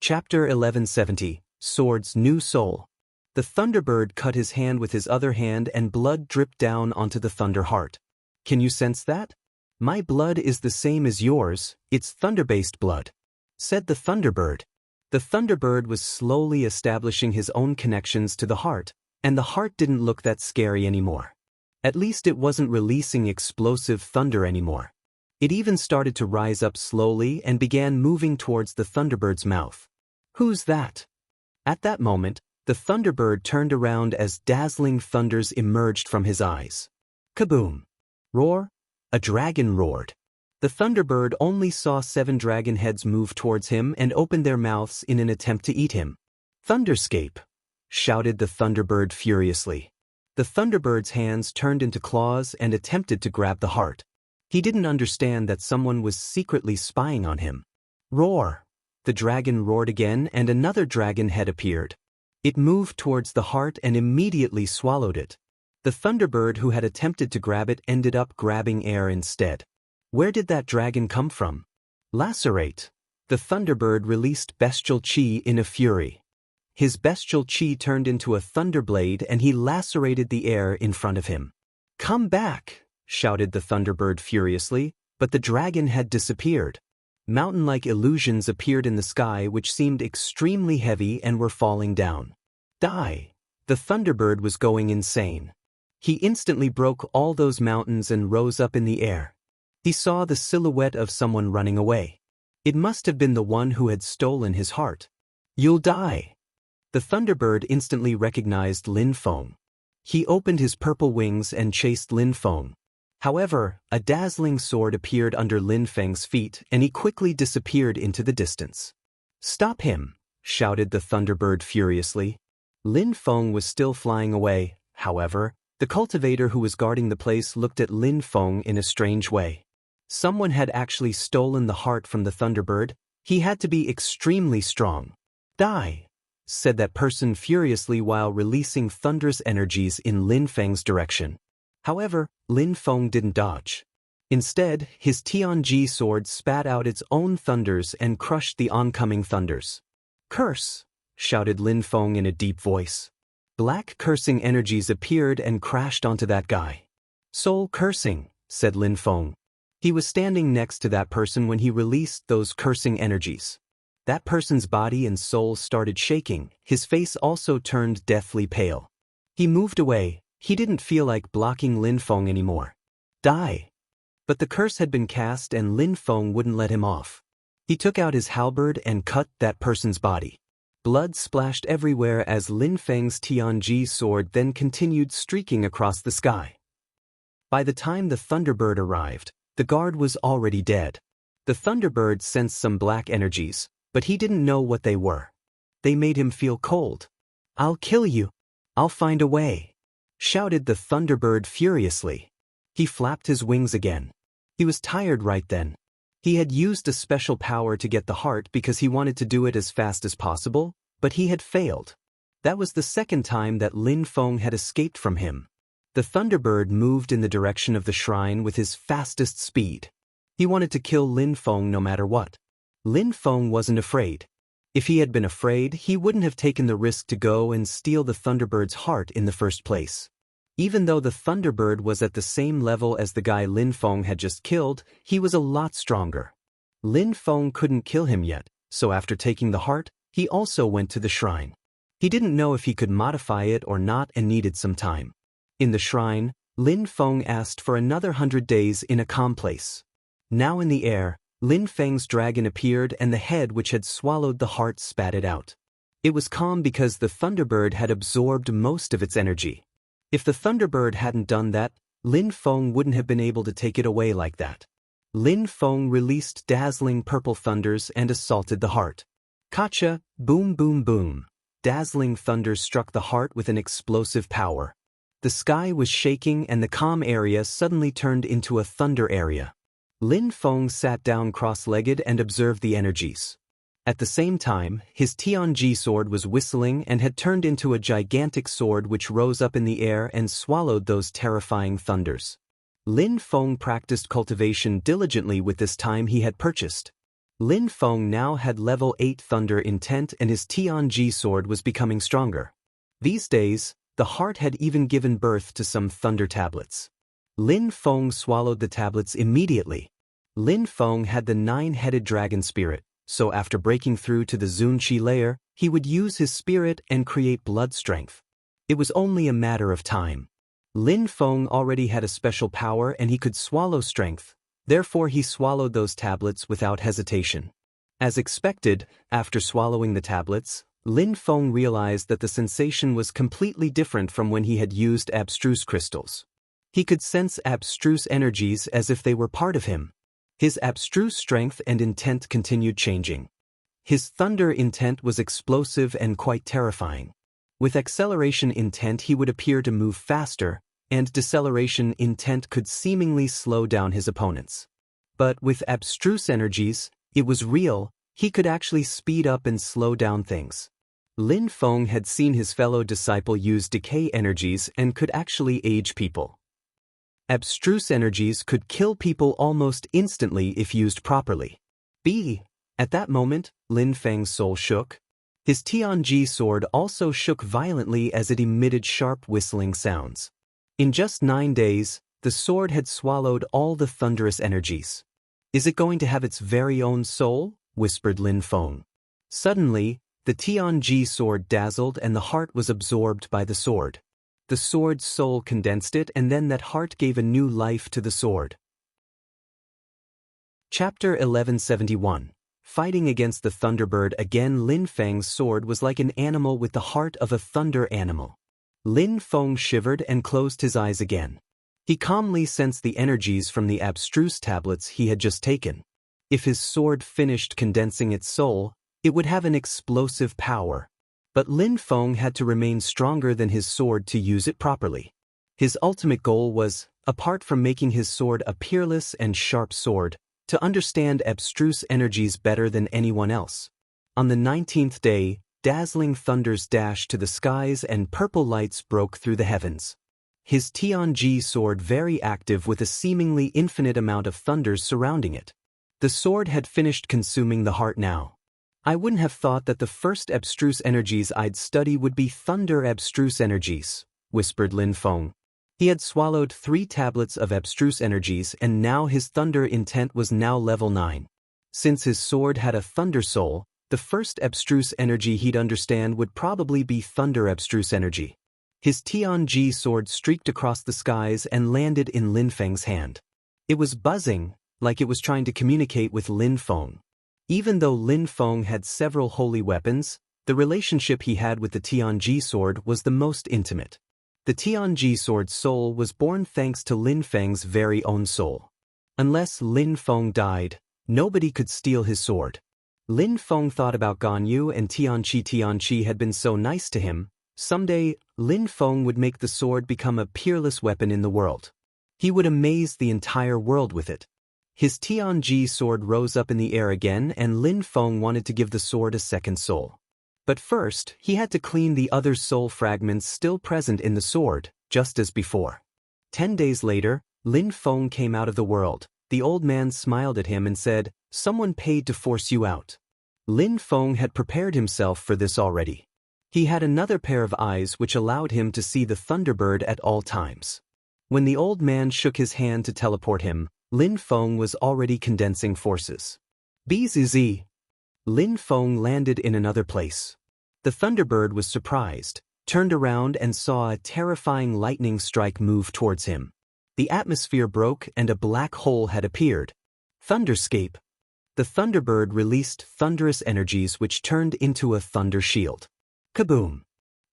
Chapter 1170, Sword's New Soul. The Thunderbird cut his hand with his other hand and blood dripped down onto the Thunder Heart. Can you sense that? My blood is the same as yours, it's thunder-based blood, said the Thunderbird. The Thunderbird was slowly establishing his own connections to the heart, and the heart didn't look that scary anymore. At least it wasn't releasing explosive thunder anymore. It even started to rise up slowly and began moving towards the Thunderbird's mouth. Who's that? At that moment, the Thunderbird turned around as dazzling thunders emerged from his eyes. Kaboom! Roar! A dragon roared. The Thunderbird only saw 7 dragon heads move towards him and opened their mouths in an attempt to eat him. Thunderscape! Shouted the Thunderbird furiously. The Thunderbird's hands turned into claws and attempted to grab the heart. He didn't understand that someone was secretly spying on him. Roar! The dragon roared again and another dragon head appeared. It moved towards the heart and immediately swallowed it. The Thunderbird who had attempted to grab it ended up grabbing air instead. Where did that dragon come from? Lacerate! The Thunderbird released bestial chi in a fury. His bestial chi turned into a thunderblade and he lacerated the air in front of him. Come back! Shouted the Thunderbird furiously, but the dragon had disappeared. Mountain-like illusions appeared in the sky which seemed extremely heavy and were falling down. Die! The Thunderbird was going insane. He instantly broke all those mountains and rose up in the air. He saw the silhouette of someone running away. It must have been the one who had stolen his heart. You'll die! The Thunderbird instantly recognized Lin Feng. He opened his purple wings and chased Lin Feng. However, a dazzling sword appeared under Lin Feng's feet and he quickly disappeared into the distance. Stop him! Shouted the Thunderbird furiously. Lin Feng was still flying away, however. The cultivator who was guarding the place looked at Lin Feng in a strange way. Someone had actually stolen the heart from the Thunderbird. He had to be extremely strong. Die! Said that person furiously while releasing thunderous energies in Lin Feng's direction. However, Lin Feng didn't dodge. Instead, his Tianji sword spat out its own thunders and crushed the oncoming thunders. Curse! Shouted Lin Feng in a deep voice. Black cursing energies appeared and crashed onto that guy. Soul cursing, said Lin Feng. He was standing next to that person when he released those cursing energies. That person's body and soul started shaking, his face also turned deathly pale. He moved away. He didn't feel like blocking Lin Feng anymore. Die! But the curse had been cast and Lin Feng wouldn't let him off. He took out his halberd and cut that person's body. Blood splashed everywhere as Lin Feng's Tianji sword then continued streaking across the sky. By the time the Thunderbird arrived, the guard was already dead. The Thunderbird sensed some black energies, but he didn't know what they were. They made him feel cold. I'll kill you. I'll find a way. Shouted the Thunderbird furiously. He flapped his wings again. He was tired right then. He had used a special power to get the heart because he wanted to do it as fast as possible, but he had failed. That was the second time that Lin Feng had escaped from him. The Thunderbird moved in the direction of the shrine with his fastest speed. He wanted to kill Lin Feng no matter what. Lin Feng wasn't afraid. If he had been afraid, he wouldn't have taken the risk to go and steal the Thunderbird's heart in the first place. Even though the Thunderbird was at the same level as the guy Lin Feng had just killed, he was a lot stronger. Lin Feng couldn't kill him yet, so after taking the heart, he also went to the shrine. He didn't know if he could modify it or not and needed some time. In the shrine, Lin Feng asked for another 100 days in a calm place. Now in the air, Lin Feng's dragon appeared and the head which had swallowed the heart spat it out. It was calm because the Thunderbird had absorbed most of its energy. If the Thunderbird hadn't done that, Lin Feng wouldn't have been able to take it away like that. Lin Feng released dazzling purple thunders and assaulted the heart. Kacha, boom boom boom. Dazzling thunder struck the heart with an explosive power. The sky was shaking and the calm area suddenly turned into a thunder area. Lin Feng sat down cross-legged and observed the energies. At the same time, his Tianji sword was whistling and had turned into a gigantic sword which rose up in the air and swallowed those terrifying thunders. Lin Feng practiced cultivation diligently with this time he had purchased. Lin Feng now had level 8 thunder intent and his Tianji sword was becoming stronger. These days, the heart had even given birth to some thunder tablets. Lin Feng swallowed the tablets immediately. Lin Feng had the 9-headed dragon spirit, so after breaking through to the Zunqi layer, he would use his spirit and create blood strength. It was only a matter of time. Lin Feng already had a special power and he could swallow strength, therefore he swallowed those tablets without hesitation. As expected, after swallowing the tablets, Lin Feng realized that the sensation was completely different from when he had used abstruse crystals. He could sense abstruse energies as if they were part of him. His abstruse strength and intent continued changing. His thunder intent was explosive and quite terrifying. With acceleration intent he would appear to move faster, and deceleration intent could seemingly slow down his opponents. But with abstruse energies, it was real, he could actually speed up and slow down things. Lin Feng had seen his fellow disciple use decay energies and could actually age people. Abstruse energies could kill people almost instantly if used properly. At that moment, Lin Feng's soul shook. His Tianji sword also shook violently as it emitted sharp whistling sounds. In just 9 days, the sword had swallowed all the thunderous energies. "Is it going to have its very own soul?" whispered Lin Feng. Suddenly, the Tianji sword dazzled and the heart was absorbed by the sword. The sword's soul condensed it and then that heart gave a new life to the sword. Chapter 1171. Fighting against the Thunderbird again. Lin Feng's sword was like an animal with the heart of a thunder animal. Lin Feng shivered and closed his eyes again. He calmly sensed the energies from the abstruse tablets he had just taken. If his sword finished condensing its soul, it would have an explosive power. But Lin Feng had to remain stronger than his sword to use it properly. His ultimate goal was, apart from making his sword a peerless and sharp sword, to understand abstruse energies better than anyone else. On the 19th day, dazzling thunders dashed to the skies and purple lights broke through the heavens. His Tianji sword very active with a seemingly infinite amount of thunders surrounding it. The sword had finished consuming the heart now. "I wouldn't have thought that the first abstruse energies I'd study would be thunder abstruse energies," whispered Lin Feng. He had swallowed 3 tablets of abstruse energies and now his thunder intent was now level 9. Since his sword had a thunder soul, the first abstruse energy he'd understand would probably be thunder abstruse energy. His Tianji sword streaked across the skies and landed in Lin Feng's hand. It was buzzing, like it was trying to communicate with Lin Feng. Even though Lin Feng had several holy weapons, the relationship he had with the Tianji sword was the most intimate. The Tianji sword's soul was born thanks to Lin Feng's very own soul. Unless Lin Feng died, nobody could steal his sword. Lin Feng thought about Ganyu and Tianqi. Tianqi had been so nice to him. Someday, Lin Feng would make the sword become a peerless weapon in the world. He would amaze the entire world with it. His Tianji sword rose up in the air again and Lin Feng wanted to give the sword a second soul. But first, he had to clean the other soul fragments still present in the sword, just as before. 10 days later, Lin Feng came out of the world. The old man smiled at him and said, "Someone paid to force you out." Lin Feng had prepared himself for this already. He had another pair of eyes which allowed him to see the Thunderbird at all times. When the old man shook his hand to teleport him, Lin Feng was already condensing forces. Bzz. Lin Feng landed in another place. The Thunderbird was surprised, turned around and saw a terrifying lightning strike move towards him. The atmosphere broke and a black hole had appeared. Thunderscape. The Thunderbird released thunderous energies which turned into a thunder shield. Kaboom!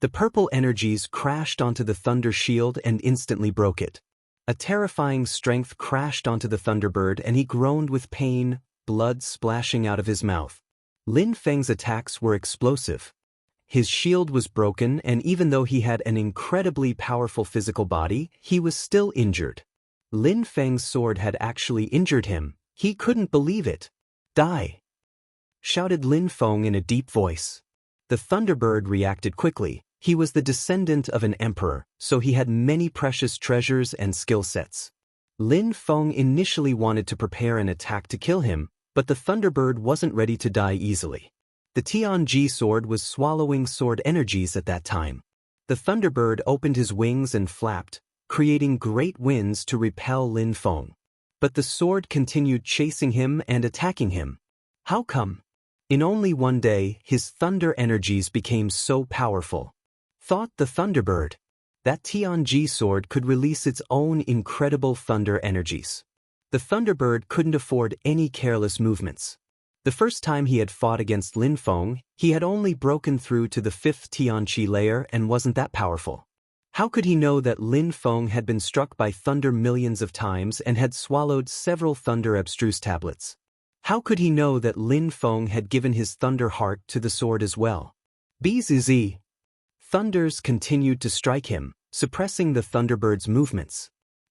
The purple energies crashed onto the thunder shield and instantly broke it. A terrifying strength crashed onto the Thunderbird and he groaned with pain, blood splashing out of his mouth. Lin Feng's attacks were explosive. His shield was broken and even though he had an incredibly powerful physical body, he was still injured. Lin Feng's sword had actually injured him. He couldn't believe it. "Die!" shouted Lin Feng in a deep voice. The Thunderbird reacted quickly. He was the descendant of an emperor, so he had many precious treasures and skill sets. Lin Feng initially wanted to prepare an attack to kill him, But the Thunderbird wasn't ready to die easily. The Tianji sword was swallowing sword energies at that time. The Thunderbird opened his wings and flapped, creating great winds to repel Lin Feng. But the sword continued chasing him and attacking him. How come? In only one day, his thunder energies became so powerful. Thought the Thunderbird. That Tianji sword could release its own incredible thunder energies. The Thunderbird couldn't afford any careless movements. The first time he had fought against Lin Feng, he had only broken through to the 5th Tianqi layer and wasn't that powerful. How could he know that Lin Feng had been struck by thunder millions of times and had swallowed several thunder abstruse tablets? How could he know that Lin Feng had given his thunder heart to the sword as well? Bzz. Thunders continued to strike him, suppressing the Thunderbird's movements.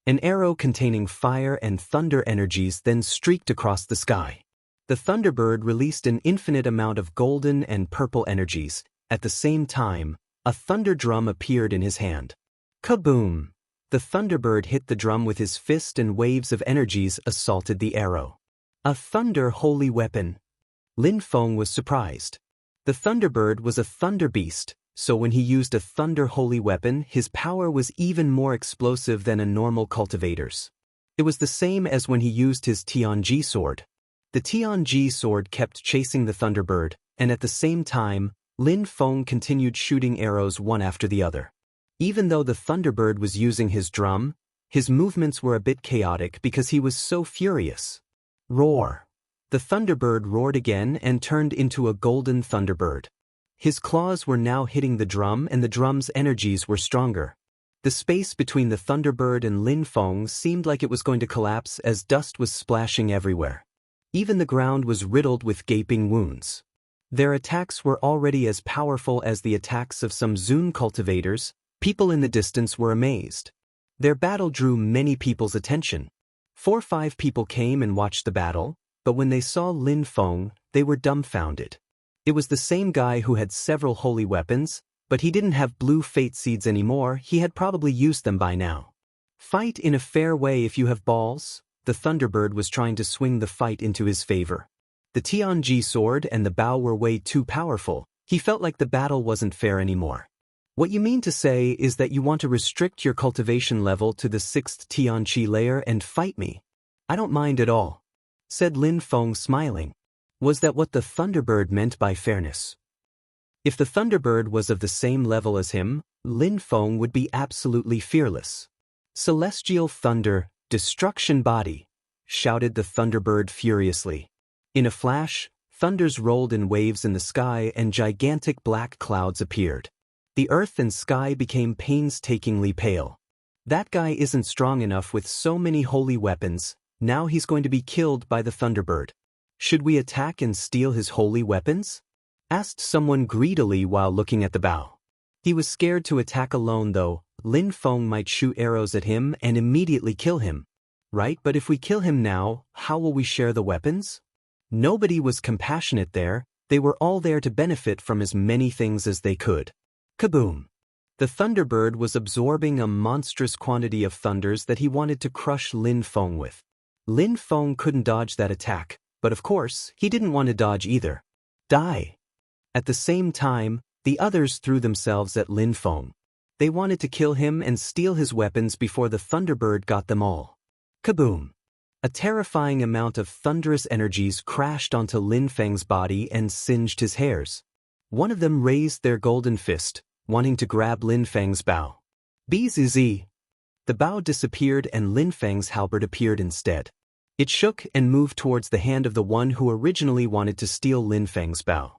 An arrow containing fire and thunder energies then streaked across the sky. The Thunderbird released an infinite amount of golden and purple energies. At the same time, a thunder drum appeared in his hand. Kaboom! The Thunderbird hit the drum with his fist and waves of energies assaulted the arrow. A thunder holy weapon. Lin Feng was surprised. The Thunderbird was a thunder beast, so when he used a thunder holy weapon, his power was even more explosive than a normal cultivator's. It was the same as when he used his Tianji sword. The Tianji sword kept chasing the Thunderbird, and at the same time, Lin Feng continued shooting arrows one after the other. Even though the Thunderbird was using his drum, his movements were a bit chaotic because he was so furious. Roar! The Thunderbird roared again and turned into a golden Thunderbird. His claws were now hitting the drum and the drum's energies were stronger. The space between the Thunderbird and Lin Feng seemed like it was going to collapse as dust was splashing everywhere. Even the ground was riddled with gaping wounds. Their attacks were already as powerful as the attacks of some Zun cultivators. People in the distance were amazed. Their battle drew many people's attention. 4 or 5 people came and watched the battle, but when they saw Lin Feng, they were dumbfounded. It was the same guy who had several holy weapons, but he didn't have blue fate seeds anymore. He had probably used them by now. Fight in a fair way if you have balls. The Thunderbird was trying to swing the fight into his favor. The Tianji sword and the bow were way too powerful. He felt like the battle wasn't fair anymore. What you mean to say is that you want to restrict your cultivation level to the 6th Tianqi layer and fight me? I don't mind at all, said Lin Feng smiling. Was that what the Thunderbird meant by fairness? If the Thunderbird was of the same level as him, Lin Feng would be absolutely fearless. Celestial thunder, destruction body, shouted the Thunderbird furiously. In a flash, thunders rolled in waves in the sky and gigantic black clouds appeared. The earth and sky became painstakingly pale. That guy isn't strong enough with so many holy weapons. Now he's going to be killed by the Thunderbird. Should we attack and steal his holy weapons? Asked someone greedily while looking at the bow. He was scared to attack alone though. Lin Feng might shoot arrows at him and immediately kill him. Right, but if we kill him now, how will we share the weapons? Nobody was compassionate there. They were all there to benefit from as many things as they could. Kaboom! The Thunderbird was absorbing a monstrous quantity of thunders that he wanted to crush Lin Feng with. Lin Feng couldn't dodge that attack, but of course, he didn't want to dodge either. Die! At the same time, the others threw themselves at Lin Feng. They wanted to kill him and steal his weapons before the Thunderbird got them all. Kaboom! A terrifying amount of thunderous energies crashed onto Lin Feng's body and singed his hairs. One of them raised their golden fist, wanting to grab Lin Feng's bow. Bzz. The bow disappeared and Lin Feng's halberd appeared instead. It shook and moved towards the hand of the one who originally wanted to steal Lin Feng's bow.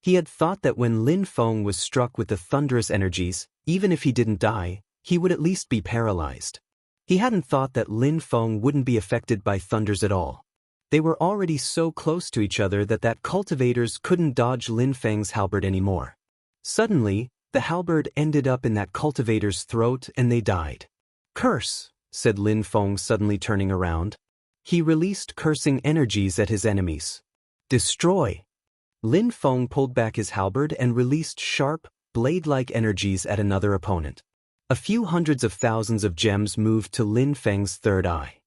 He had thought that when Lin Feng was struck with the thunderous energies, even if he didn't die, he would at least be paralyzed. He hadn't thought that Lin Feng wouldn't be affected by thunders at all. They were already so close to each other that cultivators couldn't dodge Lin Feng's halberd anymore. Suddenly, the halberd ended up in that cultivator's throat and they died. Curse, said Lin Feng suddenly turning around. He released cursing energies at his enemies. Destroy. Lin Feng pulled back his halberd and released sharp, blade-like energies at another opponent. A few hundreds of thousands of gems moved to Lin Feng's third eye.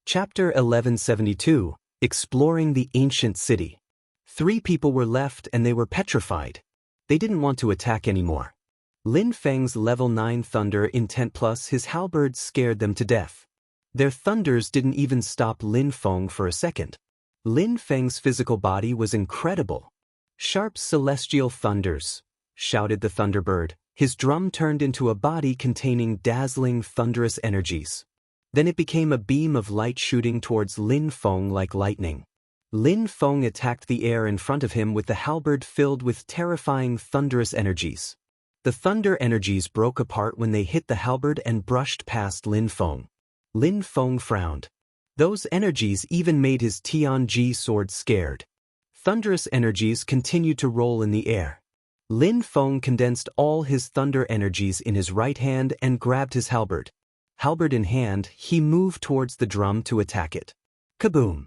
Chapter 1172, Exploring the ancient city. 3 people were left and they were petrified. They didn't want to attack anymore. Lin Feng's level 9 thunder intent plus his halberd scared them to death. Their thunders didn't even stop Lin Feng for a second. Lin Feng's physical body was incredible. Sharp celestial thunders, shouted the Thunderbird. His drum turned into a body containing dazzling thunderous energies. Then it became a beam of light shooting towards Lin Feng like lightning. Lin Feng attacked the air in front of him with the halberd filled with terrifying thunderous energies. The thunder energies broke apart when they hit the halberd and brushed past Lin Feng. Lin Feng frowned. Those energies even made his Tianji sword scared. Thunderous energies continued to roll in the air. Lin Feng condensed all his thunder energies in his right hand and grabbed his halberd. Halberd in hand, he moved towards the drum to attack it. Kaboom!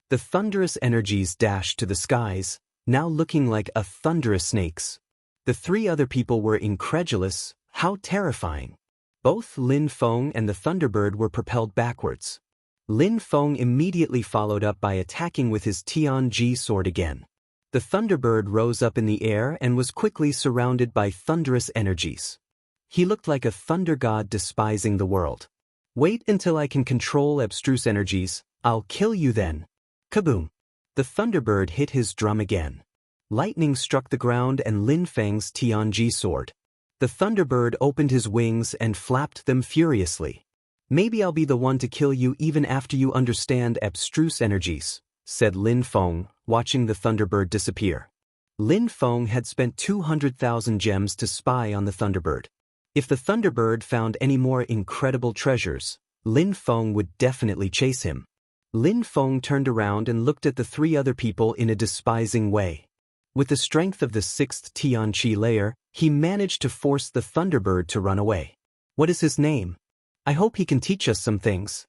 The thunderous energies dashed to the skies, now looking like a thunderous snakes. The 3 other people were incredulous. How terrifying! Both Lin Feng and the Thunderbird were propelled backwards. Lin Feng immediately followed up by attacking with his Tianji sword again. The Thunderbird rose up in the air and was quickly surrounded by thunderous energies. He looked like a thunder god despising the world. Wait until I can control abstruse energies, I'll kill you then. Kaboom! The Thunderbird hit his drum again. Lightning struck the ground and Lin Feng's Tianji sword. The Thunderbird opened his wings and flapped them furiously. Maybe I'll be the one to kill you even after you understand abstruse energies, said Lin Feng, watching the Thunderbird disappear. Lin Feng had spent 200,000 gems to spy on the Thunderbird. If the Thunderbird found any more incredible treasures, Lin Feng would definitely chase him. Lin Feng turned around and looked at the 3 other people in a despising way. With the strength of the 6th Tianqi layer, he managed to force the Thunderbird to run away. What is his name? I hope he can teach us some things.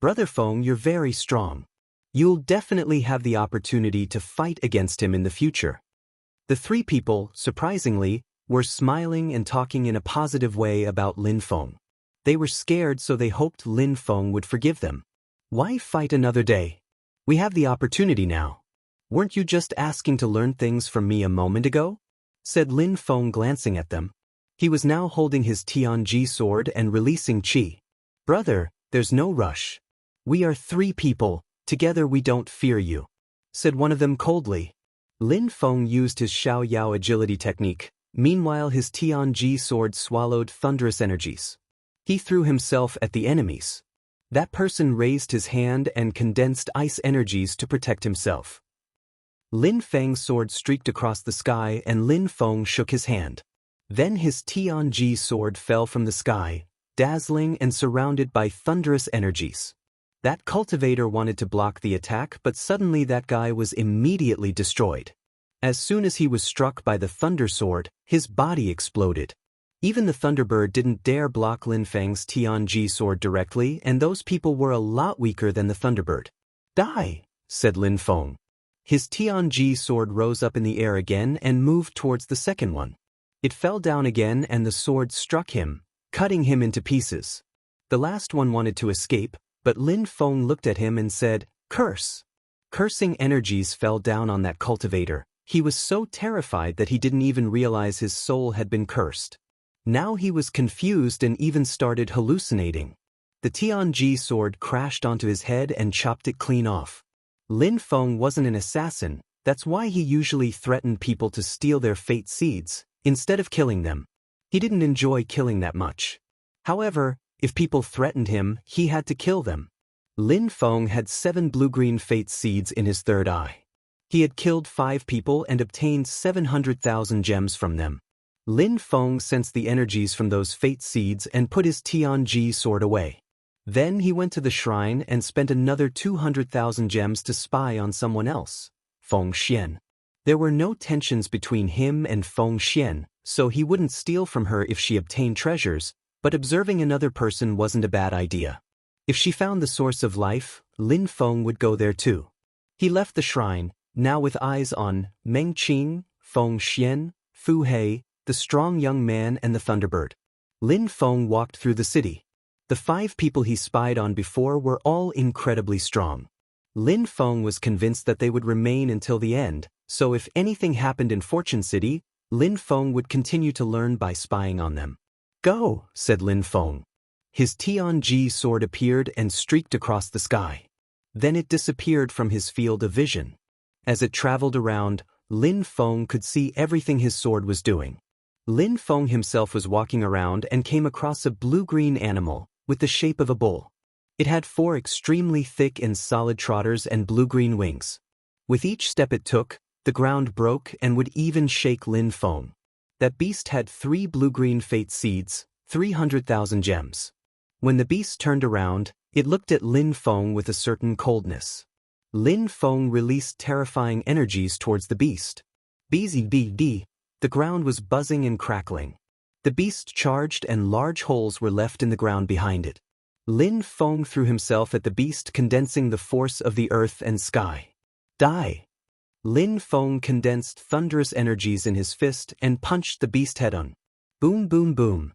Brother Feng, you're very strong. You'll definitely have the opportunity to fight against him in the future. The 3 people, surprisingly, were smiling and talking in a positive way about Lin Feng. They were scared, so they hoped Lin Feng would forgive them. Why fight another day? We have the opportunity now. Weren't you just asking to learn things from me a moment ago? Said Lin Feng, glancing at them. He was now holding his Tianji sword and releasing qi. Brother, there's no rush. We are 3 people, together we don't fear you, said one of them coldly. Lin Feng used his Xiao Yao agility technique. Meanwhile, his Tianji sword swallowed thunderous energies. He threw himself at the enemies. That person raised his hand and condensed ice energies to protect himself. Lin Feng's sword streaked across the sky and Lin Feng shook his hand. Then his Tianji sword fell from the sky, dazzling and surrounded by thunderous energies. That cultivator wanted to block the attack, but suddenly that guy was immediately destroyed. As soon as he was struck by the thunder sword, his body exploded. Even the Thunderbird didn't dare block Lin Feng's Tianji sword directly, and those people were a lot weaker than the Thunderbird. Die, said Lin Feng. His Tianji sword rose up in the air again and moved towards the second one. It fell down again and the sword struck him, cutting him into pieces. The last one wanted to escape, but Lin Feng looked at him and said, "Curse." Cursing energies fell down on that cultivator. He was so terrified that he didn't even realize his soul had been cursed. Now he was confused and even started hallucinating. The Tianji sword crashed onto his head and chopped it clean off. Lin Feng wasn't an assassin, that's why he usually threatened people to steal their fate seeds, instead of killing them. He didn't enjoy killing that much. However, if people threatened him, he had to kill them. Lin Feng had 7 blue-green fate seeds in his third eye. He had killed 5 people and obtained 700,000 gems from them. Lin Feng sensed the energies from those fate seeds and put his Tianji sword away. Then he went to the shrine and spent another 200,000 gems to spy on someone else, Feng Xian. There were no tensions between him and Feng Xian, so he wouldn't steal from her if she obtained treasures, but observing another person wasn't a bad idea. If she found the source of life, Lin Feng would go there too. He left the shrine, now with eyes on Meng Qing, Feng Xian, Fu Hei, the strong young man and the Thunderbird. Lin Feng walked through the city. The 5 people he spied on before were all incredibly strong. Lin Feng was convinced that they would remain until the end, so if anything happened in Fortune City, Lin Feng would continue to learn by spying on them. "Go," said Lin Feng. His Tianji sword appeared and streaked across the sky. Then it disappeared from his field of vision. As it traveled around, Lin Feng could see everything his sword was doing. Lin Feng himself was walking around and came across a blue-green animal with the shape of a bull. It had 4 extremely thick and solid trotters and blue-green wings. With each step it took, the ground broke and would even shake Lin Feng. That beast had 3 blue-green fate seeds, 300,000 gems. When the beast turned around, it looked at Lin Feng with a certain coldness. Lin Feng released terrifying energies towards the beast. Bzbb, the ground was buzzing and crackling. The beast charged and large holes were left in the ground behind it. Lin Feng threw himself at the beast, condensing the force of the earth and sky. Die! Lin Feng condensed thunderous energies in his fist and punched the beast head-on. Boom boom boom.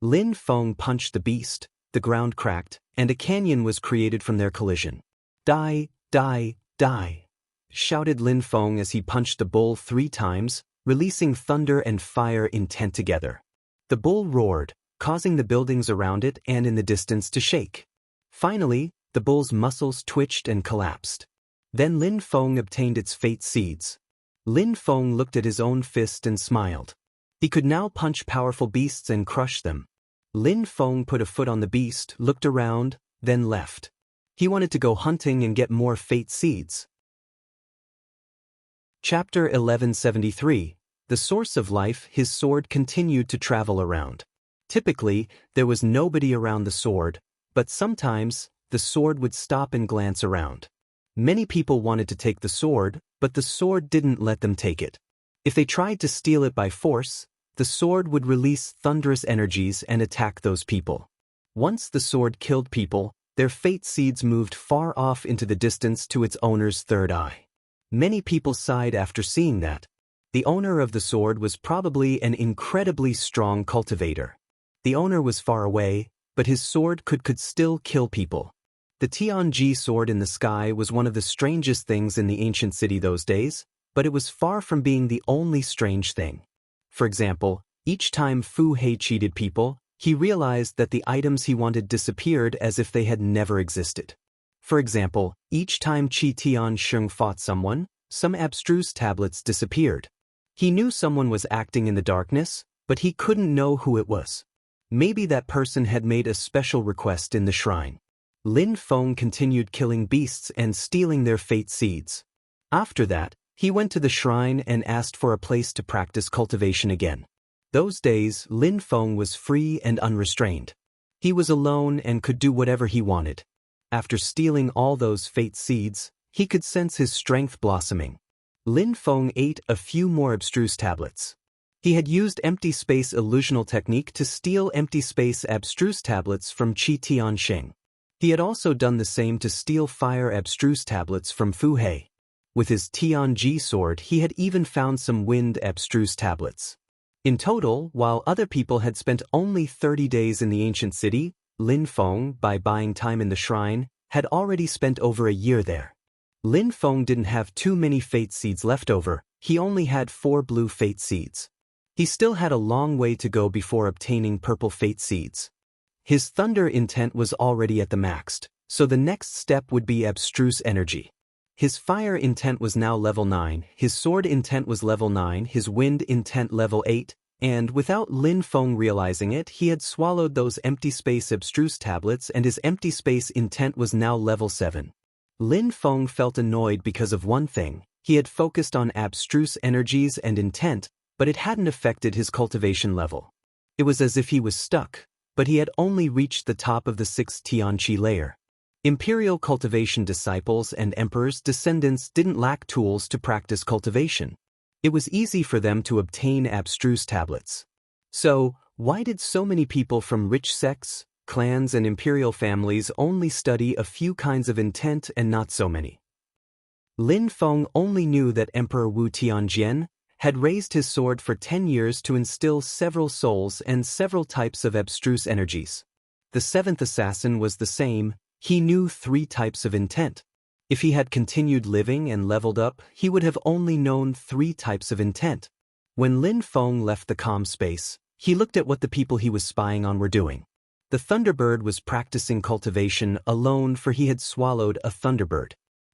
Lin Feng punched the beast, the ground cracked, and a canyon was created from their collision. Die, die, die, shouted Lin Feng as he punched the bull 3 times, releasing thunder and fire intent together. The bull roared, causing the buildings around it and in the distance to shake. Finally, the bull's muscles twitched and collapsed. Then Lin Feng obtained its fate seeds. Lin Feng looked at his own fist and smiled. He could now punch powerful beasts and crush them. Lin Feng put a foot on the beast, looked around, then left. He wanted to go hunting and get more fate seeds. Chapter 1173. The Source of Life. His sword continued to travel around. Typically, there was nobody around the sword, but sometimes, the sword would stop and glance around. Many people wanted to take the sword, but the sword didn't let them take it. If they tried to steal it by force, the sword would release thunderous energies and attack those people. Once the sword killed people, their fate seeds moved far off into the distance to its owner's third eye. Many people sighed after seeing that. The owner of the sword was probably an incredibly strong cultivator. The owner was far away, but his sword could still kill people. The Tianji sword in the sky was one of the strangest things in the ancient city those days, but it was far from being the only strange thing. For example, each time Fu Hei cheated people, he realized that the items he wanted disappeared as if they had never existed. For example, each time Qi Tiansheng fought someone, some abstruse tablets disappeared. He knew someone was acting in the darkness, but he couldn't know who it was. Maybe that person had made a special request in the shrine. Lin Feng continued killing beasts and stealing their fate seeds. After that, he went to the shrine and asked for a place to practice cultivation again. Those days, Lin Feng was free and unrestrained. He was alone and could do whatever he wanted. After stealing all those fate seeds, he could sense his strength blossoming. Lin Feng ate a few more abstruse tablets. He had used empty space illusional technique to steal empty space abstruse tablets from Qi Tiansheng. He had also done the same to steal fire abstruse tablets from Fu Hei. With his Tianji sword, he had even found some wind abstruse tablets. In total, while other people had spent only 30 days in the ancient city, Lin Feng, by buying time in the shrine, had already spent over a year there. Lin Feng didn't have too many fate seeds left over, he only had 4 blue fate seeds. He still had a long way to go before obtaining purple fate seeds. His thunder intent was already at the maxed, so the next step would be abstruse energy. His fire intent was now level 9, his sword intent was level 9, his wind intent level 8, and without Lin Feng realizing it, he had swallowed those empty space abstruse tablets and his empty space intent was now level 7. Lin Feng felt annoyed because of one thing: he had focused on abstruse energies and intent, but it hadn't affected his cultivation level. It was as if he was stuck, but he had only reached the top of the 6th Tianqi layer. Imperial cultivation disciples and emperors' descendants didn't lack tools to practice cultivation. It was easy for them to obtain abstruse tablets. So, why did so many people from rich sects, clans and imperial families only study a few kinds of intent and not so many? Lin Feng only knew that Emperor Wu Tianjian had raised his sword for 10 years to instill several souls and several types of abstruse energies. The 7th assassin was the same. He knew 3 types of intent. If he had continued living and leveled up, he would have only known 3 types of intent. When Lin Feng left the calm space, he looked at what the people he was spying on were doing. The Thunderbird was practicing cultivation alone, for he had swallowed a Thunderbird.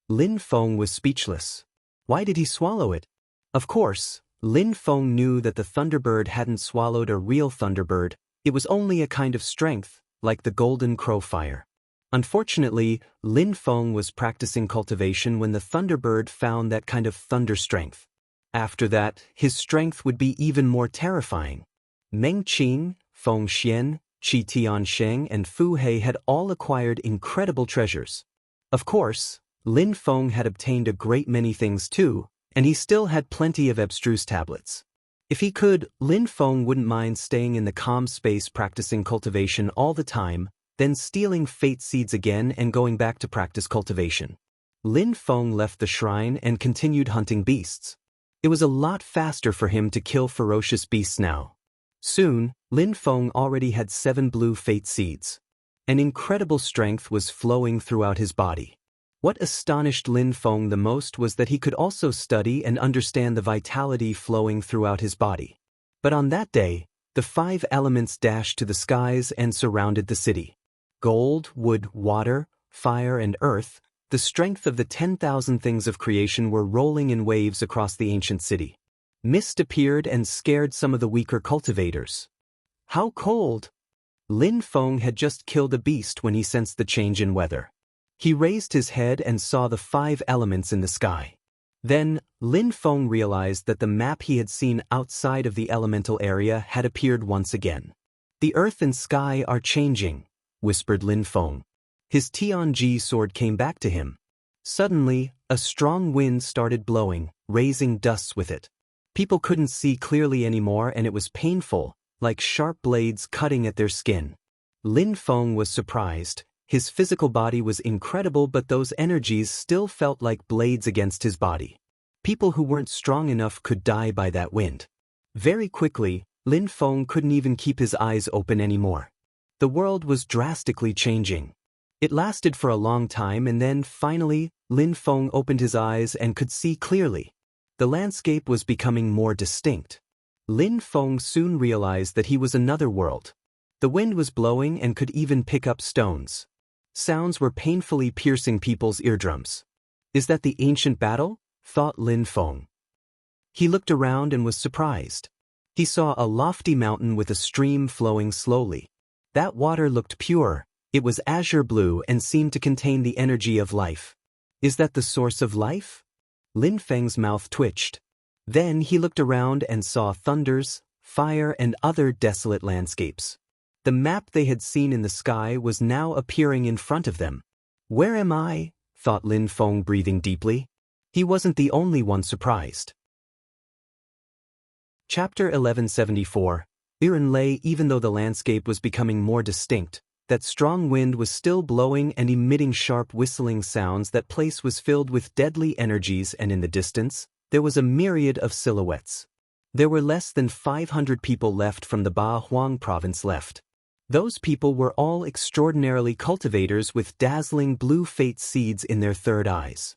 Lin Feng was speechless. Why did he swallow it? Of course, Lin Feng knew that the Thunderbird hadn't swallowed a real Thunderbird. It was only a kind of strength, like the golden crow fire. Unfortunately, Lin Feng was practicing cultivation when the Thunderbird found that kind of thunder strength. After that, his strength would be even more terrifying. Meng Qing, Feng Xian, Qi Tiansheng, and Fu He had all acquired incredible treasures. Of course, Lin Feng had obtained a great many things too, and he still had plenty of abstruse tablets. If he could, Lin Feng wouldn't mind staying in the calm space practicing cultivation all the time, then stealing fate seeds again and going back to practice cultivation. Lin Feng left the shrine and continued hunting beasts. It was a lot faster for him to kill ferocious beasts now. Soon, Lin Feng already had 7 blue fate seeds. An incredible strength was flowing throughout his body. What astonished Lin Feng the most was that he could also study and understand the vitality flowing throughout his body. But on that day, the 5 elements dashed to the skies and surrounded the city. Gold, wood, water, fire, and earth, the strength of the 10,000 things of creation were rolling in waves across the ancient city. Mist appeared and scared some of the weaker cultivators. How cold! Lin Feng had just killed a beast when he sensed the change in weather. He raised his head and saw the 5 elements in the sky. Then, Lin Feng realized that the map he had seen outside of the elemental area had appeared once again. The earth and sky are changing, whispered Lin Feng. His Tianji sword came back to him. Suddenly, a strong wind started blowing, raising dusts with it. People couldn't see clearly anymore, and it was painful, like sharp blades cutting at their skin. Lin Feng was surprised. His physical body was incredible, but those energies still felt like blades against his body. People who weren't strong enough could die by that wind. Very quickly, Lin Feng couldn't even keep his eyes open anymore. The world was drastically changing. It lasted for a long time, and then, finally, Lin Feng opened his eyes and could see clearly. The landscape was becoming more distinct. Lin Feng soon realized that he was another world. The wind was blowing and could even pick up stones. Sounds were painfully piercing people's eardrums. Is that the ancient battle? Thought Lin Feng. He looked around and was surprised. He saw a lofty mountain with a stream flowing slowly. That water looked pure. It was azure blue and seemed to contain the energy of life. Is that the source of life? Lin Feng's mouth twitched. Then he looked around and saw thunders, fire, and other desolate landscapes. The map they had seen in the sky was now appearing in front of them. Where am I? Thought Lin Feng, breathing deeply. He wasn't the only one surprised. Chapter 1174. Iran lay. Even though the landscape was becoming more distinct, that strong wind was still blowing and emitting sharp whistling sounds. That place was filled with deadly energies, and in the distance, there was a myriad of silhouettes. There were less than 500 people left from the Ba Huang province left. Those people were all extraordinarily cultivators with dazzling blue fate seeds in their third eyes.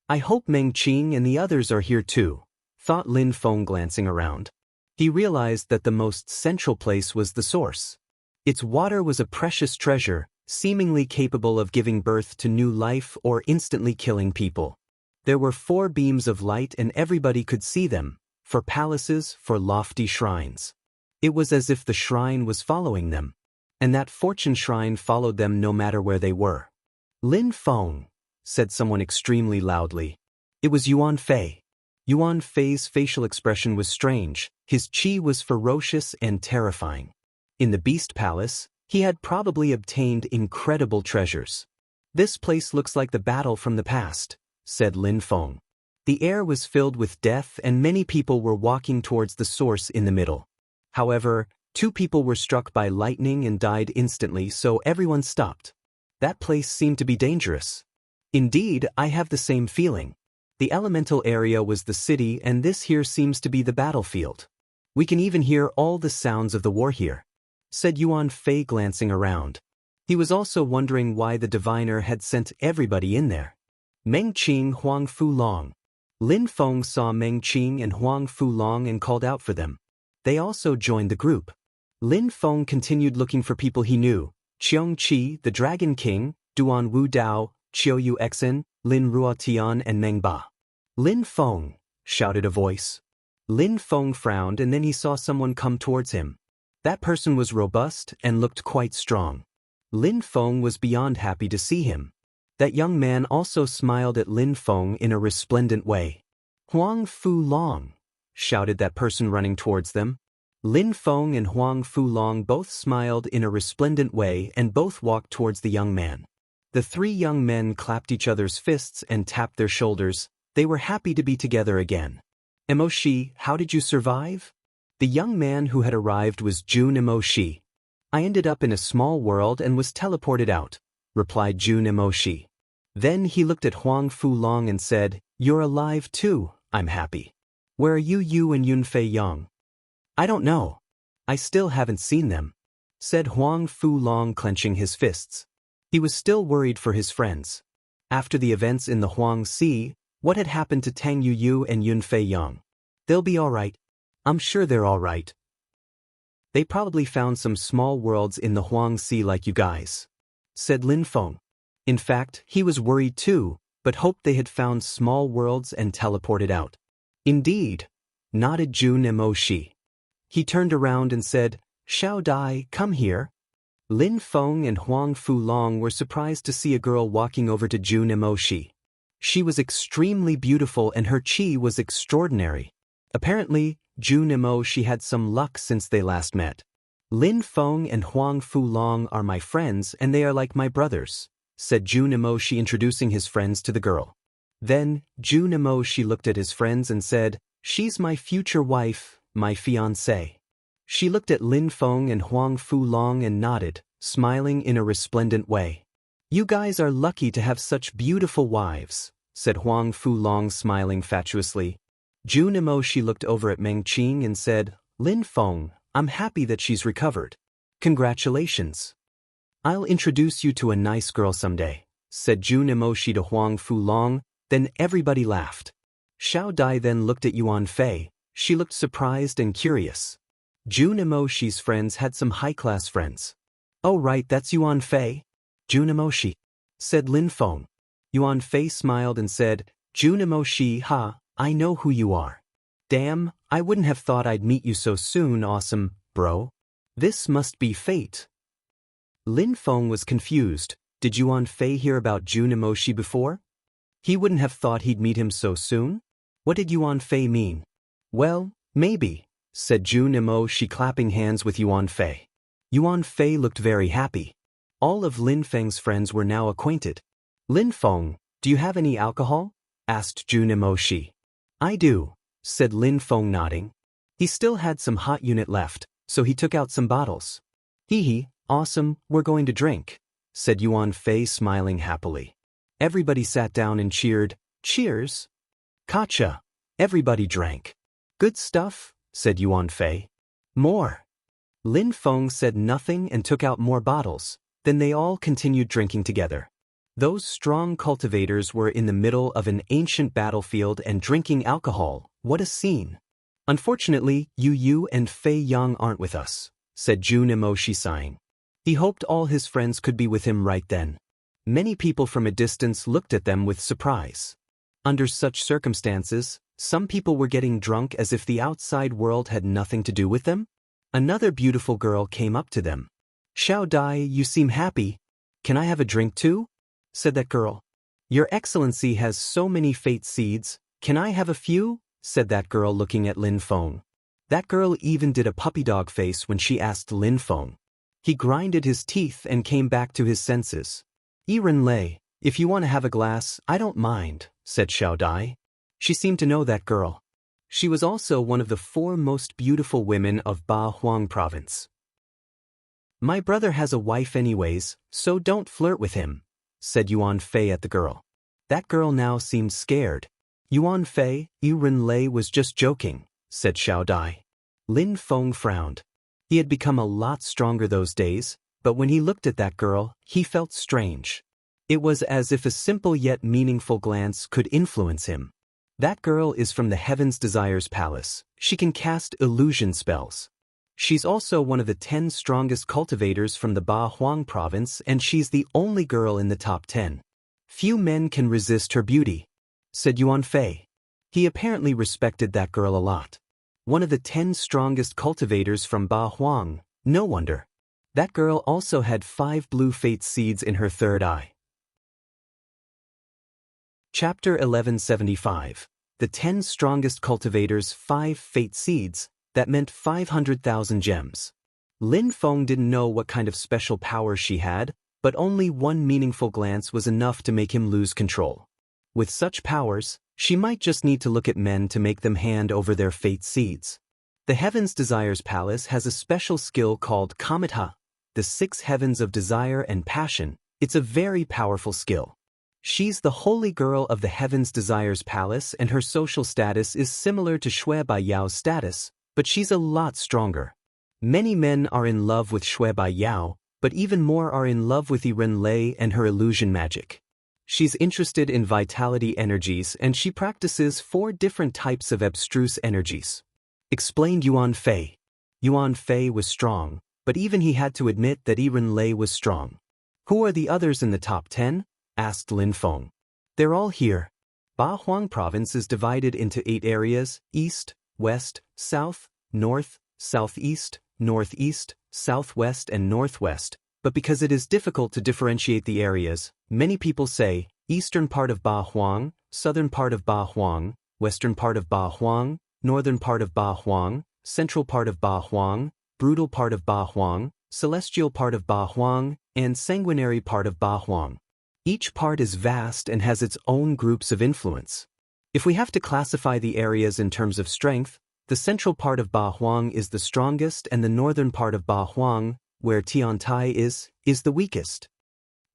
I hope Meng Qing and the others are here too, thought Lin Feng, glancing around. He realized that the most central place was the source. Its water was a precious treasure, seemingly capable of giving birth to new life or instantly killing people. There were 4 beams of light, and everybody could see them, for palaces, for lofty shrines. It was as if the shrine was following them, and that fortune shrine followed them no matter where they were. Lin Feng, said someone extremely loudly. It was Yuan Fei. Yuan Fei's facial expression was strange. His qi was ferocious and terrifying. In the Beast Palace, he had probably obtained incredible treasures. This place looks like the battle from the past, said Lin Feng. The air was filled with death, and many people were walking towards the source in the middle. However, 2 people were struck by lightning and died instantly, so everyone stopped. That place seemed to be dangerous. Indeed, I have the same feeling. The elemental area was the city, and this here seems to be the battlefield. We can even hear all the sounds of the war here, said Yuan Fei, glancing around. He was also wondering why the diviner had sent everybody in there. Meng Qing, Huang Fulong. Lin Feng saw Meng Qing and Huang Fulong and called out for them. They also joined the group. Lin Feng continued looking for people he knew: Qiong Qi, the Dragon King, Duan Wu Dao, Qiu Yu Exen, Lin Ruotian and Meng Ba. Lin Feng, shouted a voice. Lin Feng frowned and then he saw someone come towards him. That person was robust and looked quite strong. Lin Feng was beyond happy to see him. That young man also smiled at Lin Feng in a resplendent way. Huang Fulong, shouted that person running towards them. Lin Feng and Huang Fulong both smiled in a resplendent way and both walked towards the young man. The three young men clapped each other's fists and tapped their shoulders. They were happy to be together again. Emoshi, how did you survive? The young man who had arrived was Jun Emoshi. I ended up in a small world and was teleported out, replied Jun Emoshi. Then he looked at Huang Fulong and said, You're alive too, I'm happy. Where are you and Yunfei Yang? I don't know. I still haven't seen them, said Huang Fulong, clenching his fists. He was still worried for his friends. After the events in the Huang Sea, what had happened to Tang Yu and Yunfei Yang? They'll be all right. I'm sure they're all right. They probably found some small worlds in the Huang Sea like you guys, said Lin Feng. In fact, he was worried too, but hoped they had found small worlds and teleported out. Indeed, nodded Jun Emoshi. He turned around and said, Xiao Dai, come here. Lin Feng and Huang Fulong were surprised to see a girl walking over to Jun Emoshi. She was extremely beautiful and her chi was extraordinary. Apparently, Jun Emoshi had some luck since they last met. Lin Feng and Huang Fulong are my friends and they are like my brothers, said Jun Emoshi, introducing his friends to the girl. Then, Jun Emoshi looked at his friends and said, She's my future wife, my fiancée. She looked at Lin Feng and Huang Fulong and nodded, smiling in a resplendent way. You guys are lucky to have such beautiful wives, said Huang Fulong, smiling fatuously. Jun Emoshi looked over at Meng Qing and said, Lin Feng, I'm happy that she's recovered. Congratulations. I'll introduce you to a nice girl someday, said Jun Emoshi to Huang Fulong. Then everybody laughed. Xiao Dai then looked at Yuan Fei. She looked surprised and curious. Jun Emoshi's friends had some high-class friends. Oh right, that's Yuan Fei? Jun Emoshi, said Lin Feng. Yuan Fei smiled and said, Jun Emoshi, ha, I know who you are. Damn, I wouldn't have thought I'd meet you so soon, awesome, bro. This must be fate. Lin Feng was confused. Did Yuan Fei hear about Jun Emoshi before? He wouldn't have thought he'd meet him so soon? What did Yuan Fei mean? Well, maybe, said Jun Emoshi, clapping hands with Yuan Fei. Yuan Fei looked very happy. All of Lin Feng's friends were now acquainted. Lin Feng, do you have any alcohol? Asked Jun Emoshi. I do, said Lin Feng, nodding. He still had some hot unit left, so he took out some bottles. Hee, awesome, we're going to drink, said Yuan Fei, smiling happily. Everybody sat down and cheered. Cheers. Kacha. Everybody drank. Good stuff, said Yuan Fei. More. Lin Feng said nothing and took out more bottles. Then they all continued drinking together. Those strong cultivators were in the middle of an ancient battlefield and drinking alcohol. What a scene. Unfortunately, Yu and Fei Yang aren't with us, said Jun Emoshi, sighing. He hoped all his friends could be with him right then. Many people from a distance looked at them with surprise. Under such circumstances, some people were getting drunk as if the outside world had nothing to do with them. Another beautiful girl came up to them. Xiao Dai, you seem happy. Can I have a drink too? Said that girl. Your Excellency has so many fate seeds. Can I have a few? Said that girl, looking at Lin Feng. That girl even did a puppy dog face when she asked Lin Feng. He grinded his teeth and came back to his senses. Yiren Lei, if you want to have a glass, I don't mind, said Xiao Dai. She seemed to know that girl. She was also one of the 4 most beautiful women of Ba Huang province. My brother has a wife anyways, so don't flirt with him, said Yuan Fei at the girl. That girl now seemed scared. Yuan Fei, Yiren Lei was just joking, said Xiao Dai. Lin Feng frowned. He had become a lot stronger those days, but when he looked at that girl, he felt strange. It was as if a simple yet meaningful glance could influence him. That girl is from the Heaven's Desires Palace. She can cast illusion spells. She's also one of the 10 strongest cultivators from the Ba Huang province, and she's the only girl in the top 10. Few men can resist her beauty, said Yuan Fei. He apparently respected that girl a lot. One of the 10 strongest cultivators from Ba Huang, no wonder. That girl also had 5 blue fate seeds in her third eye. Chapter 1175. The 10 strongest cultivators, 5 fate seeds, that meant 500,000 gems. Lin Feng didn't know what kind of special power she had, but only one meaningful glance was enough to make him lose control. With such powers, she might just need to look at men to make them hand over their fate seeds. The Heaven's Desires Palace has a special skill called Kamatha, the 6 heavens of desire and passion. It's a very powerful skill. She's the holy girl of the Heaven's Desires Palace, and her social status is similar to Shui Bai Yao's status, but she's a lot stronger. Many men are in love with Shui Bai Yao, but even more are in love with Yiren Lei and her illusion magic. She's interested in vitality energies, and she practices 4 different types of abstruse energies. Explained Yuan Fei. Yuan Fei was strong, but even he had to admit that Yiren Lei was strong. Who are the others in the top 10? Asked Lin Feng. They're all here. Ba Huang province is divided into 8 areas: east, west, south, north, southeast, northeast, southwest and northwest, but because it is difficult to differentiate the areas, many people say, eastern part of Ba Huang, southern part of Ba Huang, western part of Ba Huang, northern part of Ba Huang, central part of Ba Huang, brutal part of Ba Huang, celestial part of Ba Huang, and sanguinary part of Ba Huang. Each part is vast and has its own groups of influence. If we have to classify the areas in terms of strength, the central part of Ba Huang is the strongest, and the northern part of Ba Huang, where Tiantai is the weakest.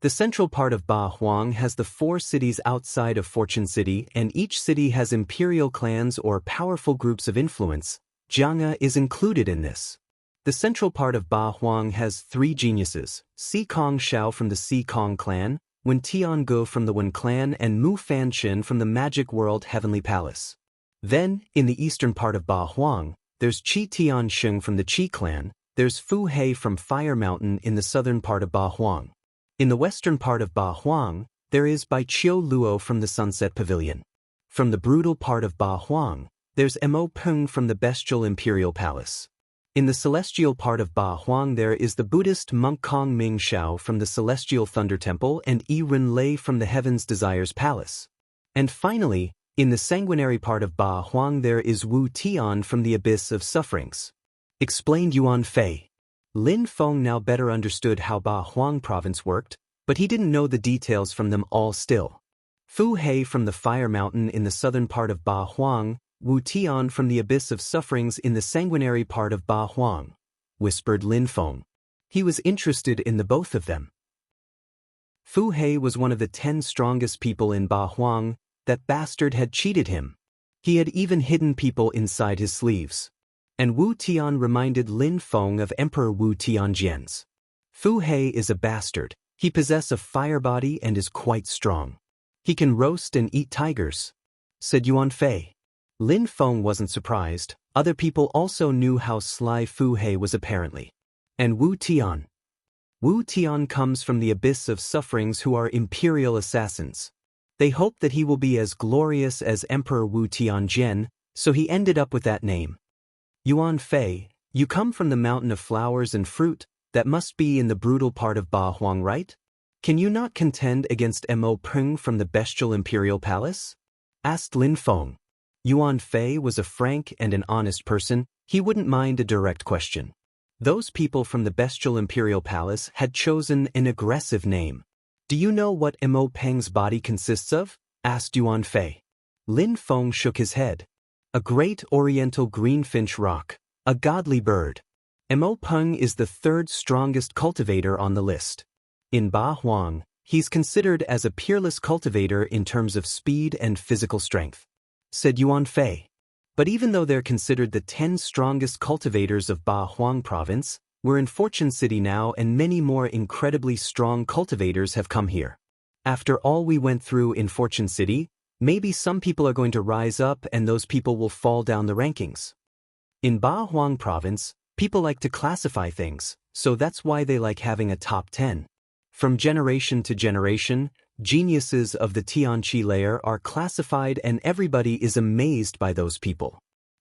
The central part of Ba Huang has the 4 cities outside of Fortune City, and each city has imperial clans or powerful groups of influence. Jianghe is included in this. The central part of Ba Huang has 3 geniuses: Si Kong Shao from the Si Kong clan, Wen Tiangu from the Wen clan, and Mu Fanchen from the Magic World Heavenly Palace. Then, in the eastern part of Ba Huang, there's Qi Tiansheng from the Qi clan, there's Fu Hei from Fire Mountain in the southern part of Ba Huang. In the western part of Ba Huang, there is Bai Qiu Luo from the Sunset Pavilion. From the brutal part of Ba Huang, there's Mo Peng from the Bestial Imperial Palace. In the celestial part of Ba Huang there is the Buddhist monk Kong Ming Shao from the Celestial Thunder Temple and Yiren Lei from the Heaven's Desires Palace. And finally, in the sanguinary part of Ba Huang there is Wu Tian from the Abyss of Sufferings. Explained Yuan Fei. Lin Feng now better understood how Ba Huang province worked, but he didn't know the details from them all still. Fu Hei from the Fire Mountain in the southern part of Ba Huang, Wu Tian from the Abyss of Sufferings in the sanguinary part of Ba Huang, whispered Lin Feng. He was interested in the both of them. Fu Hei was one of the 10 strongest people in Ba Huang. That bastard had cheated him. He had even hidden people inside his sleeves. And Wu Tian reminded Lin Feng of Emperor Wu Tianjian's. Fu Hei is a bastard. He possesses a fire body and is quite strong. He can roast and eat tigers, said Yuan Fei. Lin Feng wasn't surprised. Other people also knew how sly Fu Hei was apparently. And Wu Tian. Wu Tian comes from the Abyss of Sufferings, who are imperial assassins. They hope that he will be as glorious as Emperor Wu Tianjian, so he ended up with that name. Yuan Fei, you come from the mountain of flowers and fruit, that must be in the brutal part of Ba Huang, right? Can you not contend against Mo Peng from the Bestial Imperial Palace? Asked Lin Feng. Yuan Fei was a frank and an honest person. He wouldn't mind a direct question. Those people from the Bestial Imperial Palace had chosen an aggressive name. Do you know what Mo Peng's body consists of? Asked Yuan Fei. Lin Feng shook his head. A great oriental greenfinch rock, a godly bird. Mo Peng is the 3rd strongest cultivator on the list. In Ba Huang, he's considered as a peerless cultivator in terms of speed and physical strength, said Yuan Fei. But even though they're considered the 10 strongest cultivators of Ba Huang province, we're in Fortune City now, and many more incredibly strong cultivators have come here. After all we went through in Fortune City, maybe some people are going to rise up and those people will fall down the rankings. In Ba Huang province, people like to classify things, so that's why they like having a top 10. From generation to generation, geniuses of the Tianqi layer are classified and everybody is amazed by those people.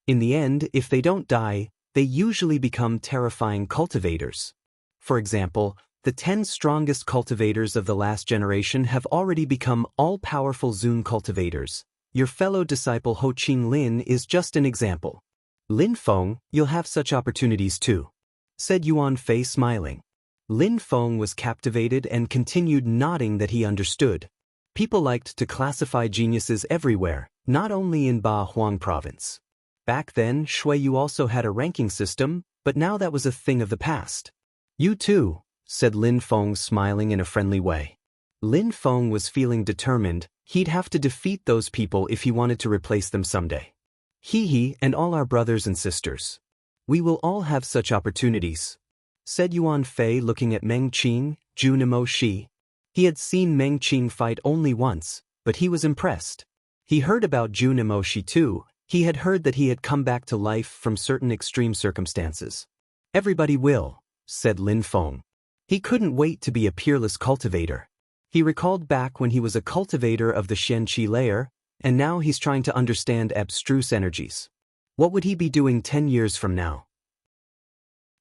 In the end, if they don't die, they usually become terrifying cultivators. For example, the 10 strongest cultivators of the last generation have already become all-powerful Zun cultivators. Your fellow disciple Ho Qing Lin is just an example. Lin Feng, you'll have such opportunities too, said Yuan Fei smiling. Lin Feng was captivated and continued nodding that he understood. People liked to classify geniuses everywhere, not only in Ba Huang province. Back then, Shui Yu also had a ranking system, but now that was a thing of the past. You too, said Lin Feng smiling in a friendly way. Lin Feng was feeling determined. He'd have to defeat those people if he wanted to replace them someday. He and all our brothers and sisters. We will all have such opportunities, said Yuan Fei looking at Meng Qing, Junimo Shi. He had seen Meng Qing fight only once, but he was impressed. He heard about Junimo Shi too. He had heard that he had come back to life from certain extreme circumstances. Everybody will, said Lin Feng. He couldn't wait to be a peerless cultivator. He recalled back when he was a cultivator of the Xianqi layer, and now he's trying to understand abstruse energies. What would he be doing 10 years from now?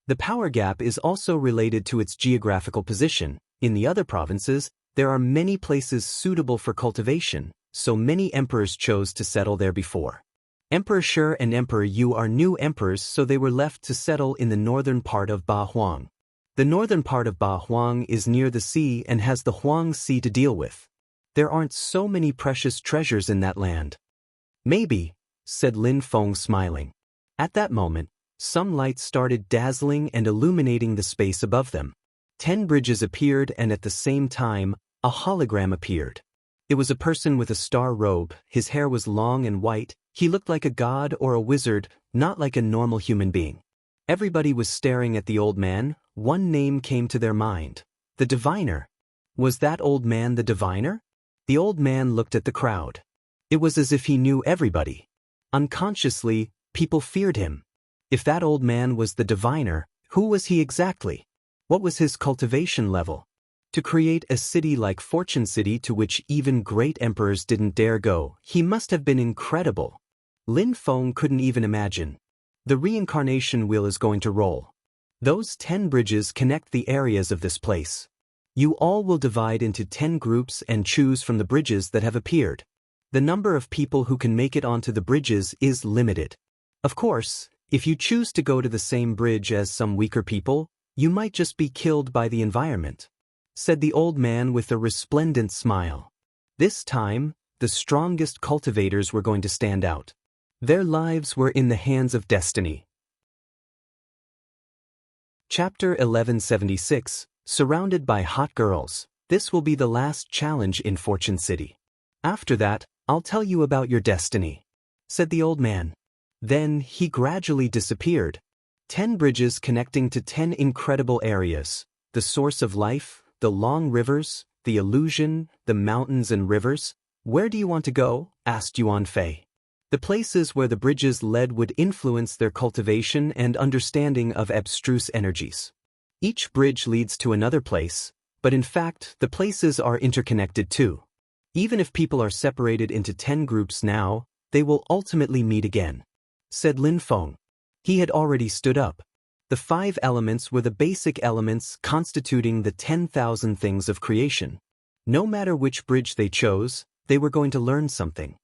The power gap is also related to its geographical position. In the other provinces, there are many places suitable for cultivation, so many emperors chose to settle there before. Emperor Shi and Emperor Yu are new emperors, so they were left to settle in the northern part of Ba Huang. The northern part of Ba Huang is near the sea and has the Huang Sea to deal with. There aren't so many precious treasures in that land. Maybe, said Lin Feng smiling. At that moment, some lights started dazzling and illuminating the space above them. 10 bridges appeared and at the same time, a hologram appeared. It was a person with a star robe. His hair was long and white. He looked like a god or a wizard, not like a normal human being. Everybody was staring at the old man. One name came to their mind. The diviner. Was that old man the diviner? The old man looked at the crowd. It was as if he knew everybody. Unconsciously, people feared him. If that old man was the diviner, who was he exactly? What was his cultivation level? To create a city like Fortune City to which even great emperors didn't dare go, he must have been incredible. Lin Feng couldn't even imagine. The reincarnation wheel is going to roll. Those 10 bridges connect the areas of this place. You all will divide into 10 groups and choose from the bridges that have appeared. The number of people who can make it onto the bridges is limited. Of course, if you choose to go to the same bridge as some weaker people, you might just be killed by the environment, said the old man with a resplendent smile. This time, the strongest cultivators were going to stand out. Their lives were in the hands of destiny. Chapter 1176, Surrounded by Hot Girls. This will be the last challenge in Fortune City. After that, I'll tell you about your destiny, said the old man. Then he gradually disappeared. 10 bridges connecting to 10 incredible areas. The source of life, the long rivers, the illusion, the mountains and rivers. Where do you want to go? Asked Yuan Fei. The places where the bridges led would influence their cultivation and understanding of abstruse energies. Each bridge leads to another place, but in fact, the places are interconnected too. Even if people are separated into 10 groups now, they will ultimately meet again, said Lin Feng. He had already stood up. The 5 elements were the basic elements constituting the 10,000 things of creation. No matter which bridge they chose, they were going to learn something.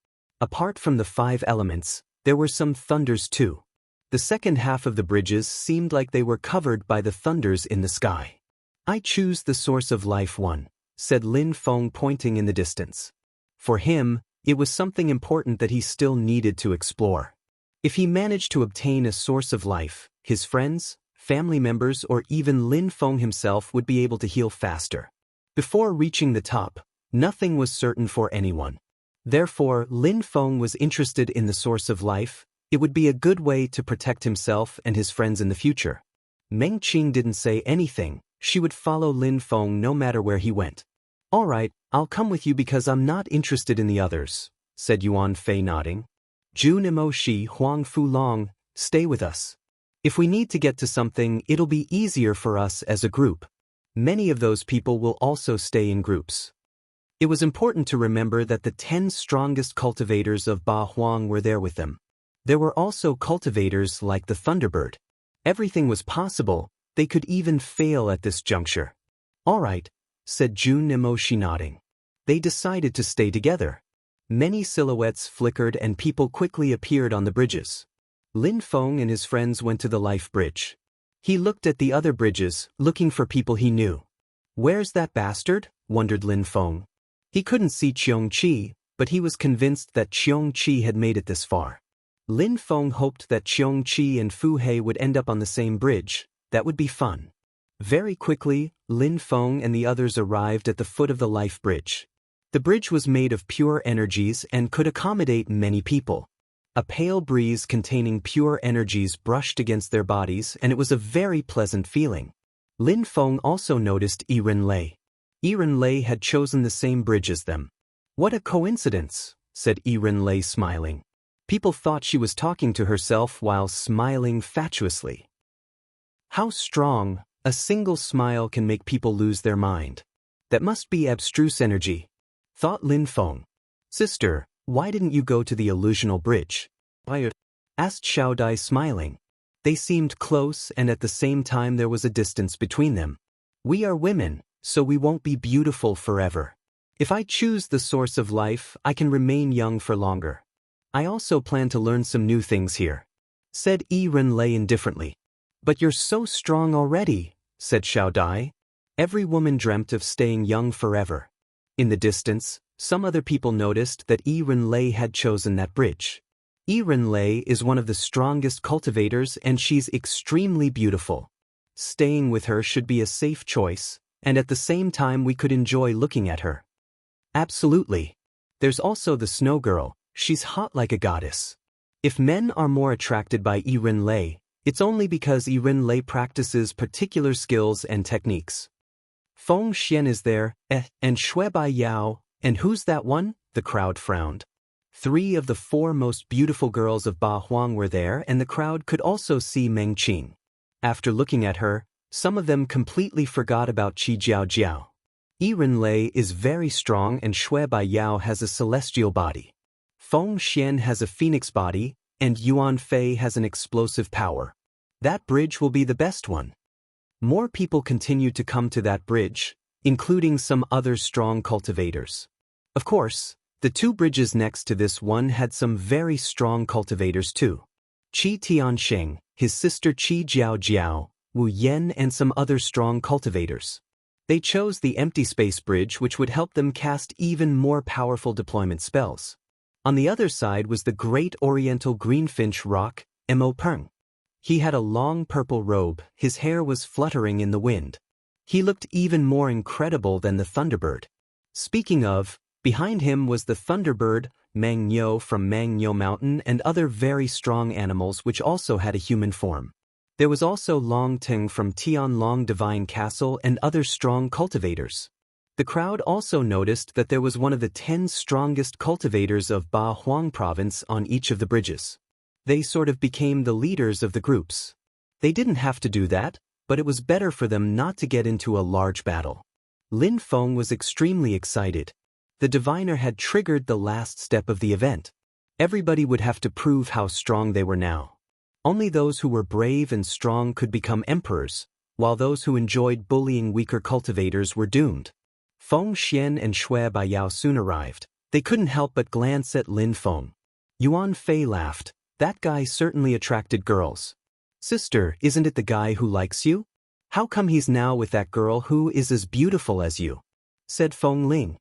Apart from the 5 elements, there were some thunders too. The second half of the bridges seemed like they were covered by the thunders in the sky. I choose the source of life one, said Lin Feng pointing in the distance. For him, it was something important that he still needed to explore. If he managed to obtain a source of life, his friends, family members or even Lin Feng himself would be able to heal faster. Before reaching the top, nothing was certain for anyone. Therefore, Lin Feng was interested in the source of life. It would be a good way to protect himself and his friends in the future. Meng Qing didn't say anything. She would follow Lin Feng no matter where he went. All right, I'll come with you because I'm not interested in the others, said Yuan Fei nodding. Jun Imo Shi Huang Fu Long, stay with us. If we need to get to something, it'll be easier for us as a group. Many of those people will also stay in groups. It was important to remember that the 10 strongest cultivators of Ba Huang were there with them. There were also cultivators like the Thunderbird. Everything was possible, they could even fail at this juncture. All right, said Jun Imo Shi nodding. They decided to stay together. Many silhouettes flickered and people quickly appeared on the bridges. Lin Feng and his friends went to the life bridge. He looked at the other bridges, looking for people he knew. Where's that bastard? Wondered Lin Feng. He couldn't see Qiong Qi, but he was convinced that Qiong Qi had made it this far. Lin Feng hoped that Qiong Qi and Fu Hei would end up on the same bridge. That would be fun. Very quickly, Lin Feng and the others arrived at the foot of the life bridge. The bridge was made of pure energies and could accommodate many people. A pale breeze containing pure energies brushed against their bodies, and it was a very pleasant feeling. Lin Feng also noticed Yiren Lei. Yiren Lei had chosen the same bridge as them. What a coincidence, said Yiren Lei smiling. People thought she was talking to herself while smiling fatuously. How strong, a single smile can make people lose their mind. That must be abstruse energy, thought Lin Feng. Sister, why didn't you go to the illusional bridge? Asked Xiao Dai smiling. They seemed close and at the same time there was a distance between them. We are women, so we won't be beautiful forever. If I choose the source of life, I can remain young for longer. I also plan to learn some new things here, said Yiren Lei indifferently. But you're so strong already, said Xiao Dai. Every woman dreamt of staying young forever. In the distance, some other people noticed that Yiren Lei had chosen that bridge. Yiren Lei is one of the strongest cultivators and she's extremely beautiful. Staying with her should be a safe choice, and at the same time we could enjoy looking at her. Absolutely. There's also the Snow Girl, she's hot like a goddess. If men are more attracted by Yiren Lei, it's only because Yiren Lei practices particular skills and techniques. Feng Xian is there, and Xue Bai Yao, and who's that one? The crowd frowned. 3 of the 4 most beautiful girls of Ba Huang were there and the crowd could also see Meng Qing. After looking at her, some of them completely forgot about Qi Jiao Jiao. Yiren Lei is very strong and Xue Bai Yao has a celestial body. Feng Xian has a phoenix body, and Yuan Fei has an explosive power. That bridge will be the best one. More people continued to come to that bridge, including some other strong cultivators. Of course, the 2 bridges next to this one had some very strong cultivators too. Qi Tiansheng, his sister Qi Jiao Jiao, Wu Yan and some other strong cultivators. They chose the empty space bridge which would help them cast even more powerful deployment spells. On the other side was the great oriental greenfinch rock, Mo Peng. He had a long purple robe, his hair was fluttering in the wind. He looked even more incredible than the Thunderbird. Speaking of, behind him was the Thunderbird, Mang Nyo from Mang Nyo Mountain and other very strong animals which also had a human form. There was also Long Ting from Tian Long Divine Castle and other strong cultivators. The crowd also noticed that there was one of the 10 strongest cultivators of Ba Huang province on each of the bridges. They sort of became the leaders of the groups. They didn't have to do that, but it was better for them not to get into a large battle. Lin Feng was extremely excited. The diviner had triggered the last step of the event. Everybody would have to prove how strong they were now. Only those who were brave and strong could become emperors, while those who enjoyed bullying weaker cultivators were doomed. Feng Xian and Xue Bai Yao soon arrived. They couldn't help but glance at Lin Feng. Yuan Fei laughed. That guy certainly attracted girls. Sister, isn't it the guy who likes you? How come he's now with that girl who is as beautiful as you? Said Feng Ling.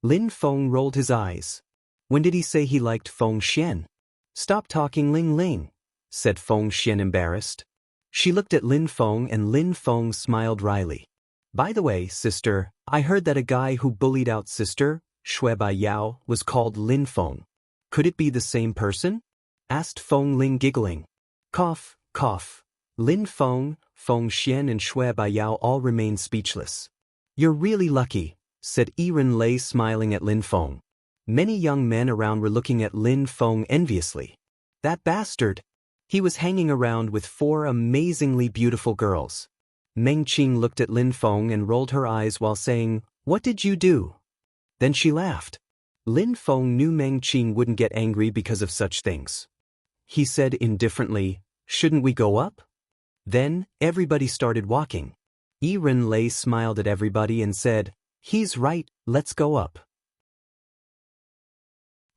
Lin Feng rolled his eyes. When did he say he liked Feng Xian? Stop talking Ling Ling, said Feng Xian embarrassed. She looked at Lin Feng and Lin Feng smiled wryly. By the way, sister, I heard that a guy who bullied out sister, Xue Bai Yao, was called Lin Feng. Could it be the same person? Asked Feng Ling giggling. Cough, cough. Lin Feng, Feng Xian and Xue Bai Yao all remained speechless. You're really lucky, said Yiren Lei, smiling at Lin Feng. Many young men around were looking at Lin Feng enviously. That bastard! He was hanging around with 4 amazingly beautiful girls. Meng Qing looked at Lin Feng and rolled her eyes while saying, "What did you do?" Then she laughed. Lin Feng knew Meng Qing wouldn't get angry because of such things. He said indifferently, "Shouldn't we go up?" Then, everybody started walking. Yiren Lei smiled at everybody and said, "He's right, let's go up."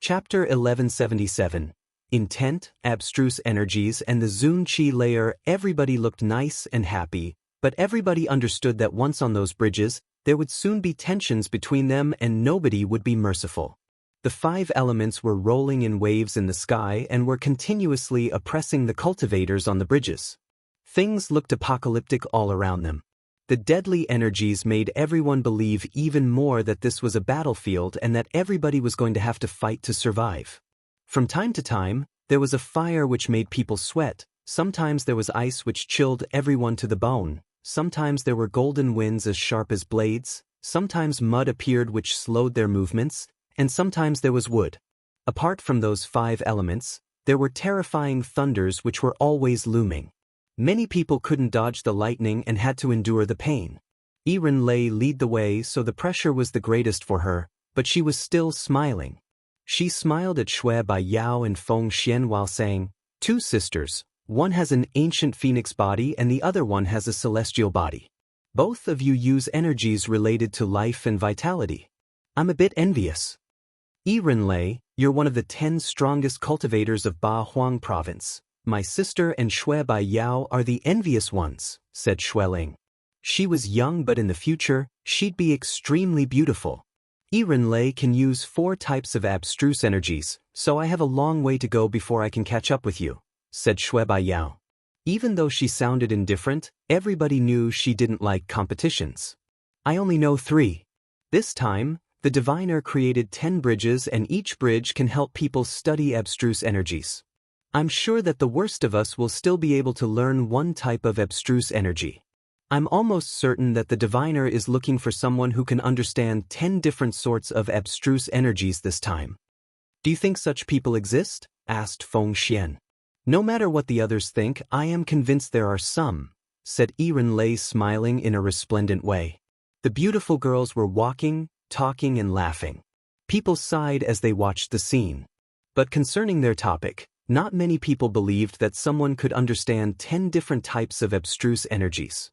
Chapter 1177. Intent, Abstruse Energies and the Zun Qi Layer. Everybody looked nice and happy, but everybody understood that once on those bridges, there would soon be tensions between them and nobody would be merciful. The 5 elements were rolling in waves in the sky and were continuously oppressing the cultivators on the bridges. Things looked apocalyptic all around them. The deadly energies made everyone believe even more that this was a battlefield and that everybody was going to have to fight to survive. From time to time, there was a fire which made people sweat, sometimes there was ice which chilled everyone to the bone, sometimes there were golden winds as sharp as blades, sometimes mud appeared which slowed their movements, and sometimes there was wood. Apart from those 5 elements, there were terrifying thunders which were always looming. Many people couldn't dodge the lightning and had to endure the pain. Yiren Lei led the way, so the pressure was the greatest for her, but she was still smiling. She smiled at Shui Bai Yao and Feng Xian while saying, "2 sisters, one has an ancient phoenix body and the other one has a celestial body. Both of you use energies related to life and vitality. I'm a bit envious." "Yiren Lei, you're one of the 10 strongest cultivators of Ba Huang province. My sister and Shui Bai Yao are the envious ones," said Xueling. She was young, but in the future, she'd be extremely beautiful. "Yiren Lei can use 4 types of abstruse energies, so I have a long way to go before I can catch up with you," said Shui Bai Yao. Even though she sounded indifferent, everybody knew she didn't like competitions. "I only know 3. This time, the diviner created 10 bridges and each bridge can help people study abstruse energies. I'm sure that the worst of us will still be able to learn 1 type of abstruse energy. I'm almost certain that the diviner is looking for someone who can understand 10 different sorts of abstruse energies this time." "Do you think such people exist?" asked Feng Xian. "No matter what the others think, I am convinced there are some," said Yiren Lei, smiling in a resplendent way. The beautiful girls were walking, talking and laughing. People sighed as they watched the scene. But concerning their topic, not many people believed that someone could understand 10 different types of abstruse energies.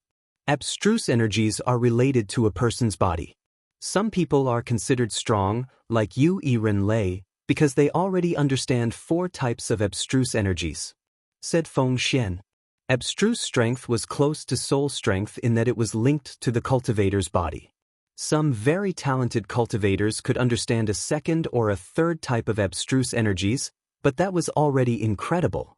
Abstruse energies are related to a person's body. Some people are considered strong, like you, Yiren Lei, because they already understand 4 types of abstruse energies," said Feng Xian. Abstruse strength was close to soul strength in that it was linked to the cultivator's body. Some very talented cultivators could understand a 2nd or a 3rd type of abstruse energies, but that was already incredible.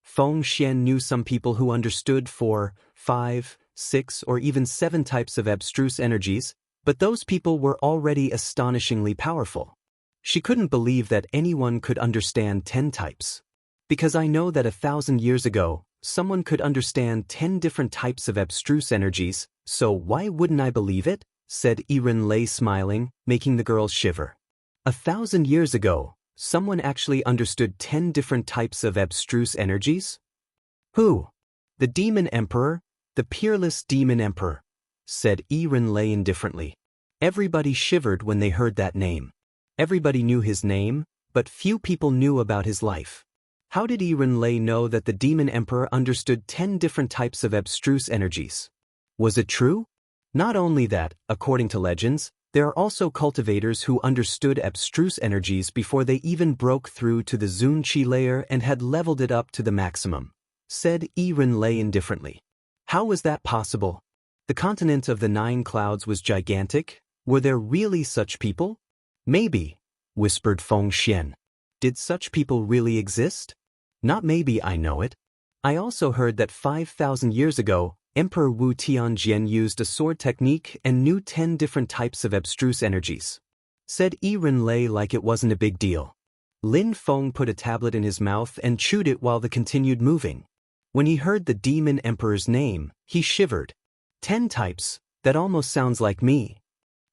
Feng Xian knew some people who understood 4, 5, 6 or even 7 types of abstruse energies, but those people were already astonishingly powerful. She couldn't believe that anyone could understand 10 types. "Because I know that 1,000 years ago, someone could understand 10 different types of abstruse energies, so why wouldn't I believe it?" said Yiren Lei, smiling, making the girls shiver. 1,000 years ago, someone actually understood 10 different types of abstruse energies? "Who?" "The Demon Emperor, the Peerless Demon Emperor," said Yiren Lei indifferently. Everybody shivered when they heard that name. Everybody knew his name, but few people knew about his life. How did Yiren Lei know that the Demon Emperor understood 10 different types of abstruse energies? Was it true? Not only that, according to legends, there are also cultivators who understood abstruse energies before they even broke through to the Zun Qi layer and had leveled it up to the maximum, said Yiren Lei indifferently. How was that possible? The continent of the 9 clouds was gigantic. Were there really such people? Maybe, whispered Feng Xian. Did such people really exist? Not maybe, I know it. I also heard that 5,000 years ago, Emperor Wu Tianjian used a sword technique and knew 10 different types of abstruse energies. Said Yiren Lei like it wasn't a big deal. Lin Feng put a tablet in his mouth and chewed it while they continued moving. When he heard the Demon Emperor's name, he shivered. 10 types, that almost sounds like me.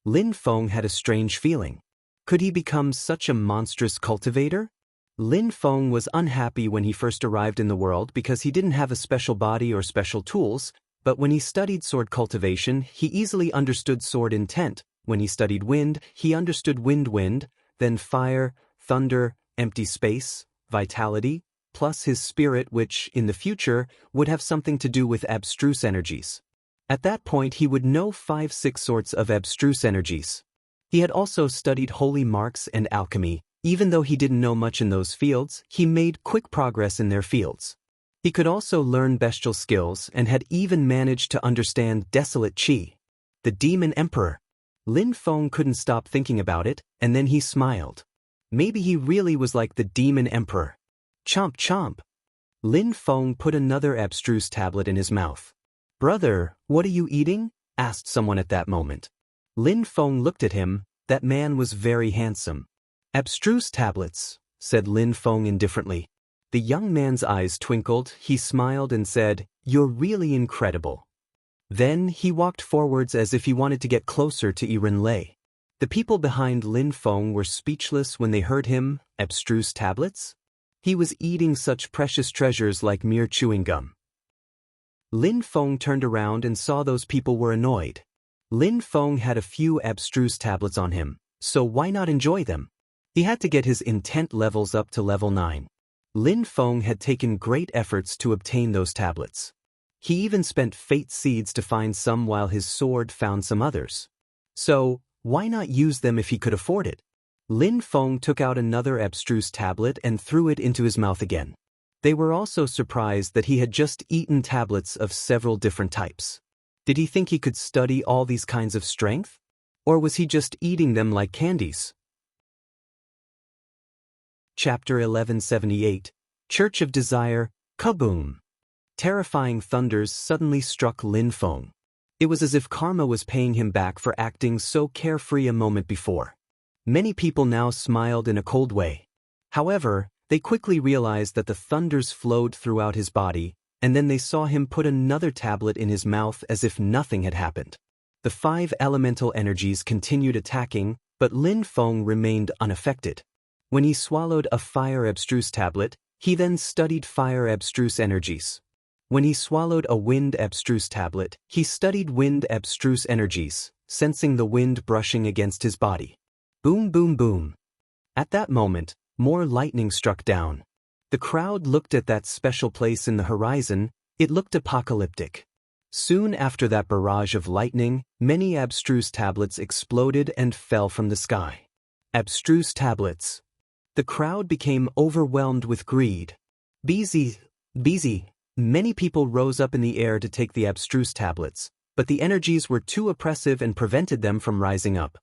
Lin Feng had a strange feeling. Could he become such a monstrous cultivator? Lin Feng was unhappy when he first arrived in the world because he didn't have a special body or special tools, but when he studied sword cultivation, he easily understood sword intent. When he studied wind, he understood wind, then fire, thunder, empty space, vitality, plus his spirit, which, in the future, would have something to do with abstruse energies. At that point he would know 5-6 sorts of abstruse energies. He had also studied holy marks and alchemy. Even though he didn't know much in those fields, he made quick progress in their fields. He could also learn bestial skills and had even managed to understand desolate qi. The Demon Emperor. Lin Feng couldn't stop thinking about it, and then he smiled. Maybe he really was like the Demon Emperor. Chomp chomp. Lin Feng put another abstruse tablet in his mouth. "Brother, what are you eating?" asked someone at that moment. Lin Feng looked at him. That man was very handsome. "Abstruse tablets," said Lin Feng indifferently. The young man's eyes twinkled, he smiled and said, "You're really incredible." Then he walked forwards as if he wanted to get closer to Yiren Lei. The people behind Lin Feng were speechless when they heard him. Abstruse tablets? He was eating such precious treasures like mere chewing gum. Lin Feng turned around and saw those people were annoyed. Lin Feng had a few abstruse tablets on him, so why not enjoy them? He had to get his intent levels up to level 9. Lin Feng had taken great efforts to obtain those tablets. He even spent fate seeds to find some while his sword found some others. So, why not use them if he could afford it? Lin Feng took out another abstruse tablet and threw it into his mouth again. They were also surprised that he had just eaten tablets of several different types. Did he think he could study all these kinds of strength? Or was he just eating them like candies? Chapter 1178, Church of Desire, Kaboom! Terrifying thunders suddenly struck Lin Feng. It was as if karma was paying him back for acting so carefree a moment before. Many people now smiled in a cold way. However, they quickly realized that the thunders flowed throughout his body, and then they saw him put another tablet in his mouth as if nothing had happened. The 5 elemental energies continued attacking, but Lin Feng remained unaffected. When he swallowed a fire abstruse tablet, he then studied fire abstruse energies. When he swallowed a wind abstruse tablet, he studied wind abstruse energies, sensing the wind brushing against his body. Boom boom boom. At that moment, more lightning struck down. The crowd looked at that special place in the horizon. It looked apocalyptic. Soon after that barrage of lightning, many abstruse tablets exploded and fell from the sky. Abstruse tablets. The crowd became overwhelmed with greed. Busy. Many people rose up in the air to take the abstruse tablets, but the energies were too oppressive and prevented them from rising up.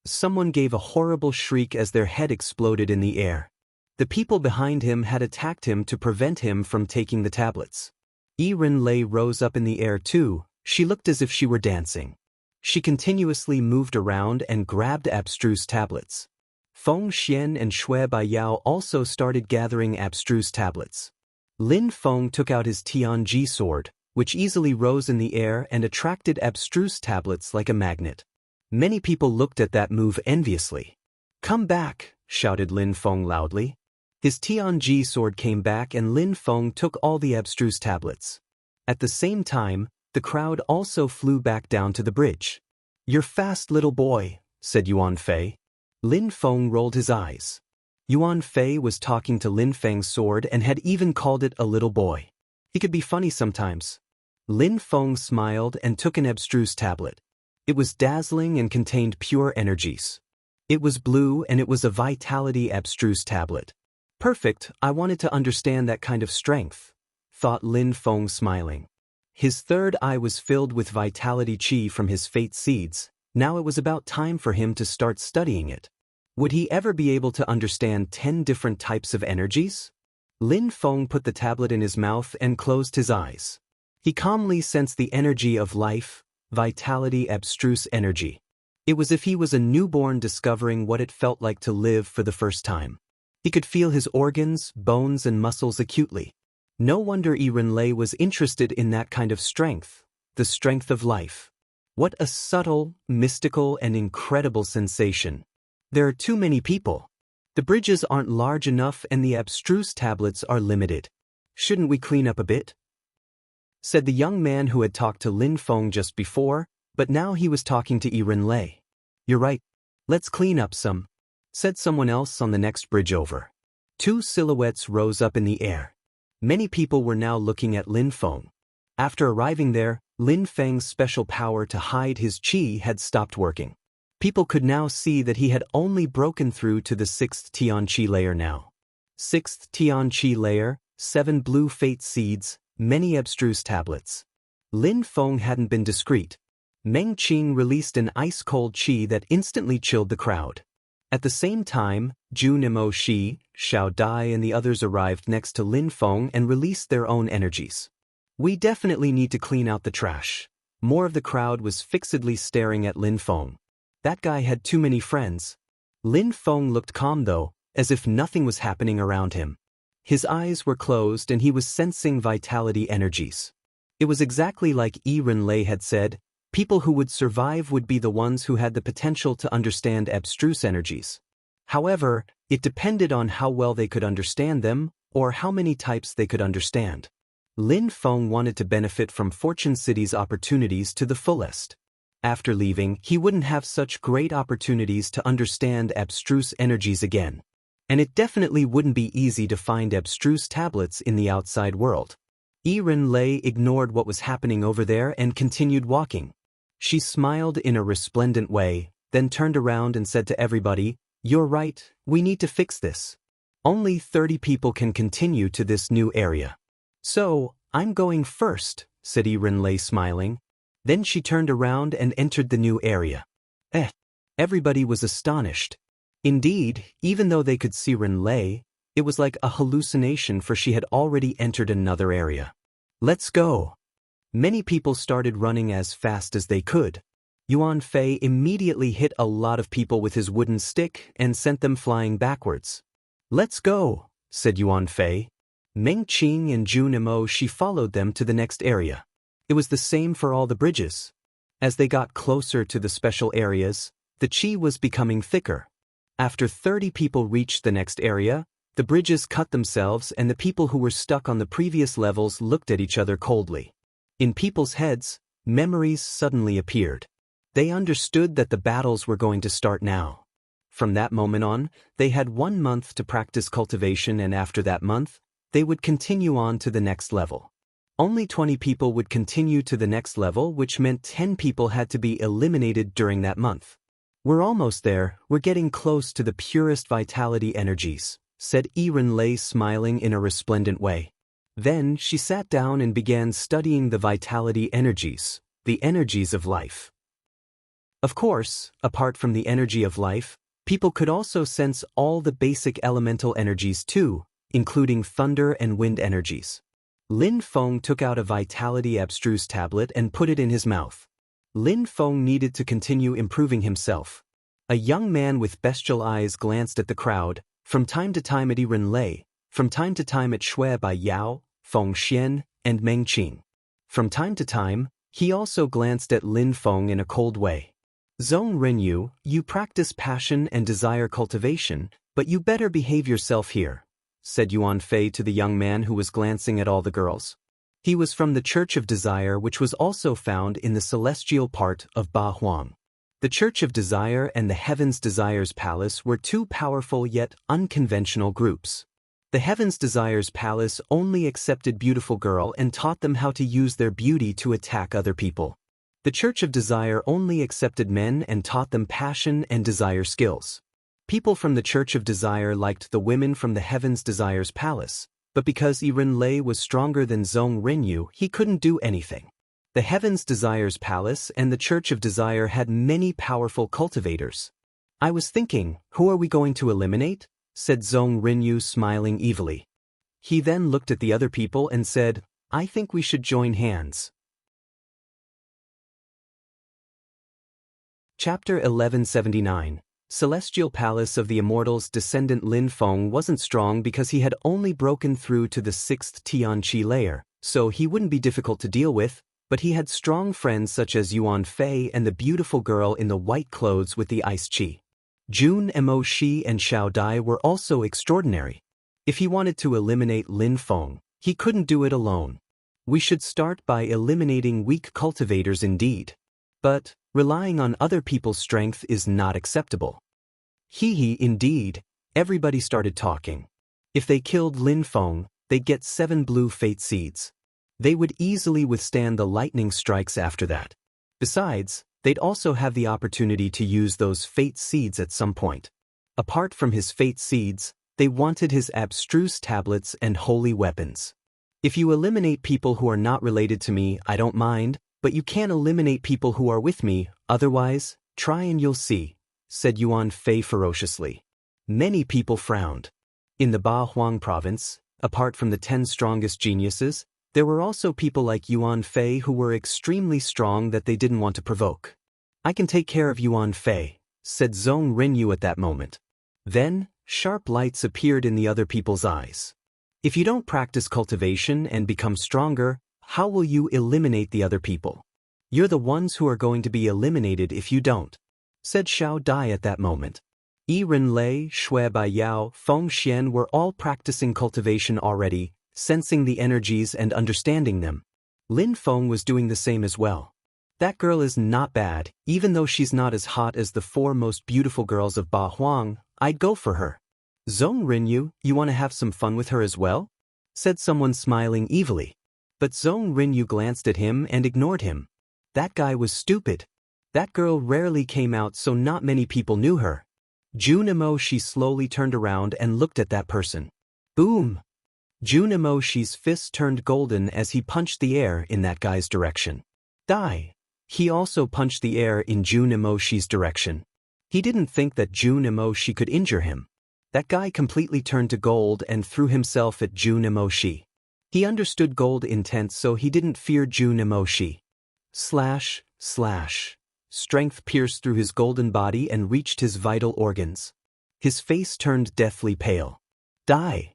Someone gave a horrible shriek as their head exploded in the air. The people behind him had attacked him to prevent him from taking the tablets. Yiren Lei rose up in the air too. She looked as if she were dancing. She continuously moved around and grabbed abstruse tablets. Feng Xian and Xue Baiyao also started gathering abstruse tablets. Lin Feng took out his Tianji sword, which easily rose in the air and attracted abstruse tablets like a magnet. Many people looked at that move enviously. "Come back," shouted Lin Feng loudly. His Tianji sword came back and Lin Feng took all the abstruse tablets. At the same time, the crowd also flew back down to the bridge. "You're fast, little boy," said Yuan Fei. Lin Feng rolled his eyes. Yuan Fei was talking to Lin Feng's sword and had even called it a little boy. He could be funny sometimes. Lin Feng smiled and took an abstruse tablet. It was dazzling and contained pure energies. It was blue and it was a vitality abstruse tablet. Perfect, I wanted to understand that kind of strength, thought Lin Feng smiling. His third eye was filled with vitality qi from his fate seeds. Now it was about time for him to start studying it. Would he ever be able to understand 10 different types of energies? Lin Feng put the tablet in his mouth and closed his eyes. He calmly sensed the energy of life, vitality abstruse energy. It was as if he was a newborn discovering what it felt like to live for the first time. He could feel his organs, bones and muscles acutely. No wonder Yiren Lei was interested in that kind of strength, the strength of life. What a subtle, mystical, and incredible sensation. There are too many people. The bridges aren't large enough and the abstruse tablets are limited. Shouldn't we clean up a bit? Said the young man who had talked to Lin Feng just before, but now he was talking to Yiren Lei. You're right. Let's clean up some, said someone else on the next bridge over. Two silhouettes rose up in the air. Many people were now looking at Lin Feng. After arriving there, Lin Feng's special power to hide his qi had stopped working. People could now see that he had only broken through to the 6th Tianqi layer now. 6th Tianqi layer, 7 blue fate seeds, many abstruse tablets. Lin Feng hadn't been discreet. Meng Qing released an ice-cold qi that instantly chilled the crowd. At the same time, Zhu Nemo Shi, Xiao Dai and the others arrived next to Lin Feng and released their own energies. We definitely need to clean out the trash. More of the crowd was fixedly staring at Lin Feng. That guy had too many friends. Lin Feng looked calm though, as if nothing was happening around him. His eyes were closed and he was sensing vitality energies. It was exactly like Yiren Lei had said, people who would survive would be the ones who had the potential to understand abstruse energies. However, it depended on how well they could understand them, or how many types they could understand. Lin Feng wanted to benefit from Fortune City's opportunities to the fullest. After leaving, he wouldn't have such great opportunities to understand abstruse energies again. And it definitely wouldn't be easy to find abstruse tablets in the outside world. Yiren Lei ignored what was happening over there and continued walking. She smiled in a resplendent way, then turned around and said to everybody, "You're right, we need to fix this. Only 30 people can continue to this new area. So, I'm going first," said Yiren Lei smiling. Then she turned around and entered the new area. Everybody was astonished. Indeed, even though they could see Yiren Lei, it was like a hallucination for she had already entered another area. Let's go. Many people started running as fast as they could. Yuan Fei immediately hit a lot of people with his wooden stick and sent them flying backwards. Let's go, said Yuan Fei. Meng Qing and Zhu Nemo she followed them to the next area. It was the same for all the bridges. As they got closer to the special areas, the qi was becoming thicker. After 30 people reached the next area, the bridges cut themselves and the people who were stuck on the previous levels looked at each other coldly. In people's heads, memories suddenly appeared. They understood that the battles were going to start now. From that moment on, they had 1 month to practice cultivation, and after that month, they would continue on to the next level. Only 20 people would continue to the next level, which meant 10 people had to be eliminated during that month. We're almost there, we're getting close to the purest vitality energies, said Yiren Lei smiling in a resplendent way. Then she sat down and began studying the vitality energies, the energies of life. Of course, apart from the energy of life, people could also sense all the basic elemental energies too, including thunder and wind energies. Lin Feng took out a vitality abstruse tablet and put it in his mouth. Lin Feng needed to continue improving himself. A young man with bestial eyes glanced at the crowd, from time to time at Yiren Lei, from time to time at Shui Bai Yao, Feng Xian, and Meng Qing. From time to time, he also glanced at Lin Feng in a cold way. Zhong Renyu, you practice passion and desire cultivation, but you better behave yourself here, said Yuan Fei to the young man who was glancing at all the girls. He was from the Church of Desire, which was also found in the celestial part of Ba Huang. The Church of Desire and the Heaven's Desires Palace were two powerful yet unconventional groups. The Heaven's Desires Palace only accepted beautiful girls and taught them how to use their beauty to attack other people. The Church of Desire only accepted men and taught them passion and desire skills. People from the Church of Desire liked the women from the Heaven's Desires Palace, but because Yiren Lei was stronger than Zhong Renyu, he couldn't do anything. The Heaven's Desires Palace and the Church of Desire had many powerful cultivators. I was thinking, who are we going to eliminate? Said Zhong Renyu smiling evilly. He then looked at the other people and said, I think we should join hands. Chapter 1179. Celestial Palace of the Immortals. Descendant Lin Feng wasn't strong because he had only broken through to the 6th Tianqi layer, so he wouldn't be difficult to deal with, But he had strong friends such as Yuan Fei and the beautiful girl in the white clothes with the ice chi. Jun Mo Shi and Xiao Dai were also extraordinary. If he wanted to eliminate Lin Feng, he couldn't do it alone. We should start by eliminating weak cultivators indeed. But relying on other people's strength is not acceptable. Indeed, everybody started talking. If they killed Lin Feng, they'd get 7 blue fate seeds. They would easily withstand the lightning strikes after that. Besides, they'd also have the opportunity to use those fate seeds at some point. Apart from his fate seeds, they wanted his abstruse tablets and holy weapons. If you eliminate people who are not related to me, I don't mind, but you can't eliminate people who are with me, otherwise, try and you'll see, said Yuan Fei ferociously. Many people frowned. In the Ba Huang province, apart from the 10 strongest geniuses, there were also people like Yuan Fei who were extremely strong that they didn't want to provoke. I can take care of Yuan Fei, said Zhong Rinyu at that moment. Then, sharp lights appeared in the other people's eyes. If you don't practice cultivation and become stronger, how will you eliminate the other people? You're the ones who are going to be eliminated if you don't, said Xiao Dai at that moment. Ren Lei, Shui Baiyao, Feng Xian were all practicing cultivation already, sensing the energies and understanding them. Lin Feng was doing the same as well. That girl is not bad, even though she's not as hot as the 4 most beautiful girls of Ba Huang, I'd go for her. Zhong Rinyu, you want to have some fun with her as well? Said someone smiling evilly. But Zhong Rinyu glanced at him and ignored him. That guy was stupid. That girl rarely came out, so not many people knew her. Jun Mo Shi slowly turned around and looked at that person. Boom! Jun Mo Shi's fist turned golden as he punched the air in that guy's direction. Die! He also punched the air in Jun Mo Shi's direction. He didn't think that Jun Mo Shi could injure him. That guy completely turned to gold and threw himself at Jun Mo Shi. He understood gold intent, so he didn't fear Jun Mo Shi. Slash, slash. Strength pierced through his golden body and reached his vital organs. His face turned deathly pale. Die!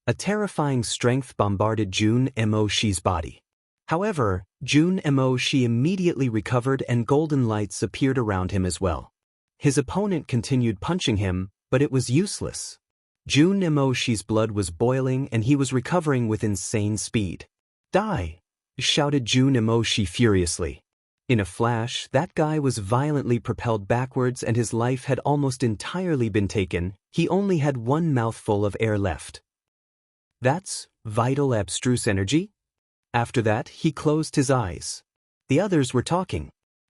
A terrifying strength bombarded Jun Mo Shi's body. However, Jun Mo Shi immediately recovered and golden lights appeared around him as well. His opponent continued punching him, but it was useless. Jun Mo Shi's blood was boiling and he was recovering with insane speed. Die! Shouted Jun Mo Shi furiously. In a flash, that guy was violently propelled backwards and his life had almost entirely been taken. He only had 1 mouthful of air left. That's vital abstruse energy? After that, he closed his eyes. The others were talking.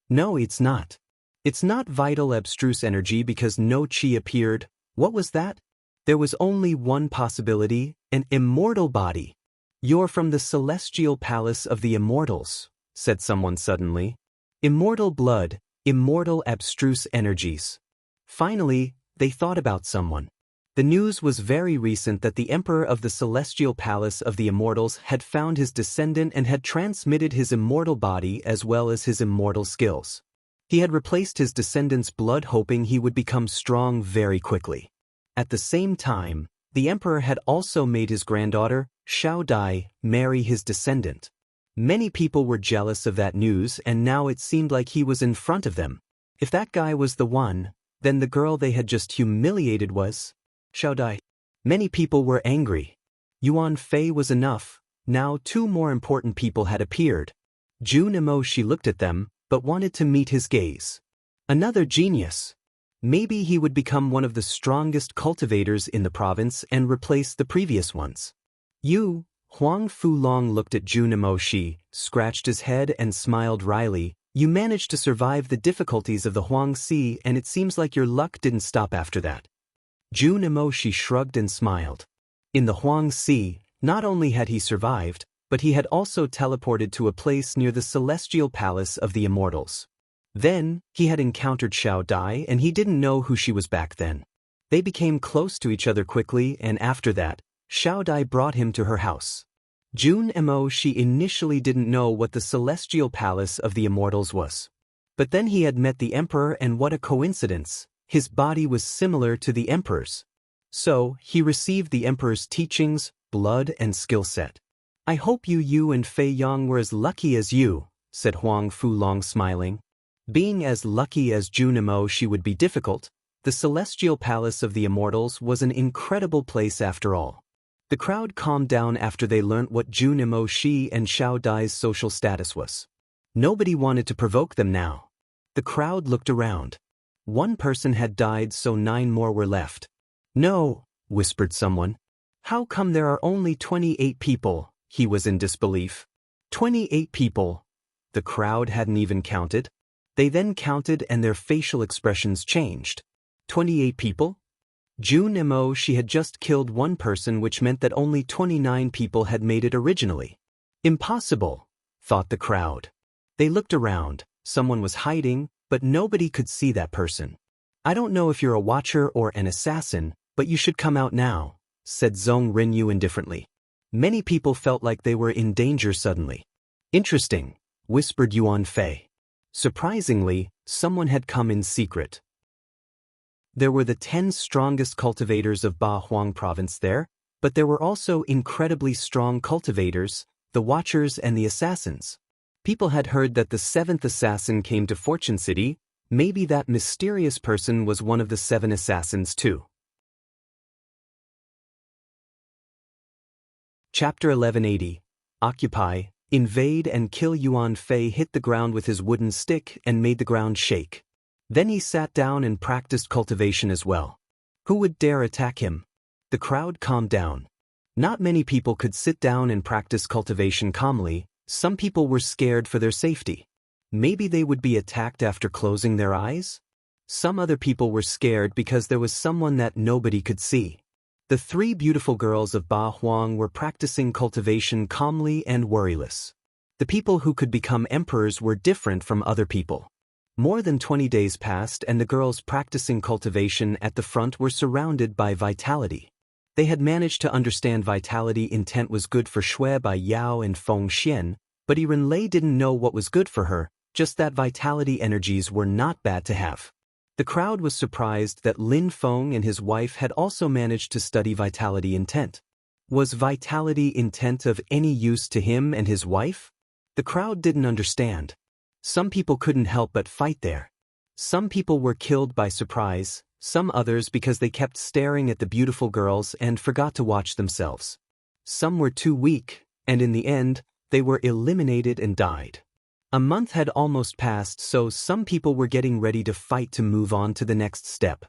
No, it's not. It's not vital abstruse energy because no chi appeared. What was that? There was only one possibility, an immortal body. You're from the celestial palace of the immortals, said someone suddenly. Immortal blood, immortal abstruse energies. Finally, they thought about someone. The news was very recent that the emperor of the celestial palace of the immortals had found his descendant and had transmitted his immortal body as well as his immortal skills. He had replaced his descendant's blood, hoping he would become strong very quickly. At the same time, the emperor had also made his granddaughter, Xiao Dai, marry his descendant. Many people were jealous of that news and now it seemed like he was in front of them. If that guy was the one, then the girl they had just humiliated was Xiao Dai. Many people were angry. Yuan Fei was enough. Now 2 more important people had appeared. Jun Mo Shi looked at them, but wanted to meet his gaze. Another genius. Maybe he would become one of the strongest cultivators in the province and replace the previous ones. Huang Fulong looked at Jun Mo Shi, scratched his head and smiled wryly. You managed to survive the difficulties of the Huang Sea and it seems like your luck didn't stop after that. Jun Mo Shi shrugged and smiled. In the Huang Sea, not only had he survived, but he had also teleported to a place near the celestial palace of the immortals. Then, he had encountered Xiao Dai and he didn't know who she was back then. They became close to each other quickly and after that, Xiao Dai brought him to her house. Jun Mo Shi initially didn't know what the celestial palace of the immortals was. But then he had met the emperor and what a coincidence, his body was similar to the emperor's. So, he received the emperor's teachings, blood and skill set. I hope you and Fei Yang were as lucky as you, said Huang Fulong smiling. Being as lucky as Junimo she would be difficult, the celestial palace of the immortals was an incredible place after all. The crowd calmed down after they learnt what Junimo Shi and Xiao Dai's social status was. Nobody wanted to provoke them now. The crowd looked around. One person had died, so 9 more were left. No, whispered someone. How come there are only 28 people? He was in disbelief. 28 people. The crowd hadn't even counted. They then counted and their facial expressions changed. 28 people? Junimo she had just killed one person, which meant that only 29 people had made it originally. Impossible, thought the crowd. They looked around. Someone was hiding, but nobody could see that person. I don't know if you're a watcher or an assassin, but you should come out now, said Zhong Renyu indifferently. Many people felt like they were in danger suddenly. Interesting, whispered Yuan Fei. Surprisingly, someone had come in secret. There were the 10 strongest cultivators of Ba Huang province there, but there were also incredibly strong cultivators, the Watchers and the Assassins. People had heard that the 7th assassin came to Fortune City. Maybe that mysterious person was one of the 7 assassins too. Chapter 1180. Occupy, invade and kill. Yuan Fei hit the ground with his wooden stick and made the ground shake. Then he sat down and practiced cultivation as well. Who would dare attack him? The crowd calmed down. Not many people could sit down and practice cultivation calmly. Some people were scared for their safety. Maybe they would be attacked after closing their eyes? Some other people were scared because there was someone that nobody could see. The 3 beautiful girls of Ba Huang were practicing cultivation calmly and worryless. The people who could become emperors were different from other people. More than 20 days passed and the girls practicing cultivation at the front were surrounded by vitality. They had managed to understand vitality intent was good for Shui Bai Yao and Feng Xian, but Yiren Lei didn't know what was good for her, just that vitality energies were not bad to have. The crowd was surprised that Lin Feng and his wife had also managed to study vitality intent. Was vitality intent of any use to him and his wife? The crowd didn't understand. Some people couldn't help but fight there. Some people were killed by surprise, some others because they kept staring at the beautiful girls and forgot to watch themselves. Some were too weak, and in the end, they were eliminated and died. A month had almost passed, so some people were getting ready to fight to move on to the next step.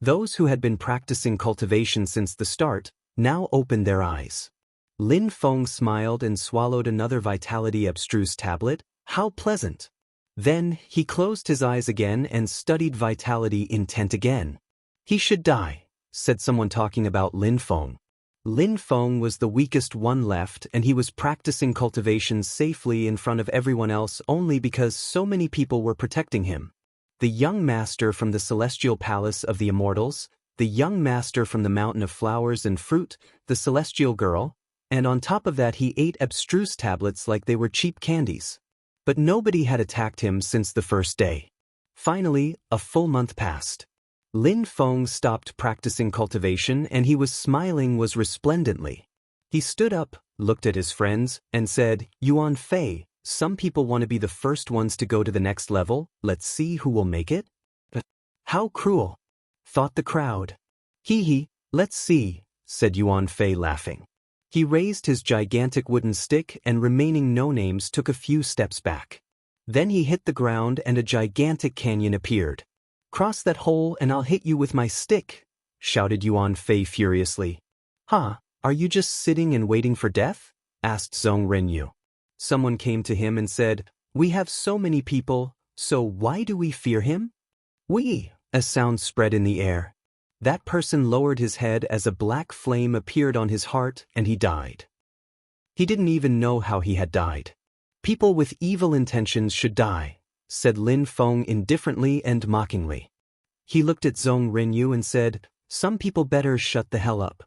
Those who had been practicing cultivation since the start now opened their eyes. Lin Feng smiled and swallowed another vitality abstruse tablet. How pleasant! Then, he closed his eyes again and studied vitality intent again. He should die, said someone talking about Lin Feng. Lin Feng was the weakest one left and he was practicing cultivation safely in front of everyone else only because so many people were protecting him. The young master from the celestial palace of the immortals, the young master from the mountain of flowers and fruit, the celestial girl, and on top of that he ate abstruse tablets like they were cheap candies. But nobody had attacked him since the first day. Finally, a full month passed. Lin Feng stopped practicing cultivation and he was smiling resplendently. He stood up, looked at his friends, and said, Yuan Fei, some people want to be the first ones to go to the next level, let's see who will make it? How cruel, thought the crowd. Hee, let's see, said Yuan Fei laughing. He raised his gigantic wooden stick and remaining no-names took a few steps back. Then he hit the ground and a gigantic canyon appeared. Cross that hole and I'll hit you with my stick, shouted Yuan Fei furiously. Huh, are you just sitting and waiting for death? Asked Zhong Renyu. Someone came to him and said, we have so many people, so why do we fear him? We, a sound spread in the air. That person lowered his head as a black flame appeared on his heart and he died. He didn't even know how he had died. People with evil intentions should die, said Lin Feng indifferently and mockingly. He looked at Zhong Renyu and said, some people better shut the hell up.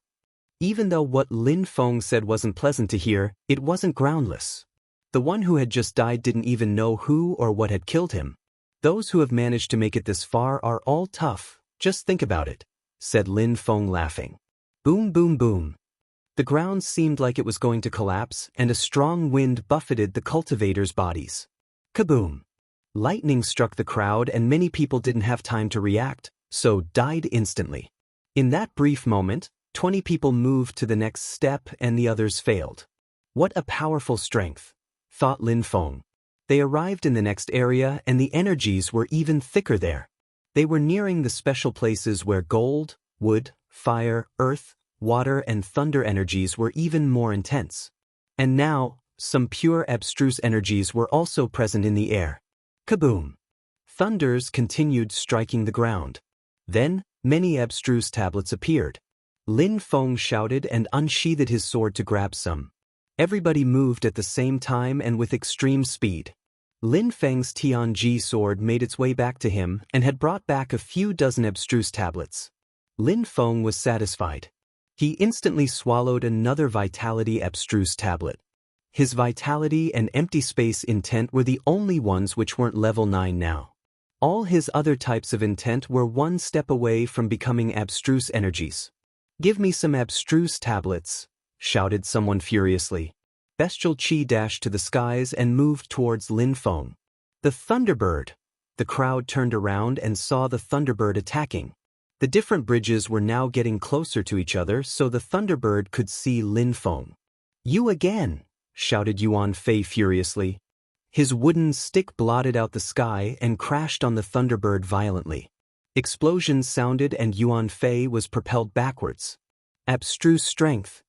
Even though what Lin Feng said wasn't pleasant to hear, it wasn't groundless. The one who had just died didn't even know who or what had killed him. Those who have managed to make it this far are all tough, just think about it, said Lin Feng laughing. Boom, boom, boom. The ground seemed like it was going to collapse and a strong wind buffeted the cultivators' bodies. Kaboom! Lightning struck the crowd and many people didn't have time to react, so died instantly. In that brief moment, 20 people moved to the next step and the others failed. What a powerful strength, thought Lin Feng. They arrived in the next area and the energies were even thicker there. They were nearing the special places where gold, wood, fire, earth, water and thunder energies were even more intense. And now, some pure abstruse energies were also present in the air. Kaboom! Thunders continued striking the ground. Then, many abstruse tablets appeared. Lin Feng shouted and unsheathed his sword to grab some. Everybody moved at the same time and with extreme speed. Lin Feng's Tianji sword made its way back to him and had brought back a few dozen abstruse tablets. Lin Feng was satisfied. He instantly swallowed another vitality abstruse tablet. His vitality and empty space intent were the only ones which weren't level 9 now. All his other types of intent were one step away from becoming abstruse energies. "Give me some abstruse tablets," shouted someone furiously. Bestial Qi dashed to the skies and moved towards Lin Feng. The Thunderbird! The crowd turned around and saw the Thunderbird attacking. The different bridges were now getting closer to each other so the Thunderbird could see Lin Feng. "You again!" shouted Yuan Fei furiously. His wooden stick blotted out the sky and crashed on the Thunderbird violently. Explosions sounded and Yuan Fei was propelled backwards. Abstruse strength.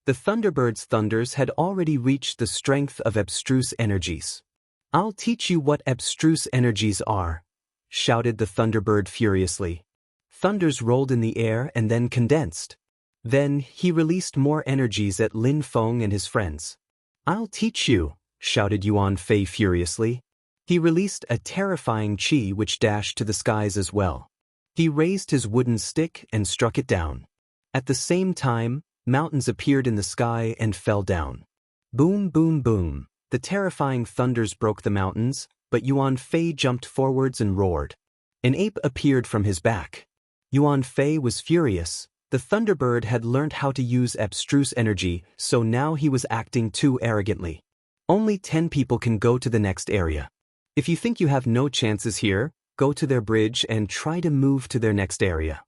The Thunderbird's thunders had already reached the strength of abstruse energies. "I'll teach you what abstruse energies are," shouted the Thunderbird furiously. Thunders rolled in the air and then condensed. Then he released more energies at Lin Feng and his friends. "I'll teach you," shouted Yuan Fei furiously. He released a terrifying qi which dashed to the skies as well. He raised his wooden stick and struck it down. At the same time, mountains appeared in the sky and fell down. Boom, boom, boom. The terrifying thunders broke the mountains, but Yuan Fei jumped forwards and roared. An ape appeared from his back. Yuan Fei was furious. The Thunderbird had learnt how to use abstruse energy, so now he was acting too arrogantly. Only 10 people can go to the next area. If you think you have no chances here, go to their bridge and try to move to their next area,"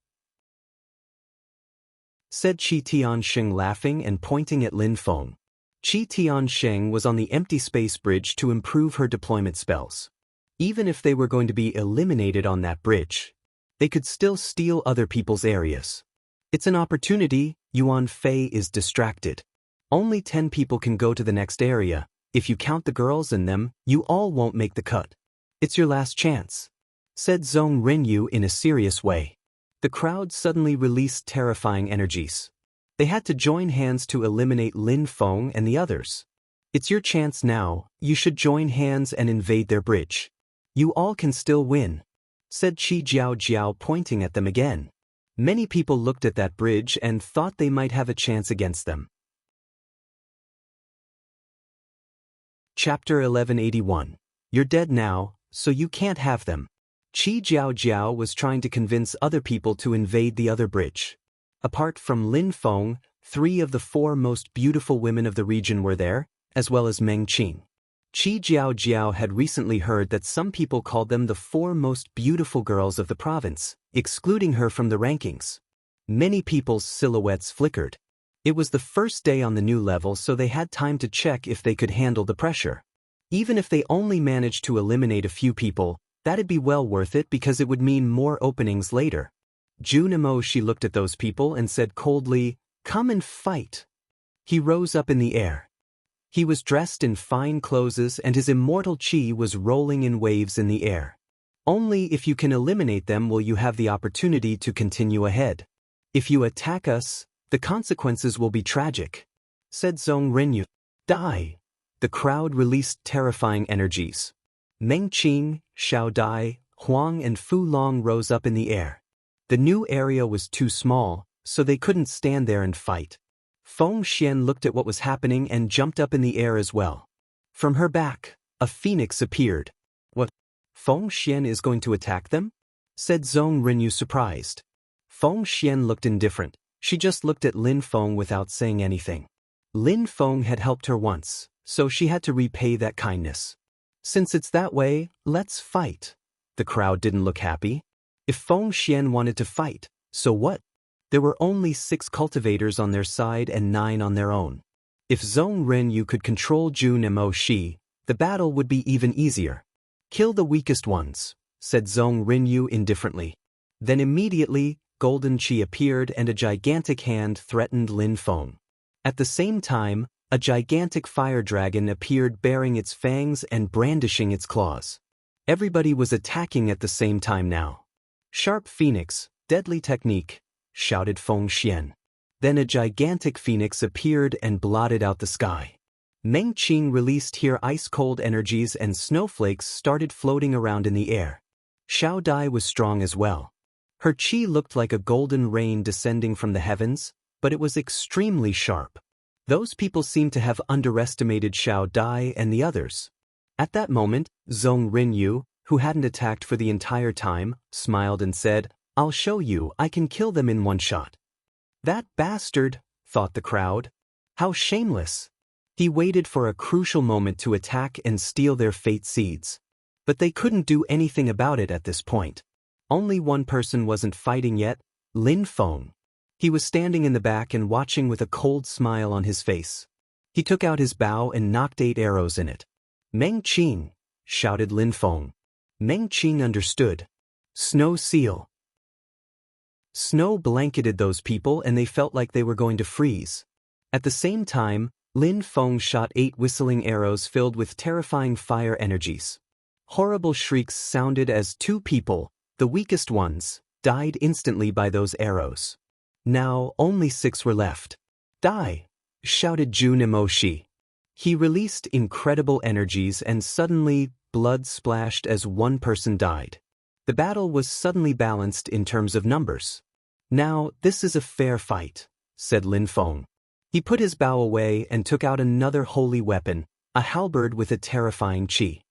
said Qi Tiansheng laughing and pointing at Lin Feng. Qi Tiansheng was on the empty space bridge to improve her deployment spells. Even if they were going to be eliminated on that bridge, they could still steal other people's areas. It's an opportunity. Yuan Fei is distracted. Only 10 people can go to the next area. If you count the girls in them, you all won't make the cut. It's your last chance, said Zhong Renyu in a serious way. The crowd suddenly released terrifying energies. They had to join hands to eliminate Lin Feng and the others. It's your chance now. You should join hands and invade their bridge. You all can still win, said Qi Jiao Jiao pointing at them again. Many people looked at that bridge and thought they might have a chance against them. Chapter 1181. You're dead now, so you can't have them. Qi Jiao Jiao was trying to convince other people to invade the other bridge. Apart from Lin Feng, 3 of the 4 most beautiful women of the region were there, as well as Meng Qing. Qi Jiao Jiao had recently heard that some people called them the 4 most beautiful girls of the province, excluding her from the rankings. Many people's silhouettes flickered. It was the first day on the new level, so they had time to check if they could handle the pressure. Even if they only managed to eliminate a few people, that'd be well worth it because it would mean more openings later. Junimo she looked at those people and said coldly, "Come and fight." He rose up in the air. He was dressed in fine clothes and his immortal qi was rolling in waves in the air. Only if you can eliminate them will you have the opportunity to continue ahead. If you attack us, the consequences will be tragic, said Zhong Renyu. Die. The crowd released terrifying energies. Meng Qing, Xiao Dai, Huang and Fu Long rose up in the air. The new area was too small, so they couldn't stand there and fight. Feng Xian looked at what was happening and jumped up in the air as well. From her back, a phoenix appeared. What? Feng Xian is going to attack them? Said Zhong Renyu surprised. Feng Xian looked indifferent. She just looked at Lin Feng without saying anything. Lin Feng had helped her once, so she had to repay that kindness. Since it's that way, let's fight. The crowd didn't look happy. If Feng Xian wanted to fight, so what? There were only 6 cultivators on their side and 9 on their own. If Zhong Renyu could control Jun and Mo Shi, the battle would be even easier. Kill the weakest ones, said Zhong Renyu indifferently. Then immediately, golden qi appeared and a gigantic hand threatened Lin Feng. At the same time, a gigantic fire dragon appeared bearing its fangs and brandishing its claws. Everybody was attacking at the same time now. Sharp phoenix, deadly technique, shouted Feng Xian. Then a gigantic phoenix appeared and blotted out the sky. Meng Qing released here ice-cold energies and snowflakes started floating around in the air. Xiao Dai was strong as well. Her qi looked like a golden rain descending from the heavens, but it was extremely sharp. Those people seemed to have underestimated Xiao Dai and the others. At that moment, Zhong Renyu, who hadn't attacked for the entire time, smiled and said, "I'll show you, I can kill them in one shot." That bastard, thought the crowd. How shameless. He waited for a crucial moment to attack and steal their fate seeds. But they couldn't do anything about it at this point. Only one person wasn't fighting yet, Lin Feng. He was standing in the back and watching with a cold smile on his face. He took out his bow and knocked 8 arrows in it. "Meng Qing," shouted Lin Feng. Meng Qing understood. Snow seal. Snow blanketed those people and they felt like they were going to freeze. At the same time, Lin Feng shot 8 whistling arrows filled with terrifying fire energies. Horrible shrieks sounded as 2 people, the weakest ones, died instantly by those arrows. Now only 6 were left. "Die!" shouted Jun Emoshi. He released incredible energies and suddenly, blood splashed as 1 person died. The battle was suddenly balanced in terms of numbers. "Now, this is a fair fight," said Lin Feng. He put his bow away and took out another holy weapon, a halberd with a terrifying qi.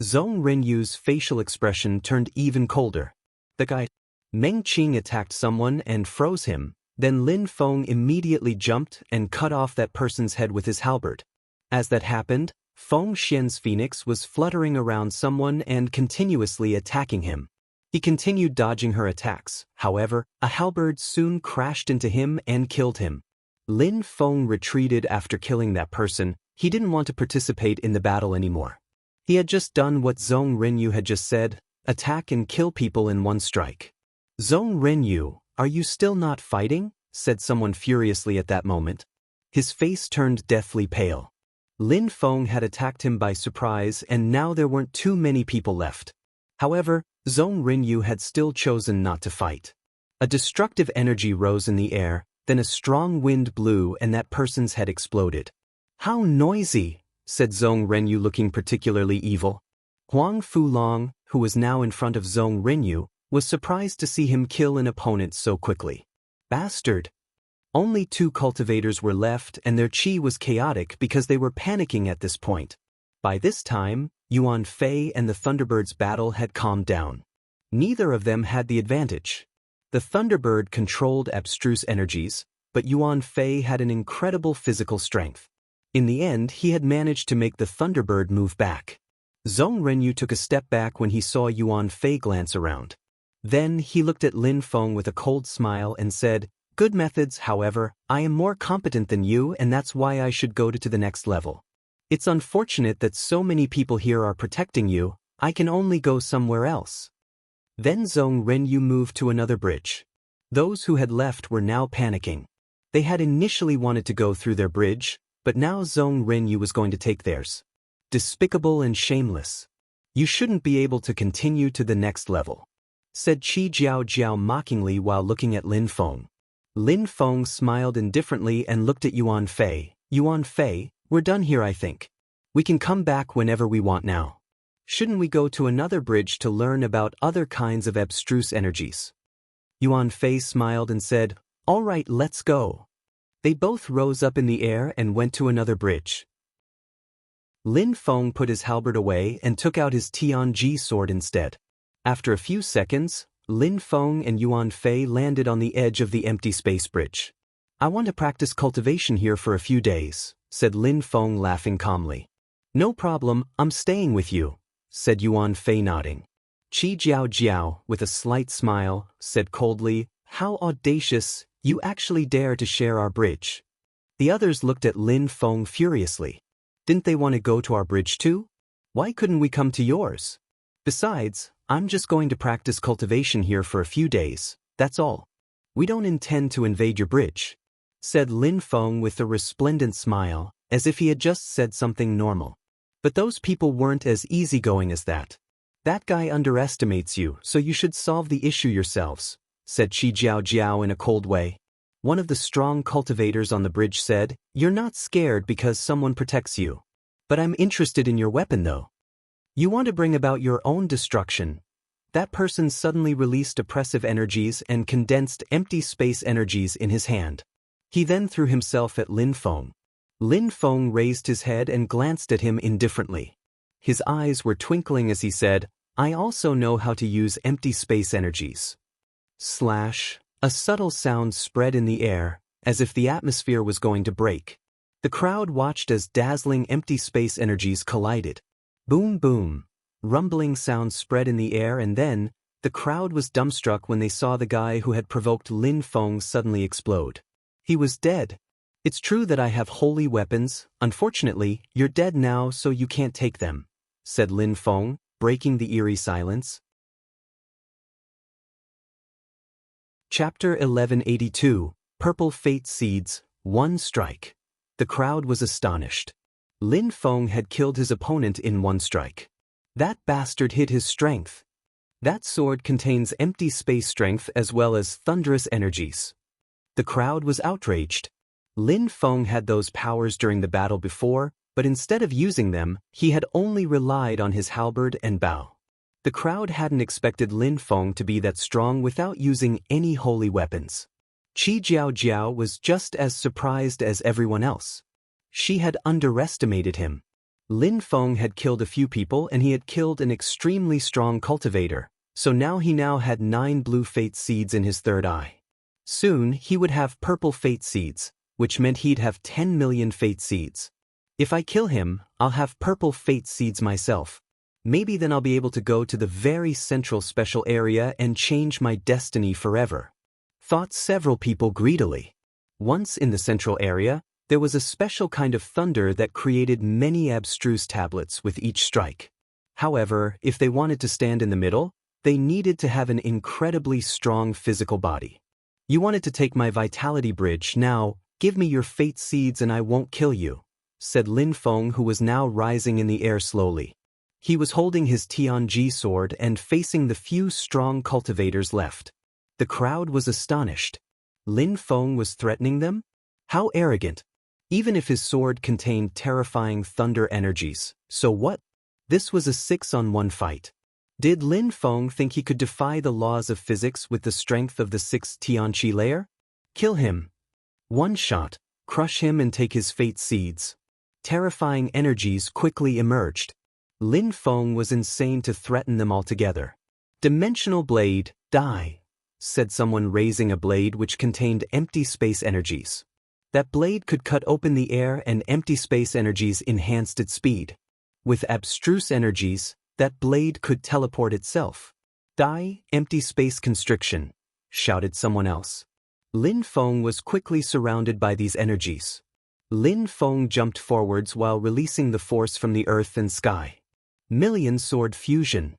Zhong Renyu's facial expression turned even colder. The guy, Meng Qing, attacked someone and froze him, then Lin Feng immediately jumped and cut off that person's head with his halberd. As that happened, Feng Xian's phoenix was fluttering around someone and continuously attacking him. He continued dodging her attacks, however, a halberd soon crashed into him and killed him. Lin Feng retreated after killing that person. He didn't want to participate in the battle anymore. He had just done what Zhong Renyu had just said, attack and kill people in one strike. "Zhong Renyu, are you still not fighting?" said someone furiously at that moment. His face turned deathly pale. Lin Feng had attacked him by surprise and now there weren't too many people left. However, Zhong Renyu had still chosen not to fight. A destructive energy rose in the air, then a strong wind blew and that person's head exploded. "How noisy," said Zhong Renyu, looking particularly evil. Huang Fulong, who was now in front of Zhong Renyu, was surprised to see him kill an opponent so quickly. Bastard! Only 2 cultivators were left and their qi was chaotic because they were panicking at this point. By this time, Yuan Fei and the Thunderbird's battle had calmed down. Neither of them had the advantage. The Thunderbird controlled abstruse energies, but Yuan Fei had an incredible physical strength. In the end, he had managed to make the Thunderbird move back. Zhong Renyu took a step back when he saw Yuan Fei glance around. Then he looked at Lin Feng with a cold smile and said, "Good methods, however, I am more competent than you and that's why I should go to the next level. It's unfortunate that so many people here are protecting you, I can only go somewhere else." Then Zhong Renyu moved to another bridge. Those who had left were now panicking. They had initially wanted to go through their bridge, but now Zhong Renyu was going to take theirs. Despicable and shameless. "You shouldn't be able to continue to the next level," said Qi Jiao Jiao mockingly while looking at Lin Feng. Lin Feng smiled indifferently and looked at Yuan Fei. "Yuan Fei, we're done here, I think. We can come back whenever we want now. Shouldn't we go to another bridge to learn about other kinds of abstruse energies?" Yuan Fei smiled and said, "All right, let's go." They both rose up in the air and went to another bridge. Lin Feng put his halberd away and took out his Tianji sword instead. After a few seconds, Lin Feng and Yuan Fei landed on the edge of the empty space bridge. "I want to practice cultivation here for a few days," said Lin Feng, laughing calmly. "No problem, I'm staying with you," said Yuan Fei nodding. Qi Jiao Jiao, with a slight smile, said coldly, "How audacious, you actually dare to share our bridge." The others looked at Lin Feng furiously. Didn't they want to go to our bridge too? Why couldn't we come to yours? Besides, I'm just going to practice cultivation here for a few days, that's all. We don't intend to invade your bridge, said Lin Feng with a resplendent smile, as if he had just said something normal. But those people weren't as easygoing as that. That guy underestimates you, so you should solve the issue yourselves, said Qi Jiao Jiao in a cold way. One of the strong cultivators on the bridge said, "You're not scared because someone protects you. But I'm interested in your weapon though. You want to bring about your own destruction." That person suddenly released oppressive energies and condensed empty space energies in his hand. He then threw himself at Lin Feng. Lin Feng raised his head and glanced at him indifferently. His eyes were twinkling as he said, "I also know how to use empty space energies." Slash. A subtle sound spread in the air, as if the atmosphere was going to break. The crowd watched as dazzling empty space energies collided. Boom boom. Rumbling sounds spread in the air, and then, the crowd was dumbstruck when they saw the guy who had provoked Lin Feng suddenly explode. He was dead. "It's true that I have holy weapons, unfortunately, you're dead now so you can't take them," said Lin Feng, breaking the eerie silence. Chapter 1182, Purple Fate Seeds, One Strike. The crowd was astonished. Lin Feng had killed his opponent in one strike. That bastard hid his strength. That sword contains empty space strength as well as thunderous energies. The crowd was outraged. Lin Feng had those powers during the battle before, but instead of using them, he had only relied on his halberd and bow. The crowd hadn't expected Lin Feng to be that strong without using any holy weapons. Qi Jiao Jiao was just as surprised as everyone else. She had underestimated him. Lin Feng had killed a few people and he had killed an extremely strong cultivator, so now he had 9 blue fate seeds in his third eye. Soon he would have purple fate seeds, which meant he'd have 10 million fate seeds. If I kill him, I'll have purple fate seeds myself. Maybe then I'll be able to go to the very central special area and change my destiny forever, thought several people greedily. Once in the central area, there was a special kind of thunder that created many abstruse tablets with each strike. However, if they wanted to stand in the middle, they needed to have an incredibly strong physical body. "You wanted to take my vitality bridge, now, give me your fate seeds and I won't kill you," said Lin Feng, who was now rising in the air slowly. He was holding his Tianji sword and facing the few strong cultivators left. The crowd was astonished. Lin Feng was threatening them? How arrogant! Even if his sword contained terrifying thunder energies, so what? This was a 6-on-1 fight. Did Lin Feng think he could defy the laws of physics with the strength of the 6th Tianqi layer? Kill him. One shot, crush him and take his fate seeds. Terrifying energies quickly emerged. Lin Feng was insane to threaten them altogether. "Dimensional blade, die," said someone, raising a blade which contained empty space energies. That blade could cut open the air and empty space energies enhanced its speed. With abstruse energies, that blade could teleport itself. "Die, empty space constriction," shouted someone else. Lin Feng was quickly surrounded by these energies. Lin Feng jumped forwards while releasing the force from the earth and sky. Million sword fusion.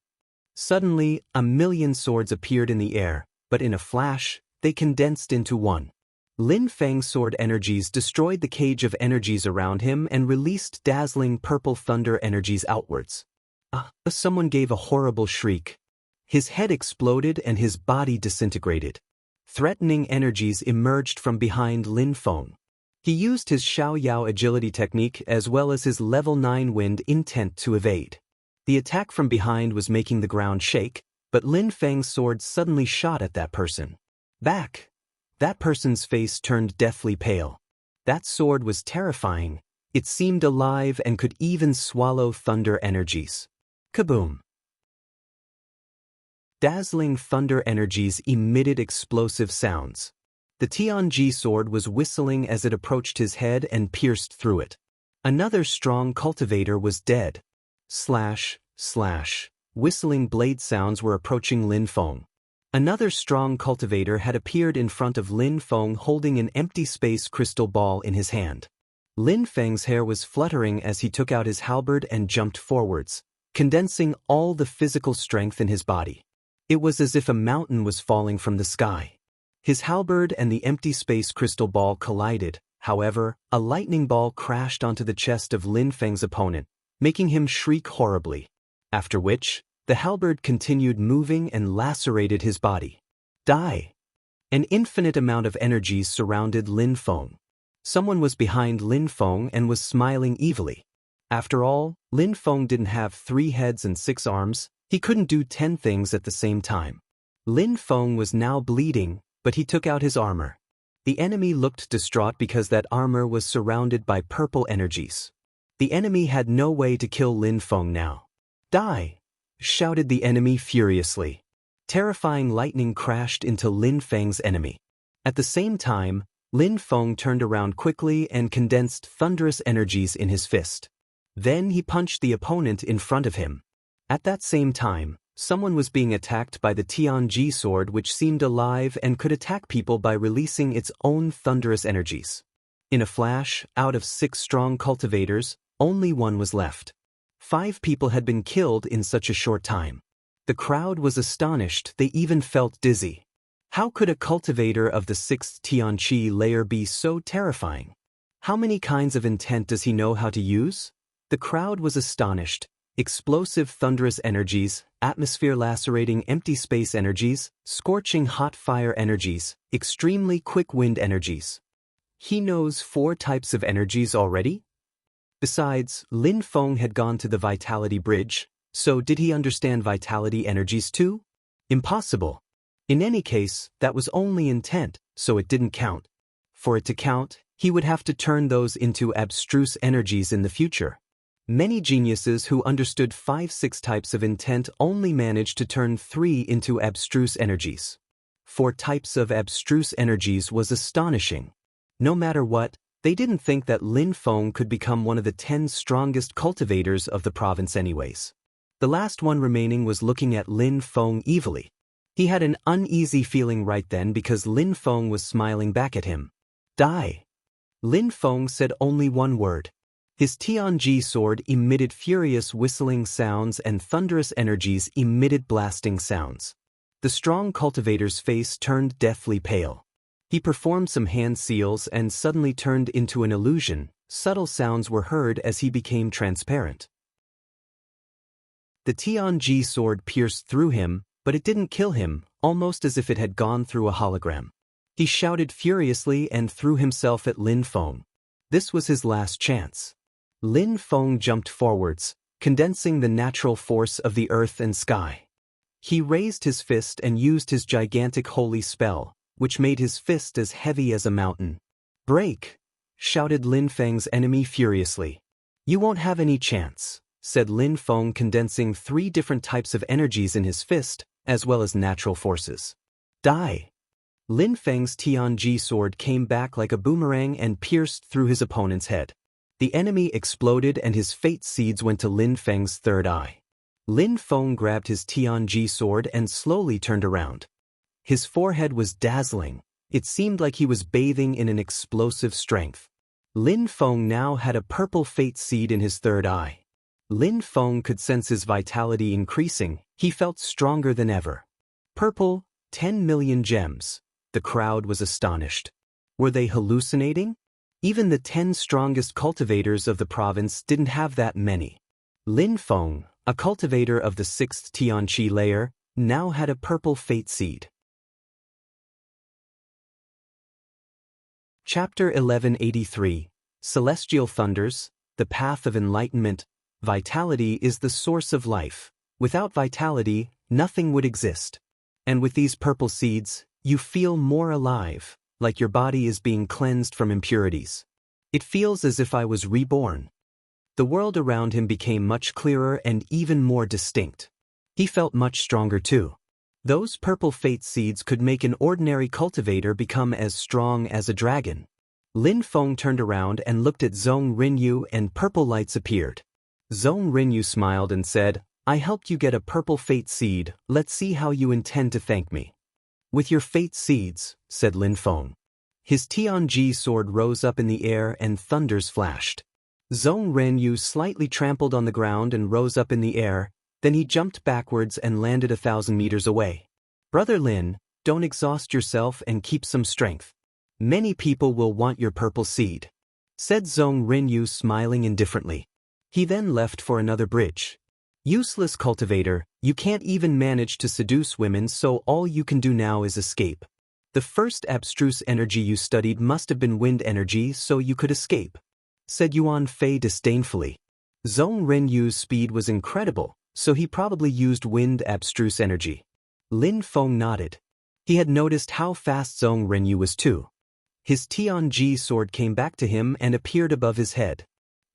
Suddenly, a million swords appeared in the air, but in a flash, they condensed into one. Lin Feng's sword energies destroyed the cage of energies around him and released dazzling purple thunder energies outwards. Someone gave a horrible shriek. His head exploded and his body disintegrated. Threatening energies emerged from behind Lin Feng. He used his Xiaoyao agility technique as well as his level 9 wind intent to evade. The attack from behind was making the ground shake, but Lin Feng's sword suddenly shot at that person. Back! That person's face turned deathly pale. That sword was terrifying. It seemed alive and could even swallow thunder energies. Kaboom! Dazzling thunder energies emitted explosive sounds. The Tianji sword was whistling as it approached his head and pierced through it. Another strong cultivator was dead. Slash, slash. Whistling blade sounds were approaching Lin Feng. Another strong cultivator had appeared in front of Lin Feng holding an empty space crystal ball in his hand. Lin Feng's hair was fluttering as he took out his halberd and jumped forwards, condensing all the physical strength in his body. It was as if a mountain was falling from the sky. His halberd and the empty space crystal ball collided. However, a lightning ball crashed onto the chest of Lin Feng's opponent, making him shriek horribly. After which, the halberd continued moving and lacerated his body. Die! An infinite amount of energies surrounded Lin Feng. Someone was behind Lin Feng and was smiling evilly. After all, Lin Feng didn't have 3 heads and 6 arms. He couldn't do 10 things at the same time. Lin Feng was now bleeding, but he took out his armor. The enemy looked distraught because that armor was surrounded by purple energies. The enemy had no way to kill Lin Feng now. Die! Shouted the enemy furiously. Terrifying lightning crashed into Lin Feng's enemy. At the same time, Lin Feng turned around quickly and condensed thunderous energies in his fist. Then he punched the opponent in front of him. At that same time, someone was being attacked by the Tianji sword, which seemed alive and could attack people by releasing its own thunderous energies. In a flash, out of 6 strong cultivators, only 1 was left. 5 people had been killed in such a short time. The crowd was astonished, they even felt dizzy. How could a cultivator of the 6th Tianqi layer be so terrifying? How many kinds of intent does he know how to use? The crowd was astonished. Explosive thunderous energies, atmosphere lacerating empty space energies, scorching hot fire energies, extremely quick wind energies. He knows 4 types of energies already? Besides, Lin Feng had gone to the Vitality Bridge, so did he understand Vitality energies too? Impossible. In any case, that was only intent, so it didn't count. For it to count, he would have to turn those into abstruse energies in the future. Many geniuses who understood 5-6 types of intent only managed to turn 3 into abstruse energies. 4 types of abstruse energies was astonishing. No matter what, they didn't think that Lin Feng could become one of the 10 strongest cultivators of the province anyways. The last one remaining was looking at Lin Feng evilly. He had an uneasy feeling right then because Lin Feng was smiling back at him. Die! Lin Feng said only one word. His Tianji sword emitted furious whistling sounds and thunderous energies emitted blasting sounds. The strong cultivator's face turned deathly pale. He performed some hand seals and suddenly turned into an illusion. Subtle sounds were heard as he became transparent. The Tianji sword pierced through him, but it didn't kill him, almost as if it had gone through a hologram. He shouted furiously and threw himself at Lin Feng. This was his last chance. Lin Feng jumped forwards, condensing the natural force of the earth and sky. He raised his fist and used his gigantic holy spell, which made his fist as heavy as a mountain. Break! Shouted Lin Feng's enemy furiously. You won't have any chance, said Lin Feng, condensing 3 different types of energies in his fist, as well as natural forces. Die! Lin Feng's Tianji sword came back like a boomerang and pierced through his opponent's head. The enemy exploded and his fate seeds went to Lin Feng's 3rd eye. Lin Feng grabbed his Tianji sword and slowly turned around. His forehead was dazzling. It seemed like he was bathing in an explosive strength. Lin Feng now had a purple fate seed in his 3rd eye. Lin Feng could sense his vitality increasing. He felt stronger than ever. Purple, 10 million gems. The crowd was astonished. Were they hallucinating? Even the 10 strongest cultivators of the province didn't have that many. Lin Feng, a cultivator of the 6th Tianqi layer, now had a purple fate seed. Chapter 1183, Celestial Thunders, The Path of Enlightenment. Vitality is the source of life. Without vitality, nothing would exist. And with these purple seeds, you feel more alive, like your body is being cleansed from impurities. It feels as if I was reborn. The world around him became much clearer and even more distinct. He felt much stronger too. Those purple fate seeds could make an ordinary cultivator become as strong as a dragon. Lin Feng turned around and looked at Zhong Rinyu and purple lights appeared. Zhong Rinyu smiled and said, I helped you get a purple fate seed, let's see how you intend to thank me. With your fate seeds, said Lin Feng. His Tianji sword rose up in the air and thunders flashed. Zhong Renyu slightly trampled on the ground and rose up in the air, then he jumped backwards and landed 1,000 meters away. Brother Lin, don't exhaust yourself and keep some strength. Many people will want your purple seed, said Zhong Renyu smiling indifferently. He then left for another bridge. Useless cultivator, you can't even manage to seduce women, so all you can do now is escape. The first abstruse energy you studied must have been wind energy, so you could escape, said Yuan Fei disdainfully. Zhong Renyu's speed was incredible, so he probably used wind abstruse energy. Lin Feng nodded. He had noticed how fast Zhong Renyu was too. His Tianji sword came back to him and appeared above his head.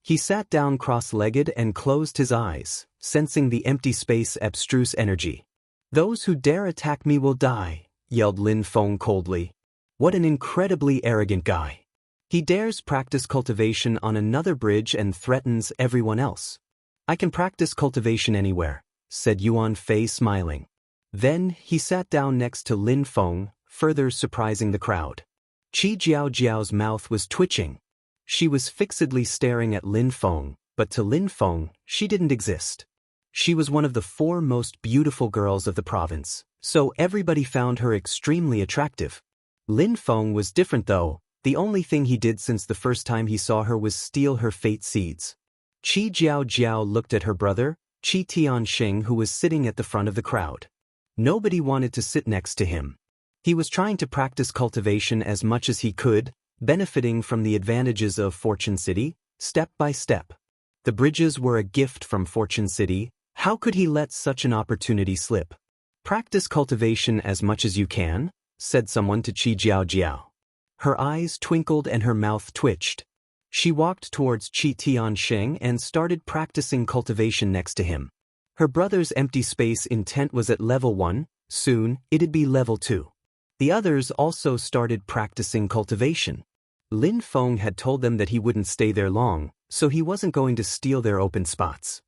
He sat down cross-legged and closed his eyes, sensing the empty space abstruse energy. Those who dare attack me will die, yelled Lin Feng coldly. What an incredibly arrogant guy. He dares practice cultivation on another bridge and threatens everyone else. I can practice cultivation anywhere, said Yuan Fei smiling. Then he sat down next to Lin Feng, further surprising the crowd. Qi Jiaojiao's mouth was twitching. She was fixedly staring at Lin Feng, but to Lin Feng, she didn't exist. She was one of the 4 most beautiful girls of the province, so everybody found her extremely attractive. Lin Feng was different though. The only thing he did since the first time he saw her was steal her fate seeds. Qi Jiaojiao looked at her brother, Qi Tianxing, who was sitting at the front of the crowd. Nobody wanted to sit next to him. He was trying to practice cultivation as much as he could, benefiting from the advantages of Fortune City, step by step. The bridges were a gift from Fortune City. How could he let such an opportunity slip? Practice cultivation as much as you can, said someone to Qi Jiaojiao. Her eyes twinkled and her mouth twitched. She walked towards Qi Tianxing and started practicing cultivation next to him. Her brother's empty space intent was at level 1, soon it'd be level 2. The others also started practicing cultivation. Lin Feng had told them that he wouldn't stay there long, so he wasn't going to steal their open spots.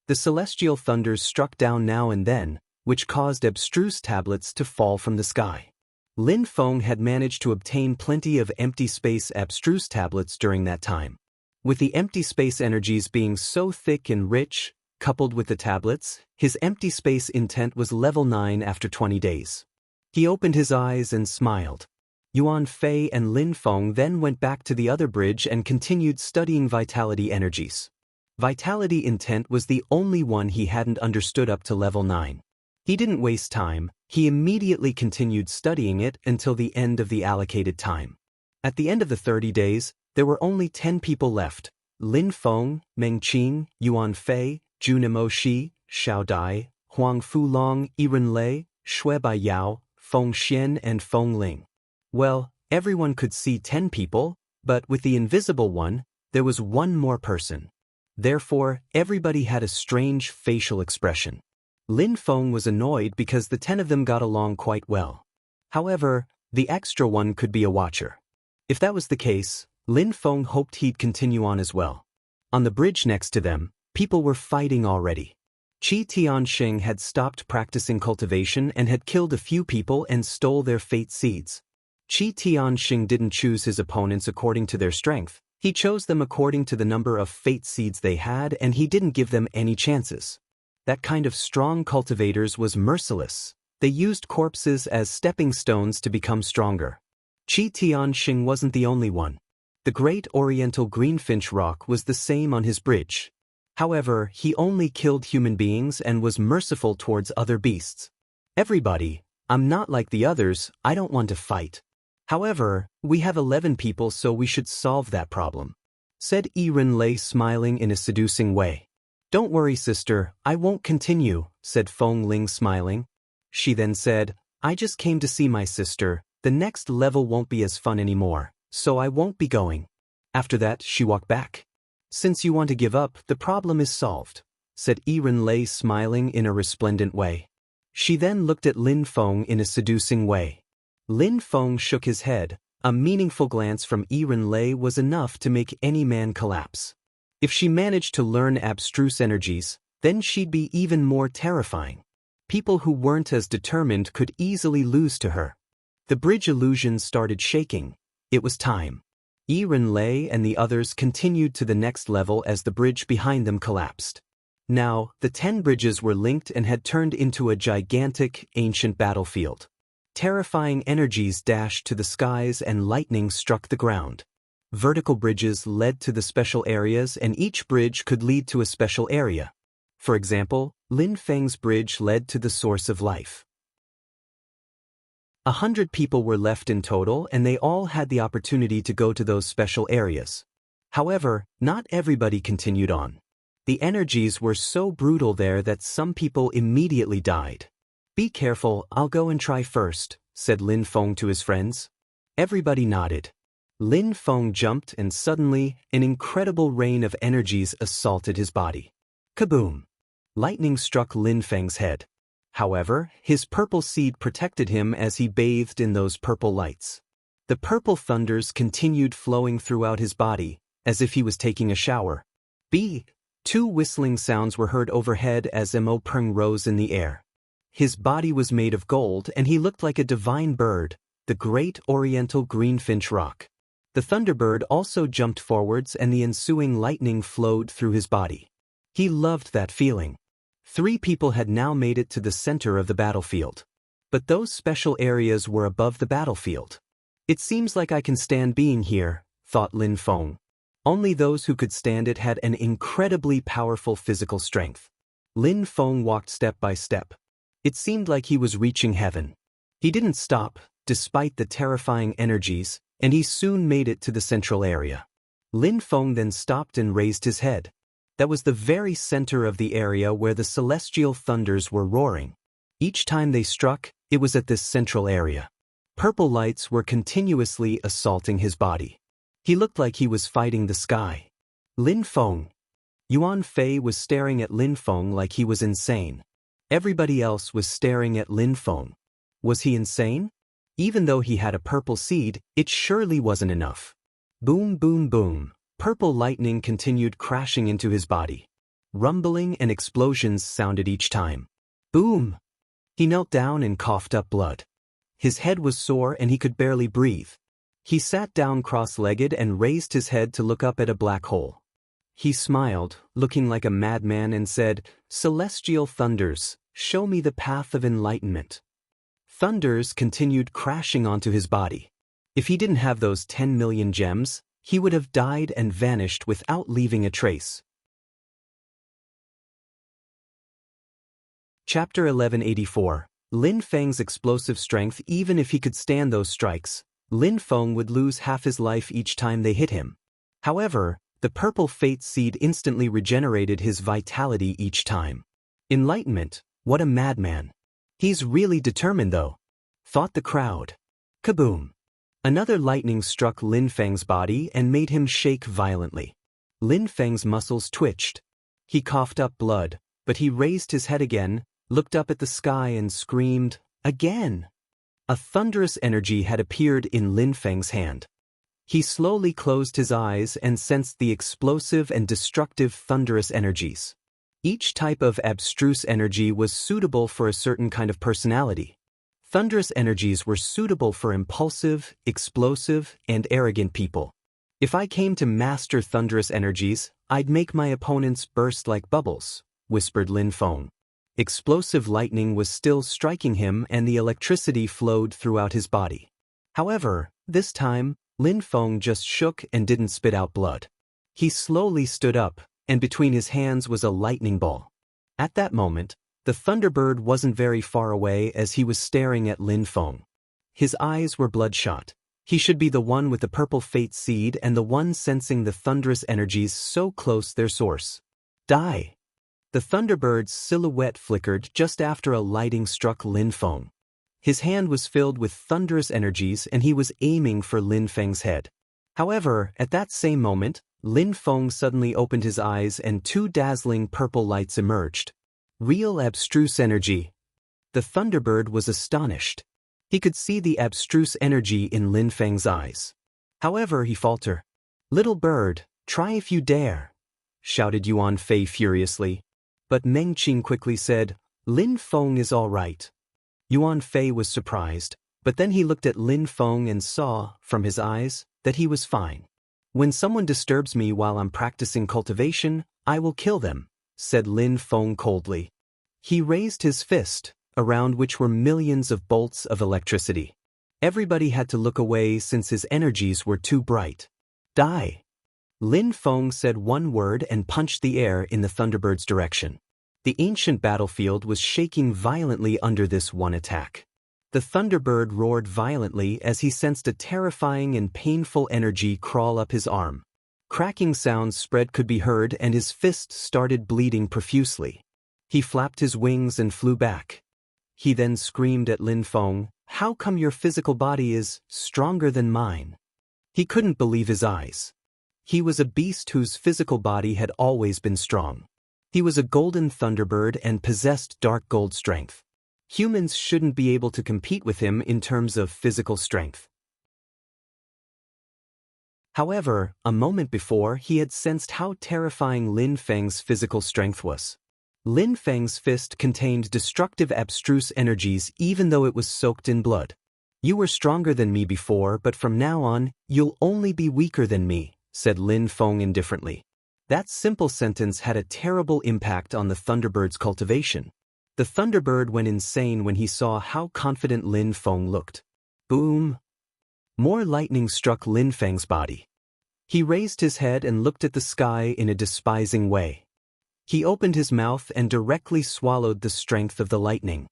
The celestial thunders struck down now and then, which caused abstruse tablets to fall from the sky. Lin Feng had managed to obtain plenty of empty space abstruse tablets during that time. With the empty space energies being so thick and rich, coupled with the tablets, his empty space intent was level 9 after 20 days. He opened his eyes and smiled. Yuan Fei and Lin Feng then went back to the other bridge and continued studying vitality energies. Vitality intent was the only one he hadn't understood up to level 9. He didn't waste time, he immediately continued studying it until the end of the allocated time. At the end of the 30 days, there were only 10 people left: Lin Feng, Meng Qing, Yuan Fei, Junimo Shi, Xiao Dai, Huang Fulong, Yiren Lei, Shui Baiyao, Feng Xian and Feng Ling. Well, everyone could see 10 people, but with the invisible one, there was one more person. Therefore, everybody had a strange facial expression. Lin Feng was annoyed because the 10 of them got along quite well. However, the extra one could be a watcher. If that was the case, Lin Feng hoped he'd continue on as well. On the bridge next to them, people were fighting already. Qi Tianxing had stopped practicing cultivation and had killed a few people and stole their fate seeds. Qi Tianxing didn't choose his opponents according to their strength. He chose them according to the number of fate seeds they had, and he didn't give them any chances. That kind of strong cultivators was merciless. They used corpses as stepping stones to become stronger. Qi Tianxing wasn't the only one. The great oriental greenfinch rock was the same on his bridge. However, he only killed human beings and was merciful towards other beasts. Everybody, I'm not like the others, I don't want to fight. However, we have 11 people, so we should solve that problem, said Yiren Lei, smiling in a seducing way. Don't worry, sister, I won't continue, said Feng Ling, smiling. She then said, I just came to see my sister, the next level won't be as fun anymore, so I won't be going. After that, she walked back. Since you want to give up, the problem is solved, said Yiren Lei, smiling in a resplendent way. She then looked at Lin Feng in a seducing way. Lin Feng shook his head. A meaningful glance from Yiren Lei was enough to make any man collapse. If she managed to learn abstruse energies, Then she'd be even more terrifying. People who weren't as determined could easily lose to her. The bridge illusion started shaking. It was time. Eren Lei and the others continued to the next level as the bridge behind them collapsed. Now, the 10 bridges were linked and had turned into a gigantic, ancient battlefield. Terrifying energies dashed to the skies and lightning struck the ground. Vertical bridges led to the special areas, and each bridge could lead to a special area. For example, Lin Feng's bridge led to the source of life. 100 people were left in total, and they all had the opportunity to go to those special areas. However, not everybody continued on. The energies were so brutal there that some people immediately died. "Be careful, I'll go and try first," said Lin Feng to his friends. Everybody nodded. Lin Feng jumped, and suddenly, an incredible rain of energies assaulted his body. Kaboom! Lightning struck Lin Feng's head. However, his purple seed protected him as he bathed in those purple lights. The purple thunders continued flowing throughout his body, as if he was taking a shower. Two whistling sounds were heard overhead as Mo Peng rose in the air. His body was made of gold, and he looked like a divine bird, the great oriental greenfinch rock. The Thunderbird also jumped forwards, and the ensuing lightning flowed through his body. He loved that feeling. 3 people had now made it to the center of the battlefield. But those special areas were above the battlefield. "It seems like I can stand being here," thought Lin Feng. Only those who could stand it had an incredibly powerful physical strength. Lin Feng walked step by step. It seemed like he was reaching heaven. He didn't stop, despite the terrifying energies, and he soon made it to the central area. Lin Feng then stopped and raised his head. That was the very center of the area where the celestial thunders were roaring. Each time they struck, it was at this central area. Purple lights were continuously assaulting his body. He looked like he was fighting the sky. Lin Feng. Yuan Fei was staring at Lin Feng like he was insane. Everybody else was staring at Lin Feng. Was he insane? Even though he had a purple seed, it surely wasn't enough. Boom, boom, boom. Purple lightning continued crashing into his body. Rumbling and explosions sounded each time. Boom! He knelt down and coughed up blood. His head was sore and he could barely breathe. He sat down cross-legged and raised his head to look up at a black hole. He smiled, looking like a madman, and said, "Celestial thunders, show me the path of enlightenment." Thunders continued crashing onto his body. If he didn't have those 10 million gems, he would have died and vanished without leaving a trace. Chapter 1184. Lin Feng's explosive strength. Even if he could stand those strikes, Lin Feng would lose half his life each time they hit him. However, the purple fate seed instantly regenerated his vitality each time. Enlightenment, what a madman. He's really determined though, thought the crowd. Kaboom! Another lightning struck Lin Feng's body and made him shake violently. Lin Feng's muscles twitched. He coughed up blood, but he raised his head again, looked up at the sky and screamed, "Again!" A thunderous energy had appeared in Lin Feng's hand. He slowly closed his eyes and sensed the explosive and destructive thunderous energies. Each type of abstruse energy was suitable for a certain kind of personality. Thunderous energies were suitable for impulsive, explosive, and arrogant people. If I came to master thunderous energies, I'd make my opponents burst like bubbles, whispered Lin Feng. Explosive lightning was still striking him and the electricity flowed throughout his body. However, this time, Lin Feng just shook and didn't spit out blood. He slowly stood up, and between his hands was a lightning ball. At that moment, the Thunderbird wasn't very far away as he was staring at Lin Feng. His eyes were bloodshot. He should be the one with the purple fate seed and the one sensing the thunderous energies so close their source. Die! The Thunderbird's silhouette flickered just after a lightning struck Lin Feng. His hand was filled with thunderous energies and he was aiming for Lin Feng's head. However, at that same moment, Lin Feng suddenly opened his eyes and 2 dazzling purple lights emerged. Real abstruse energy. The Thunderbird was astonished. He could see the abstruse energy in Lin Feng's eyes. However, he faltered. "Little bird, try if you dare," shouted Yuan Fei furiously. But Meng Qing quickly said, Lin Feng is all right. Yuan Fei was surprised, but then he looked at Lin Feng and saw, from his eyes, that he was fine. When someone disturbs me while I'm practicing cultivation, I will kill them, said Lin Feng coldly. He raised his fist, around which were millions of bolts of electricity. Everybody had to look away since his energies were too bright. Die! Lin Feng said one word and punched the air in the Thunderbird's direction. The ancient battlefield was shaking violently under this one attack. The Thunderbird roared violently as he sensed a terrifying and painful energy crawl up his arm. Cracking sounds spread could be heard and his fist started bleeding profusely. He flapped his wings and flew back. He then screamed at Lin Feng, "How come your physical body is stronger than mine?" He couldn't believe his eyes. He was a beast whose physical body had always been strong. He was a golden Thunderbird and possessed dark gold strength. Humans shouldn't be able to compete with him in terms of physical strength. However, a moment before he had sensed how terrifying Lin Feng's physical strength was. Lin Feng's fist contained destructive abstruse energies even though it was soaked in blood. You were stronger than me before, but from now on, you'll only be weaker than me, said Lin Feng indifferently. That simple sentence had a terrible impact on the Thunderbird's cultivation. The Thunderbird went insane when he saw how confident Lin Feng looked. Boom! More lightning struck Lin Feng's body. He raised his head and looked at the sky in a despising way. He opened his mouth and directly swallowed the strength of the lightning.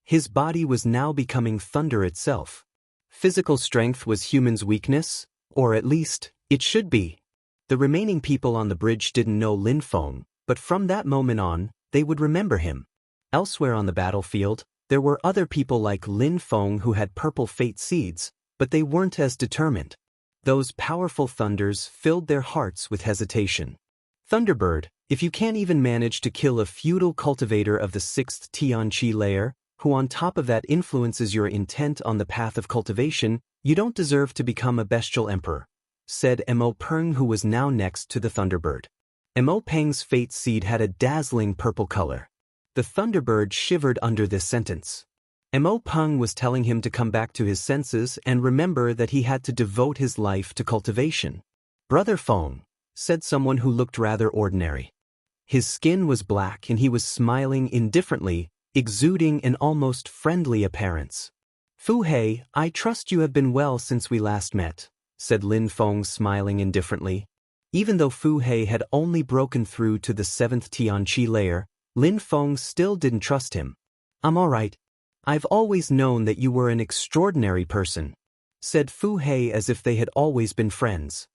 His body was now becoming thunder itself. Physical strength was humans' weakness, or at least, it should be. The remaining people on the bridge didn't know Lin Feng, but from that moment on, they would remember him. Elsewhere on the battlefield, there were other people like Lin Feng who had purple fate seeds, but they weren't as determined. Those powerful thunders filled their hearts with hesitation. Thunderbird, if you can't even manage to kill a feudal cultivator of the 6th Tianqi layer, who on top of that influences your intent on the path of cultivation, you don't deserve to become a bestial emperor, said Mo Peng, who was now next to the Thunderbird. Mo Peng's fate seed had a dazzling purple color. The Thunderbird shivered under this sentence. Mo Peng was telling him to come back to his senses and remember that he had to devote his life to cultivation. Brother Feng, said someone who looked rather ordinary. His skin was black and he was smiling indifferently, exuding an almost friendly appearance. Fu Hei, I trust you have been well since we last met, said Lin Feng, smiling indifferently. Even though Fu Hei had only broken through to the 7th Tianqi layer, Lin Feng still didn't trust him. I'm all right. I've always known that you were an extraordinary person, said Fu Hei as if they had always been friends.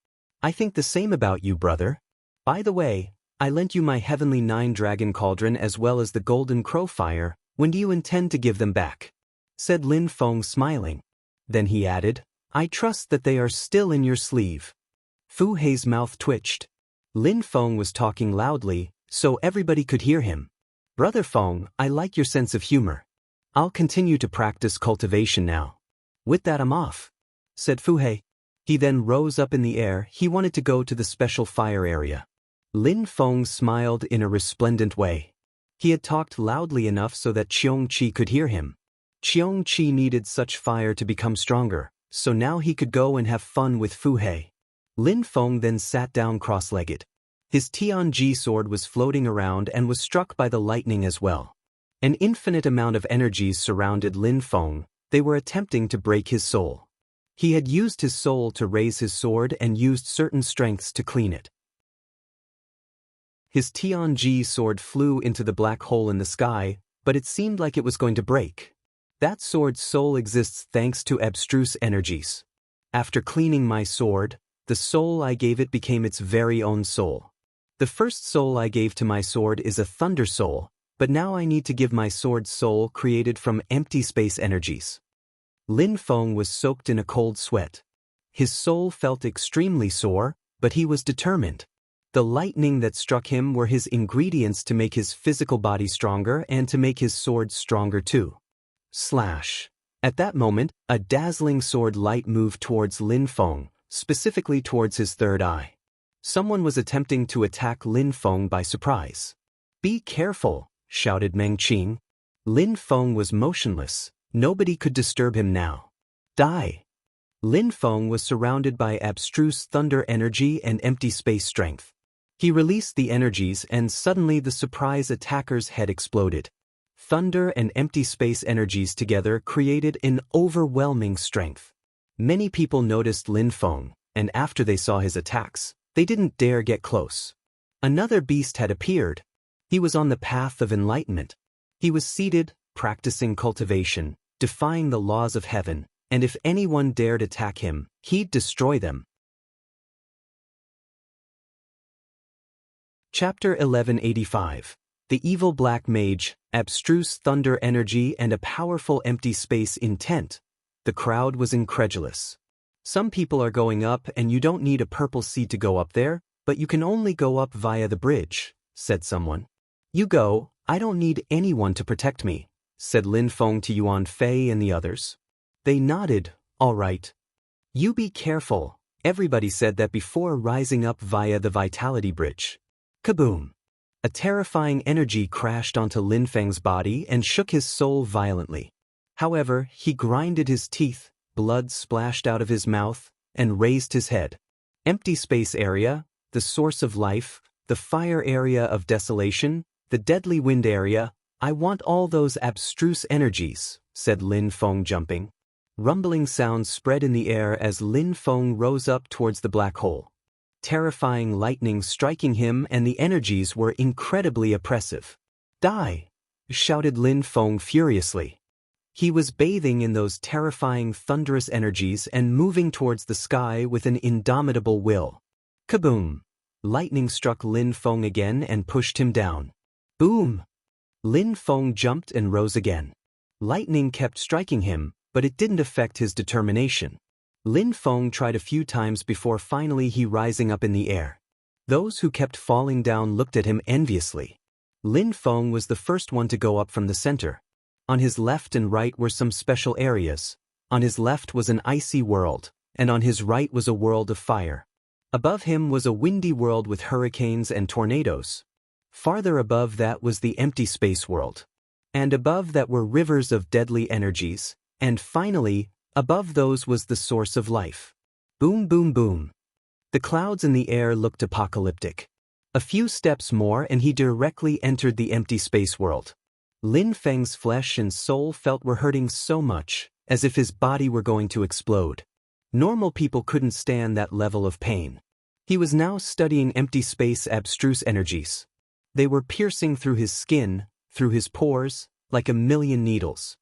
I think the same about you, brother. By the way, I lent you my Heavenly 9-Dragon Cauldron as well as the Golden Crow Fire. When do you intend to give them back? Said Lin Feng, smiling. Then he added, I trust that they are still in your sleeve. Fu Hei's mouth twitched. Lin Feng was talking loudly, so everybody could hear him. Brother Feng, I like your sense of humor. I'll continue to practice cultivation now. With that I'm off, said Fu Hei. He then rose up in the air. He wanted to go to the special fire area. Lin Feng smiled in a resplendent way. He had talked loudly enough so that Qiong-Chi could hear him. Qiong-Chi needed such fire to become stronger, so now he could go and have fun with Fu Hei. Lin Feng then sat down cross-legged. His Tianji sword was floating around and was struck by the lightning as well. An infinite amount of energies surrounded Lin Feng. They were attempting to break his soul. He had used his soul to raise his sword and used certain strengths to clean it. His Tianji sword flew into the black hole in the sky, but it seemed like it was going to break. That sword's soul exists thanks to abstruse energies. After cleaning my sword, the soul I gave it became its very own soul. The first soul I gave to my sword is a thunder soul, but now I need to give my sword's soul created from empty space energies. Lin Feng was soaked in a cold sweat. His soul felt extremely sore, but he was determined. The lightning that struck him were his ingredients to make his physical body stronger and to make his sword stronger too. Slash. At that moment, a dazzling sword light moved towards Lin Feng, specifically towards his third eye. Someone was attempting to attack Lin Feng by surprise. Be careful, shouted Meng Qing. Lin Feng was motionless. Nobody could disturb him now. Die. Lin Feng was surrounded by abstruse thunder energy and empty space strength. He released the energies and suddenly the surprise attacker's head exploded. Thunder and empty space energies together created an overwhelming strength. Many people noticed Lin Feng, and after they saw his attacks, they didn't dare get close. Another beast had appeared. He was on the path of enlightenment. He was seated, practicing cultivation, defying the laws of heaven, and if anyone dared attack him, he'd destroy them. Chapter 1185. The Evil Black Mage, Abstruse Thunder Energy and a Powerful Empty Space Intent. The crowd was incredulous. Some people are going up and you don't need a purple seed to go up there, but you can only go up via the bridge, said someone. You go, I don't need anyone to protect me, said Lin Feng to Yuan Fei and the others. They nodded, all right. You be careful, everybody said that before rising up via the Vitality Bridge. Kaboom! A terrifying energy crashed onto Lin Feng's body and shook his soul violently. However, he grinded his teeth, blood splashed out of his mouth, and raised his head. Empty space area, the source of life, the fire area of desolation, the deadly wind area, I want all those abstruse energies, said Lin Feng jumping. Rumbling sounds spread in the air as Lin Feng rose up towards the black hole. Terrifying lightning striking him and the energies were incredibly oppressive. Die! Shouted Lin Feng furiously. He was bathing in those terrifying thunderous energies and moving towards the sky with an indomitable will. Kaboom! Lightning struck Lin Feng again and pushed him down. Boom! Lin Feng jumped and rose again. Lightning kept striking him, but it didn't affect his determination. Lin Feng tried a few times before finally he rising up in the air. Those who kept falling down looked at him enviously. Lin Feng was the first one to go up from the center. On his left and right were some special areas. On his left was an icy world, and on his right was a world of fire. Above him was a windy world with hurricanes and tornadoes. Farther above that was the empty space world. And above that were rivers of deadly energies, and finally, above those was the source of life. Boom, boom, boom. The clouds in the air looked apocalyptic. A few steps more and he directly entered the empty space world. Lin Feng's flesh and soul felt were hurting so much, as if his body were going to explode. Normal people couldn't stand that level of pain. He was now studying empty space abstruse energies. They were piercing through his skin, through his pores, like a million needles.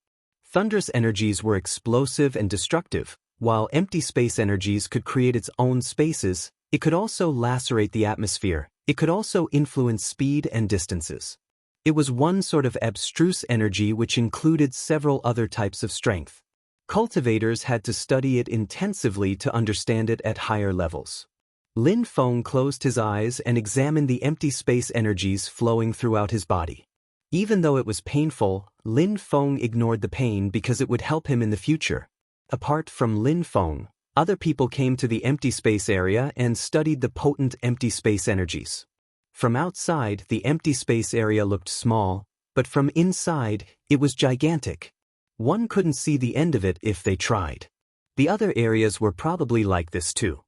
Thunderous energies were explosive and destructive, while empty space energies could create its own spaces. It could also lacerate the atmosphere. It could also influence speed and distances. It was one sort of abstruse energy which included several other types of strength. Cultivators had to study it intensively to understand it at higher levels. Lin Feng closed his eyes and examined the empty space energies flowing throughout his body. Even though it was painful, Lin Feng ignored the pain because it would help him in the future. Apart from Lin Feng, other people came to the empty space area and studied the potent empty space energies. From outside, the empty space area looked small, but from inside, it was gigantic. One couldn't see the end of it if they tried. The other areas were probably like this too.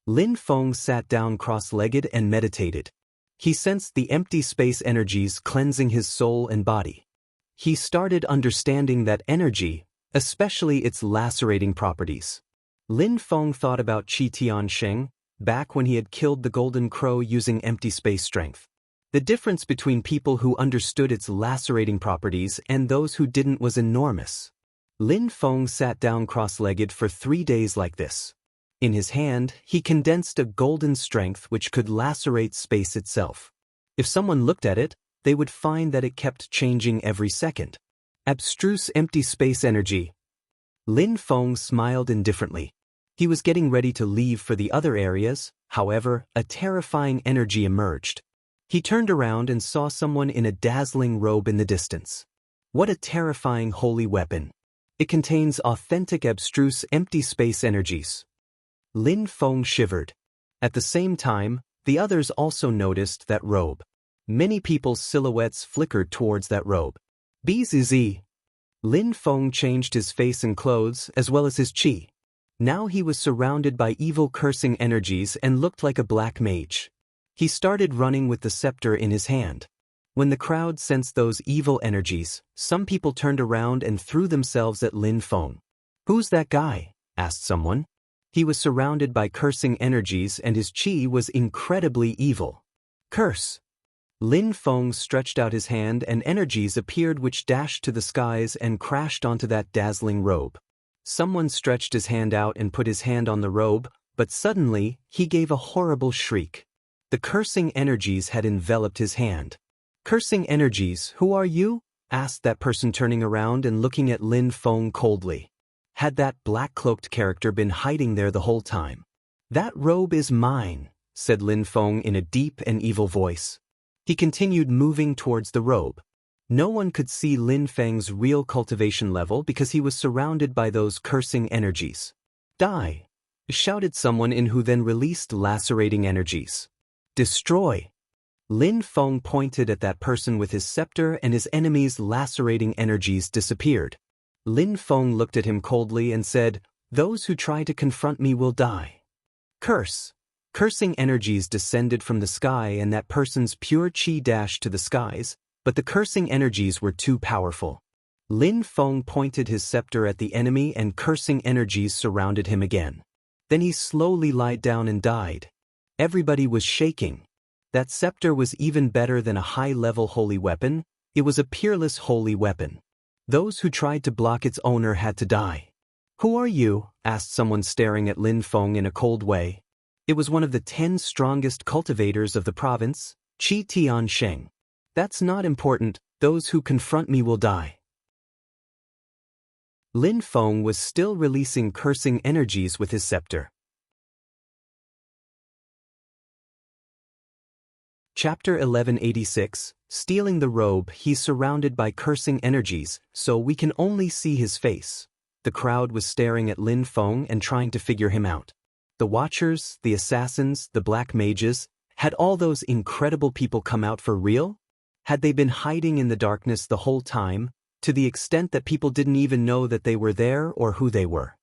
Lin Feng sat down cross-legged and meditated. He sensed the empty space energies cleansing his soul and body. He started understanding that energy, especially its lacerating properties. Lin Feng thought about Qi Tiansheng, back when he had killed the Golden Crow using empty space strength. The difference between people who understood its lacerating properties and those who didn't was enormous. Lin Feng sat down cross-legged for 3 days like this. In his hand, he condensed a golden strength which could lacerate space itself. If someone looked at it, they would find that it kept changing every second. Abstruse empty space energy. Lin Feng smiled indifferently. He was getting ready to leave for the other areas. However, a terrifying energy emerged. He turned around and saw someone in a dazzling robe in the distance. What a terrifying holy weapon. It contains authentic abstruse empty space energies. Lin Feng shivered. At the same time, The others also noticed that robe. Many people's silhouettes flickered towards that robe. Bzz. Lin Feng changed his face and clothes as well as his chi. Now he was surrounded by evil cursing energies and looked like a black mage. He started running with the scepter in his hand. When the crowd sensed those evil energies, some people turned around and threw themselves at Lin Feng. "Who's that guy?" asked someone. He was surrounded by cursing energies and his chi was incredibly evil. "Curse!" Lin Feng stretched out his hand and energies appeared which dashed to the skies and crashed onto that dazzling robe. Someone stretched his hand out and put his hand on the robe, but suddenly, he gave a horrible shriek. The cursing energies had enveloped his hand. "Cursing energies, who are you?" asked that person turning around and looking at Lin Feng coldly. Had that black-cloaked character been hiding there the whole time? "That robe is mine," said Lin Feng in a deep and evil voice. He continued moving towards the robe. No one could see Lin Feng's real cultivation level because he was surrounded by those cursing energies. "Die!" shouted someone in who then released lacerating energies. "Destroy!" Lin Feng pointed at that person with his scepter and his enemy's lacerating energies disappeared. Lin Feng looked at him coldly and said, "Those who try to confront me will die." Curse! Cursing energies descended from the sky and that person's pure chi dashed to the skies, but the cursing energies were too powerful. Lin Feng pointed his scepter at the enemy and cursing energies surrounded him again. Then he slowly lied down and died. Everybody was shaking. That scepter was even better than a high-level holy weapon. It was a peerless holy weapon. Those who tried to block its owner had to die. "Who are you?" asked someone staring at Lin Feng in a cold way. It was one of the 10 strongest cultivators of the province, Qi Tiansheng. "That's not important, those who confront me will die." Lin Feng was still releasing cursing energies with his scepter. Chapter 1186, Stealing the Robe. He's surrounded by cursing energies, so we can only see his face. The crowd was staring at Lin Feng and trying to figure him out. The Watchers, the Assassins, the Black Mages, had all those incredible people come out for real? Had they been hiding in the darkness the whole time, to the extent that people didn't even know that they were there or who they were?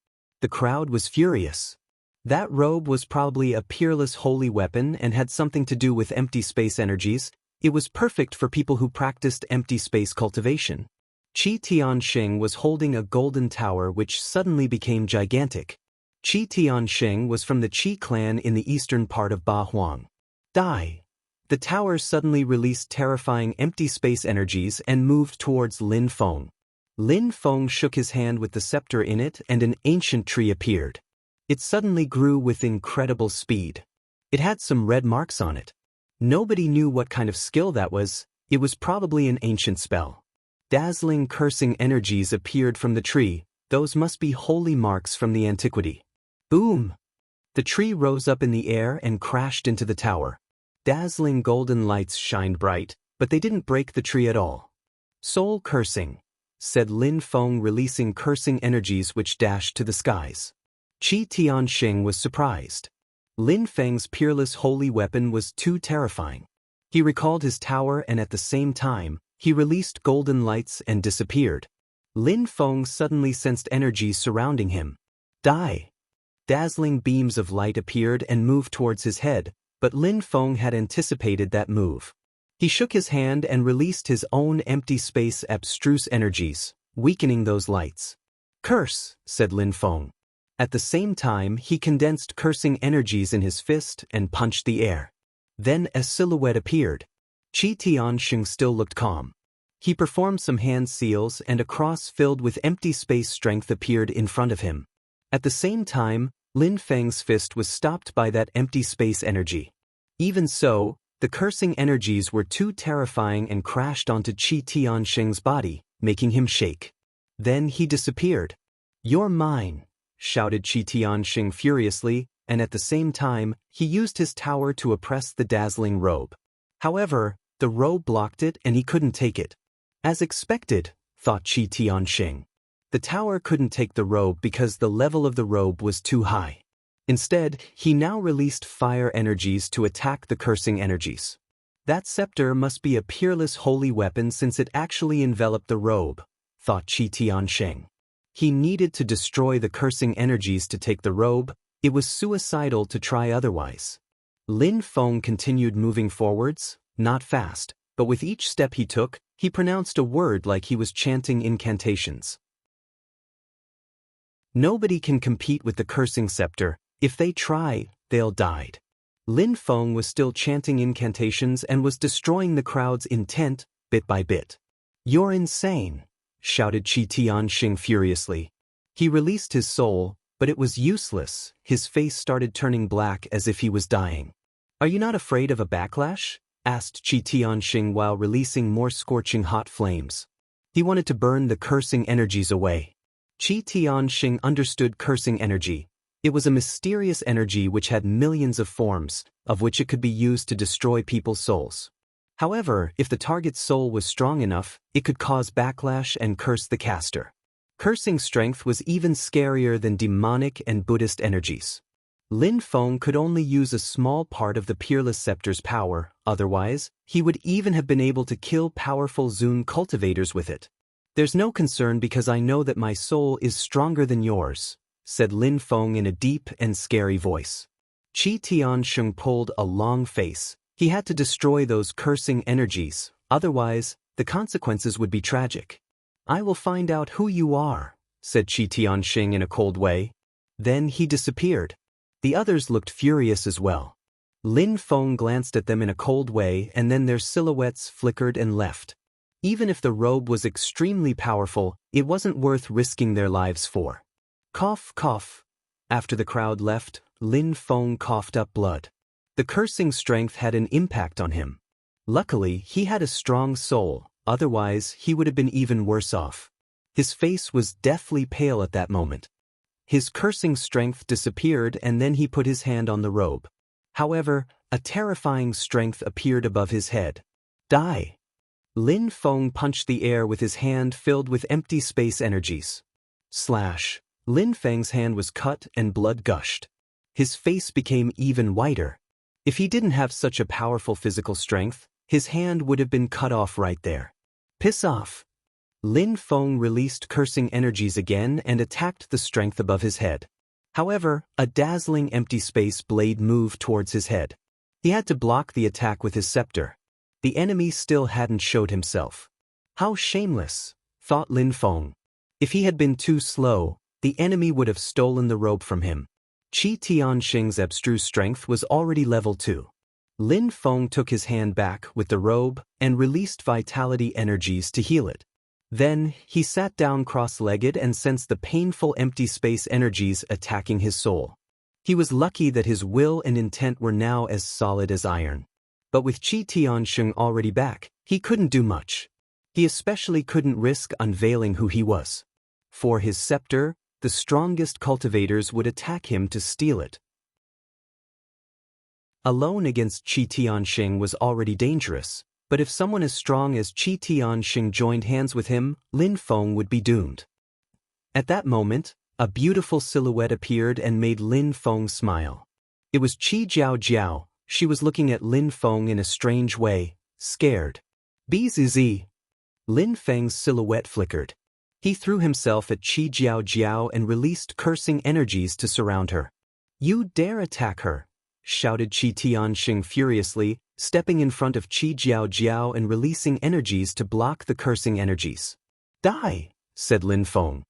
The crowd was furious. That robe was probably a peerless holy weapon and had something to do with empty space energies. It was perfect for people who practiced empty space cultivation. Qi Tiansheng was holding a golden tower which suddenly became gigantic. Qi Tiansheng was from the Qi clan in the eastern part of Ba Huang. "Die!" The tower suddenly released terrifying empty space energies and moved towards Lin Feng. Lin Feng shook his hand with the scepter in it and an ancient tree appeared. It suddenly grew with incredible speed. It had some red marks on it. Nobody knew what kind of skill that was. It was probably an ancient spell. Dazzling cursing energies appeared from the tree. Those must be holy marks from the antiquity. Boom! The tree rose up in the air and crashed into the tower. Dazzling golden lights shined bright, but they didn't break the tree at all. "Soul cursing," said Lin Feng, releasing cursing energies which dashed to the skies. Qi Tiansheng was surprised. Lin Feng's peerless holy weapon was too terrifying. He recalled his tower and at the same time, he released golden lights and disappeared. Lin Feng suddenly sensed energy surrounding him. "Die!" Dazzling beams of light appeared and moved towards his head, but Lin Feng had anticipated that move. He shook his hand and released his own empty space abstruse energies, weakening those lights. "Curse," said Lin Feng. At the same time, he condensed cursing energies in his fist and punched the air. Then a silhouette appeared. Qi Tiansheng still looked calm. He performed some hand seals and a cross filled with empty space strength appeared in front of him. At the same time, Lin Feng's fist was stopped by that empty space energy. Even so, the cursing energies were too terrifying and crashed onto Qi Tiansheng's body, making him shake. Then he disappeared. "You're mine," shouted Qi Tiansheng furiously, and at the same time, he used his tower to oppress the dazzling robe. However, the robe blocked it and he couldn't take it. As expected, thought Qi Tiansheng. The tower couldn't take the robe because the level of the robe was too high. Instead, he now released fire energies to attack the cursing energies. That scepter must be a peerless holy weapon since it actually enveloped the robe, thought Qi Tianxing. He needed to destroy the cursing energies to take the robe. It was suicidal to try otherwise. Lin Feng continued moving forwards, not fast, but with each step he took, he pronounced a word like he was chanting incantations. Nobody can compete with the cursing scepter. If they try, they'll die. Lin Feng was still chanting incantations and was destroying the crowd's intent, bit by bit. "You're insane," shouted Qi Tianxing furiously. He released his soul, but it was useless. His face started turning black as if he was dying. "Are you not afraid of a backlash?" asked Qi Tianxing while releasing more scorching hot flames. He wanted to burn the cursing energies away. Qi Tianxing understood cursing energy. It was a mysterious energy which had millions of forms, of which it could be used to destroy people's souls. However, if the target's soul was strong enough, it could cause backlash and curse the caster. Cursing strength was even scarier than demonic and Buddhist energies. Lin Feng could only use a small part of the Peerless Scepter's power, otherwise, he would even have been able to kill powerful Zun cultivators with it. "There's no concern because I know that my soul is stronger than yours," said Lin Feng in a deep and scary voice. Qi Tianxing pulled a long face. He had to destroy those cursing energies, otherwise, the consequences would be tragic. "I will find out who you are," said Qi Tianxing in a cold way. Then he disappeared. The others looked furious as well. Lin Feng glanced at them in a cold way and then their silhouettes flickered and left. Even if the robe was extremely powerful, it wasn't worth risking their lives for. Cough, cough. After the crowd left, Lin Feng coughed up blood. The cursing strength had an impact on him. Luckily, he had a strong soul, otherwise he would have been even worse off. His face was deathly pale at that moment. His cursing strength disappeared and then he put his hand on the robe. However, a terrifying strength appeared above his head. "Die!" Lin Feng punched the air with his hand filled with empty space energies. Slash. Lin Feng's hand was cut and blood gushed. His face became even whiter. If he didn't have such a powerful physical strength, his hand would have been cut off right there. "Piss off!" Lin Feng released cursing energies again and attacked the strength above his head. However, a dazzling empty space blade moved towards his head. He had to block the attack with his scepter. The enemy still hadn't showed himself. How shameless, thought Lin Feng. If he had been too slow, the enemy would have stolen the robe from him. Qi Tianxing's abstruse strength was already level 2. Lin Feng took his hand back with the robe and released vitality energies to heal it. Then, he sat down cross-legged and sensed the painful empty space energies attacking his soul. He was lucky that his will and intent were now as solid as iron. But with Qi Tianxing already back, he couldn't do much. He especially couldn't risk unveiling who he was. For his scepter, the strongest cultivators would attack him to steal it. Alone against Qi Tianxing was already dangerous, but if someone as strong as Qi Tianxing joined hands with him, Lin Feng would be doomed. At that moment, a beautiful silhouette appeared and made Lin Feng smile. It was Qi Jiao. She was looking at Lin Feng in a strange way, scared. "Bzz." Lin Feng's silhouette flickered. He threw himself at Qi Jiao and released cursing energies to surround her. "You dare attack her!" shouted Qi Tianxing furiously, stepping in front of Qi Jiao and releasing energies to block the cursing energies. "Die!" said Lin Feng.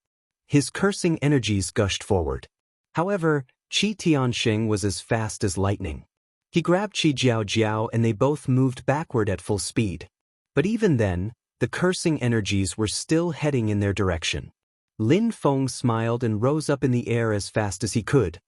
His cursing energies gushed forward. However, Qi Tianxing was as fast as lightning. He grabbed Qi Jiao and they both moved backward at full speed. But even then, the cursing energies were still heading in their direction. Lin Feng smiled and rose up in the air as fast as he could.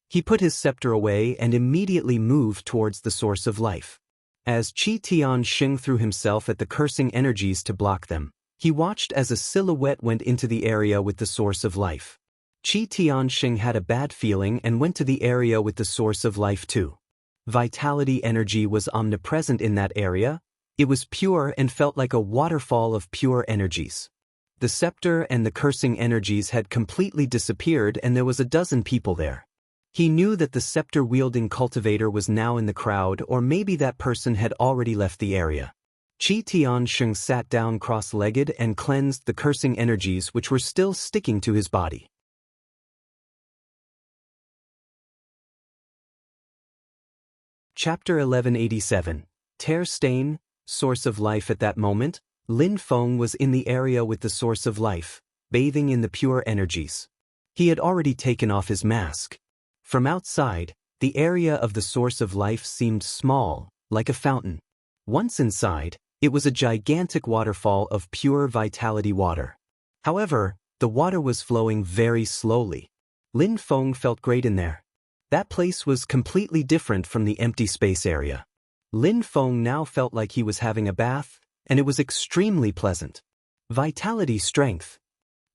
He put his scepter away and immediately moved towards the source of life. As Qi Tianxing threw himself at the cursing energies to block them, he watched as a silhouette went into the area with the source of life. Qi Tianxing had a bad feeling and went to the area with the source of life too. Vitality energy was omnipresent in that area. It was pure and felt like a waterfall of pure energies. The scepter and the cursing energies had completely disappeared and there was a dozen people there. He knew that the scepter-wielding cultivator was now in the crowd, or maybe that person had already left the area. Qi Tiansheng sat down cross-legged and cleansed the cursing energies which were still sticking to his body. Chapter 1187. Tear Stain, Source of Life. At that moment, Lin Feng was in the area with the Source of Life, bathing in the pure energies. He had already taken off his mask. From outside, the area of the Source of Life seemed small, like a fountain. Once inside, it was a gigantic waterfall of pure vitality water. However, the water was flowing very slowly. Lin Feng felt great in there. That place was completely different from the empty space area. Lin Feng now felt like he was having a bath, and it was extremely pleasant. Vitality strength.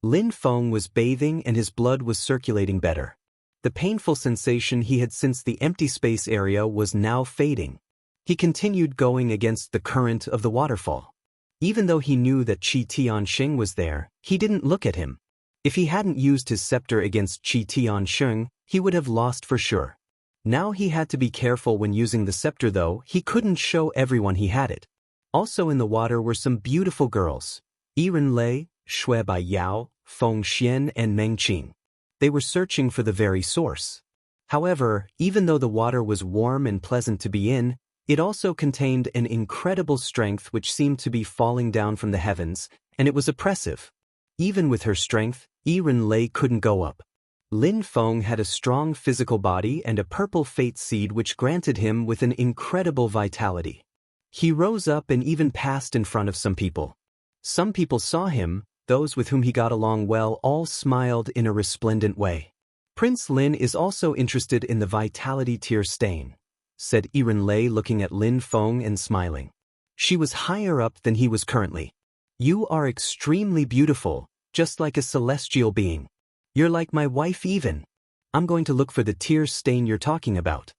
Lin Feng was bathing and his blood was circulating better. The painful sensation he had since the empty space area was now fading. He continued going against the current of the waterfall. Even though he knew that Qi Tiansheng was there, he didn't look at him. If he hadn't used his scepter against Qi Tiansheng, he would have lost for sure. Now he had to be careful when using the scepter, though he couldn't show everyone he had it. Also in the water were some beautiful girls, Yiren Lei, Shui Bai Yao, Feng Xian and Meng Qing. They were searching for the very source. However, even though the water was warm and pleasant to be in, it also contained an incredible strength which seemed to be falling down from the heavens, and it was oppressive. Even with her strength, Yiren Lei couldn't go up. Lin Feng had a strong physical body and a purple fate seed which granted him with an incredible vitality. He rose up and even passed in front of some people. Some people saw him, those with whom he got along well all smiled in a resplendent way. Prince Lin is also interested in the vitality tear stain, said Yiren Lei, looking at Lin Feng and smiling. She was higher up than he was currently. You are extremely beautiful, just like a celestial being. You're like my wife even. I'm going to look for the tear stain you're talking about,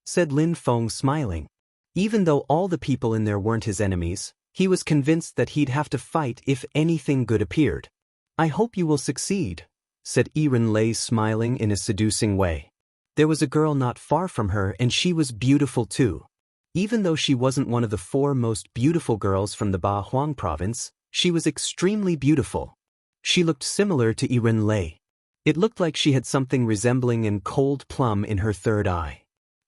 said Lin Feng, smiling. Even though all the people in there weren't his enemies, he was convinced that he'd have to fight if anything good appeared. I hope you will succeed, said Yiren Lei, smiling in a seducing way. There was a girl not far from her and she was beautiful too. Even though she wasn't one of the 4 most beautiful girls from the Ba Huang province, she was extremely beautiful. She looked similar to Yiren Lei. It looked like she had something resembling an cold plum in her third eye.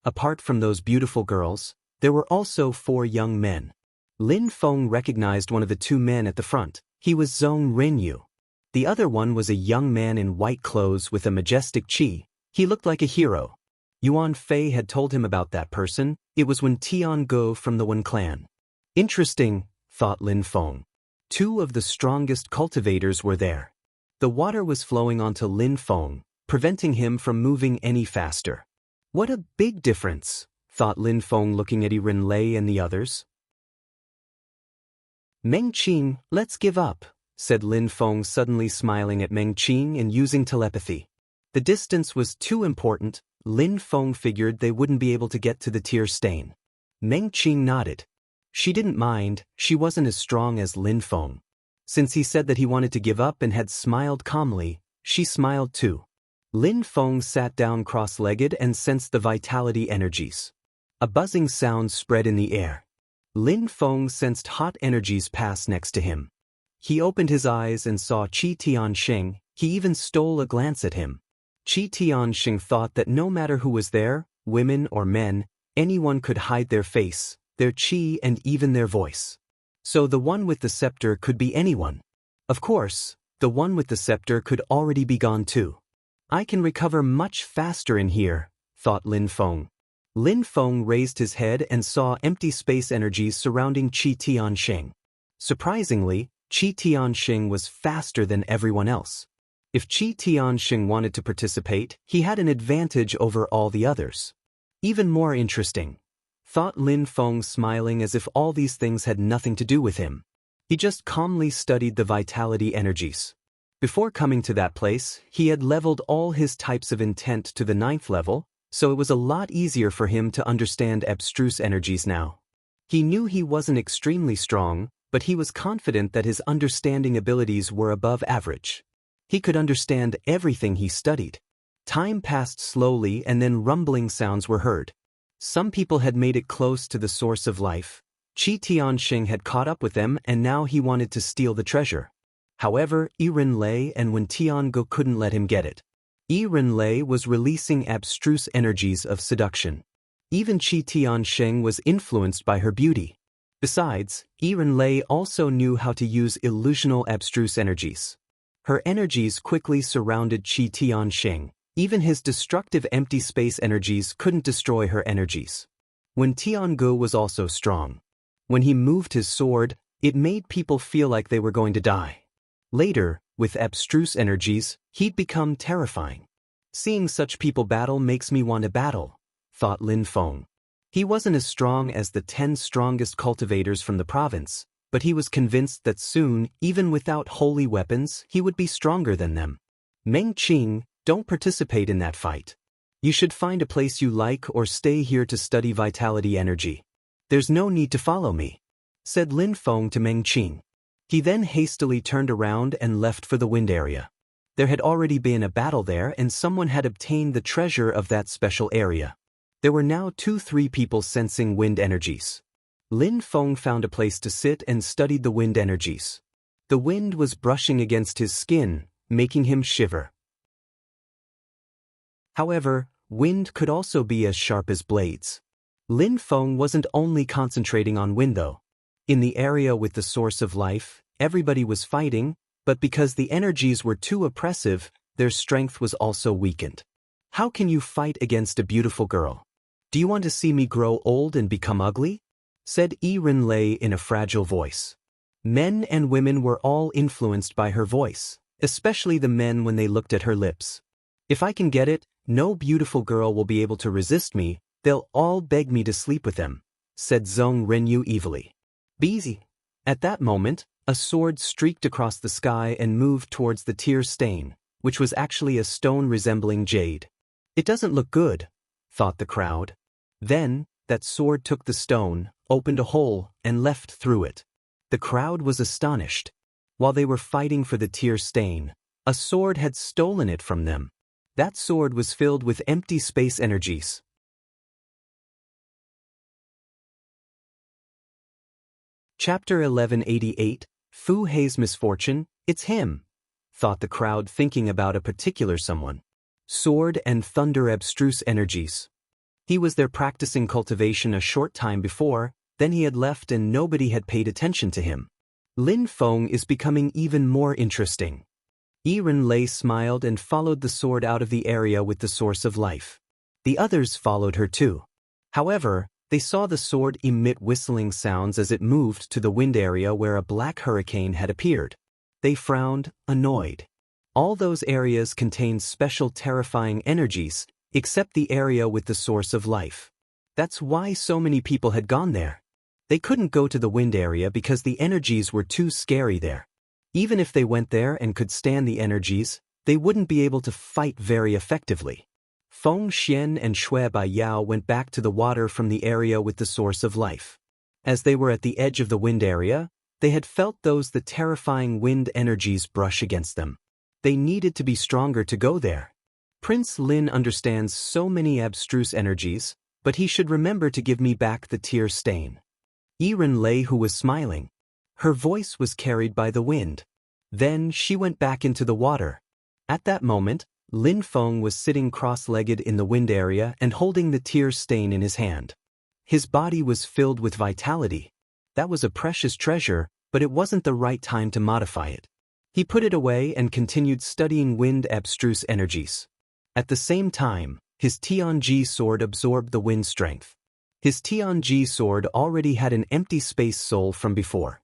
Apart from those beautiful girls, there were also 4 young men. Lin Feng recognized one of the 2 men at the front. He was Zhong Renyu. The other one was a young man in white clothes with a majestic qi. He looked like a hero. Yuan Fei had told him about that person. It was Wen Tiango from the Wen clan. Interesting, thought Lin Feng. 2 of the strongest cultivators were there. The water was flowing onto Lin Feng, preventing him from moving any faster. What a big difference, thought Lin Feng, looking at Yiren Lei and the others. Meng Qing, let's give up, said Lin Feng, suddenly smiling at Meng Qing and using telepathy. The distance was too important. Lin Feng figured they wouldn't be able to get to the tear stain. Meng Qing nodded. She didn't mind, she wasn't as strong as Lin Feng. Since he said that he wanted to give up and had smiled calmly, she smiled too. Lin Feng sat down cross-legged and sensed the vitality energies. A buzzing sound spread in the air. Lin Feng sensed hot energies pass next to him. He opened his eyes and saw Qi Tiansheng. He even stole a glance at him. Qi Tiansheng thought that no matter who was there, women or men, anyone could hide their face, their qi and even their voice. So the one with the scepter could be anyone. Of course, the one with the scepter could already be gone too. I can recover much faster in here, thought Lin Feng. Lin Feng raised his head and saw empty space energies surrounding Qi Tiansheng. Surprisingly, Qi Tiansheng was faster than everyone else. If Qi Tiansheng wanted to participate, he had an advantage over all the others. Even more interesting, thought Lin Feng, smiling as if all these things had nothing to do with him. He just calmly studied the vitality energies. Before coming to that place, he had leveled all his types of intent to the 9th level, so it was a lot easier for him to understand abstruse energies now. He knew he wasn't extremely strong, but he was confident that his understanding abilities were above average. He could understand everything he studied. Time passed slowly and then rumbling sounds were heard. Some people had made it close to the source of life. Qi Tianxing had caught up with them and now he wanted to steal the treasure. However, Yiren Lei and Wen Tiango couldn't let him get it. Yiren Lei was releasing abstruse energies of seduction. Even Qi Tianxing was influenced by her beauty. Besides, Yiren Lei also knew how to use illusional abstruse energies. Her energies quickly surrounded Qi Tianxing. Even his destructive empty space energies couldn't destroy her energies. Wen Tiango was also strong. When he moved his sword, it made people feel like they were going to die. Later, with abstruse energies, he'd become terrifying. Seeing such people battle makes me want to battle, thought Lin Feng. He wasn't as strong as the 10 strongest cultivators from the province, but he was convinced that soon, even without holy weapons, he would be stronger than them. Meng Qing, don't participate in that fight. You should find a place you like or stay here to study vitality energy. There's no need to follow me, said Lin Feng to Meng Qing. He then hastily turned around and left for the wind area. There had already been a battle there and someone had obtained the treasure of that special area. There were now 2-3 people sensing wind energies. Lin Feng found a place to sit and studied the wind energies. The wind was brushing against his skin, making him shiver. However, wind could also be as sharp as blades. Lin Feng wasn't only concentrating on wind though. In the area with the source of life, everybody was fighting, but because the energies were too oppressive, their strength was also weakened. How can you fight against a beautiful girl? Do you want to see me grow old and become ugly? Said Yiren Lei in a fragile voice. Men and women were all influenced by her voice, especially the men when they looked at her lips. If I can get it, no beautiful girl will be able to resist me, they'll all beg me to sleep with them, said Zhong Renyu evilly. Busy. At that moment, a sword streaked across the sky and moved towards the tear stain, which was actually a stone resembling jade. It doesn't look good, thought the crowd. Then, that sword took the stone, opened a hole, and left through it. The crowd was astonished. While they were fighting for the tear stain, a sword had stolen it from them. That sword was filled with empty space energies. Chapter 1188, Fu Hei's Misfortune, It's him, thought the crowd thinking about a particular someone. Sword and thunder abstruse energies. He was there practicing cultivation a short time before, then he had left and nobody had paid attention to him. Lin Feng is becoming even more interesting. Yiren Lei smiled and followed the sword out of the area with the source of life. The others followed her too. However, they saw the sword emit whistling sounds as it moved to the wind area where a black hurricane had appeared. They frowned, annoyed. All those areas contained special terrifying energies, except the area with the source of life. That's why so many people had gone there. They couldn't go to the wind area because the energies were too scary there. Even if they went there and could stand the energies, they wouldn't be able to fight very effectively. Feng Xian and Xue Baiyao went back to the water from the area with the source of life. As they were at the edge of the wind area, they had felt the terrifying wind energies brush against them. They needed to be stronger to go there. Prince Lin understands so many abstruse energies, but he should remember to give me back the tear stain. Yiren Lei, who was smiling. Her voice was carried by the wind. Then she went back into the water. At that moment, Lin Feng was sitting cross-legged in the wind area and holding the tear stain in his hand. His body was filled with vitality. That was a precious treasure, but it wasn't the right time to modify it. He put it away and continued studying wind abstruse energies. At the same time, his Tianji sword absorbed the wind strength. His Tianji sword already had an empty space soul from before.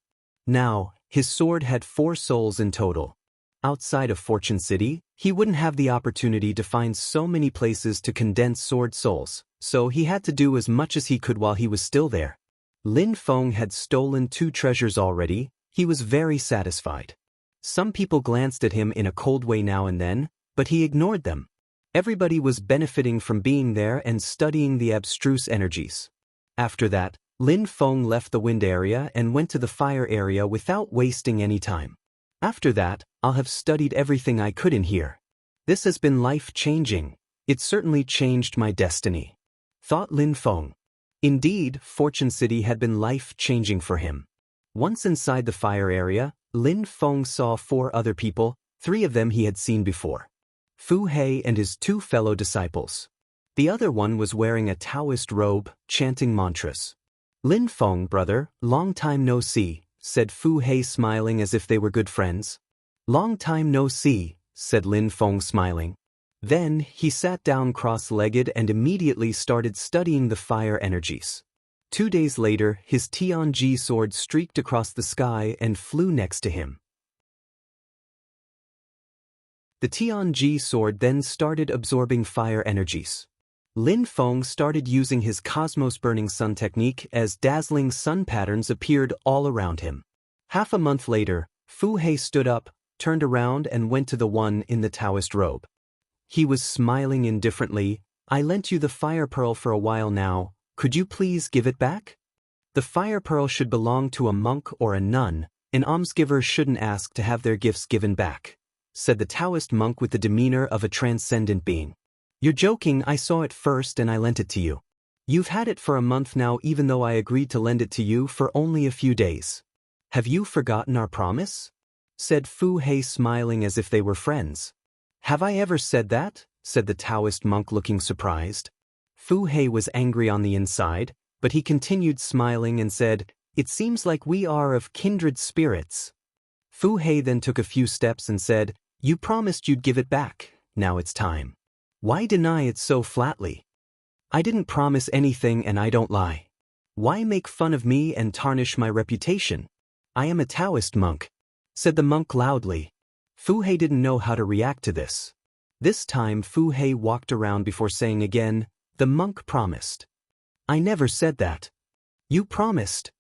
Now, his sword had 4 souls in total. Outside of Fortune City, he wouldn't have the opportunity to find so many places to condense sword souls, so he had to do as much as he could while he was still there. Lin Feng had stolen 2 treasures already. He was very satisfied. Some people glanced at him in a cold way now and then, but he ignored them. Everybody was benefiting from being there and studying the abstruse energies. After that, Lin Feng left the wind area and went to the fire area without wasting any time. After that, I'll have studied everything I could in here. This has been life-changing. It certainly changed my destiny, thought Lin Feng. Indeed, Fortune City had been life-changing for him. Once inside the fire area, Lin Feng saw 4 other people, 3 of them he had seen before. Fu Hei and his 2 fellow disciples. The other one was wearing a Taoist robe, chanting mantras. Lin Feng, brother, long time no see, said Fu Hei smiling as if they were good friends. Long time no see, said Lin Feng smiling. Then, he sat down cross-legged and immediately started studying the fire energies. 2 days later, his Tianji sword streaked across the sky and flew next to him. The Tianji sword then started absorbing fire energies. Lin Feng started using his cosmos burning sun technique as dazzling sun patterns appeared all around him. Half a month later, Fu Hei stood up, turned around and went to the one in the Taoist robe. He was smiling indifferently. I lent you the fire pearl for a while now, could you please give it back? The fire pearl should belong to a monk or a nun, an almsgiver shouldn't ask to have their gifts given back, said the Taoist monk with the demeanor of a transcendent being. You're joking, I saw it first and I lent it to you. You've had it for a month now even though I agreed to lend it to you for only a few days. Have you forgotten our promise? Said Fu Hei smiling as if they were friends. Have I ever said that? Said the Taoist monk looking surprised. Fu Hei was angry on the inside, but he continued smiling and said, It seems like we are of kindred spirits. Fu Hei then took a few steps and said, You promised you'd give it back, now it's time. Why deny it so flatly? I didn't promise anything and I don't lie. Why make fun of me and tarnish my reputation? I am a Taoist monk, said the monk loudly. Fu Hei didn't know how to react to this. This time Fu Hei walked around before saying again, The monk promised. I never said that. You promised.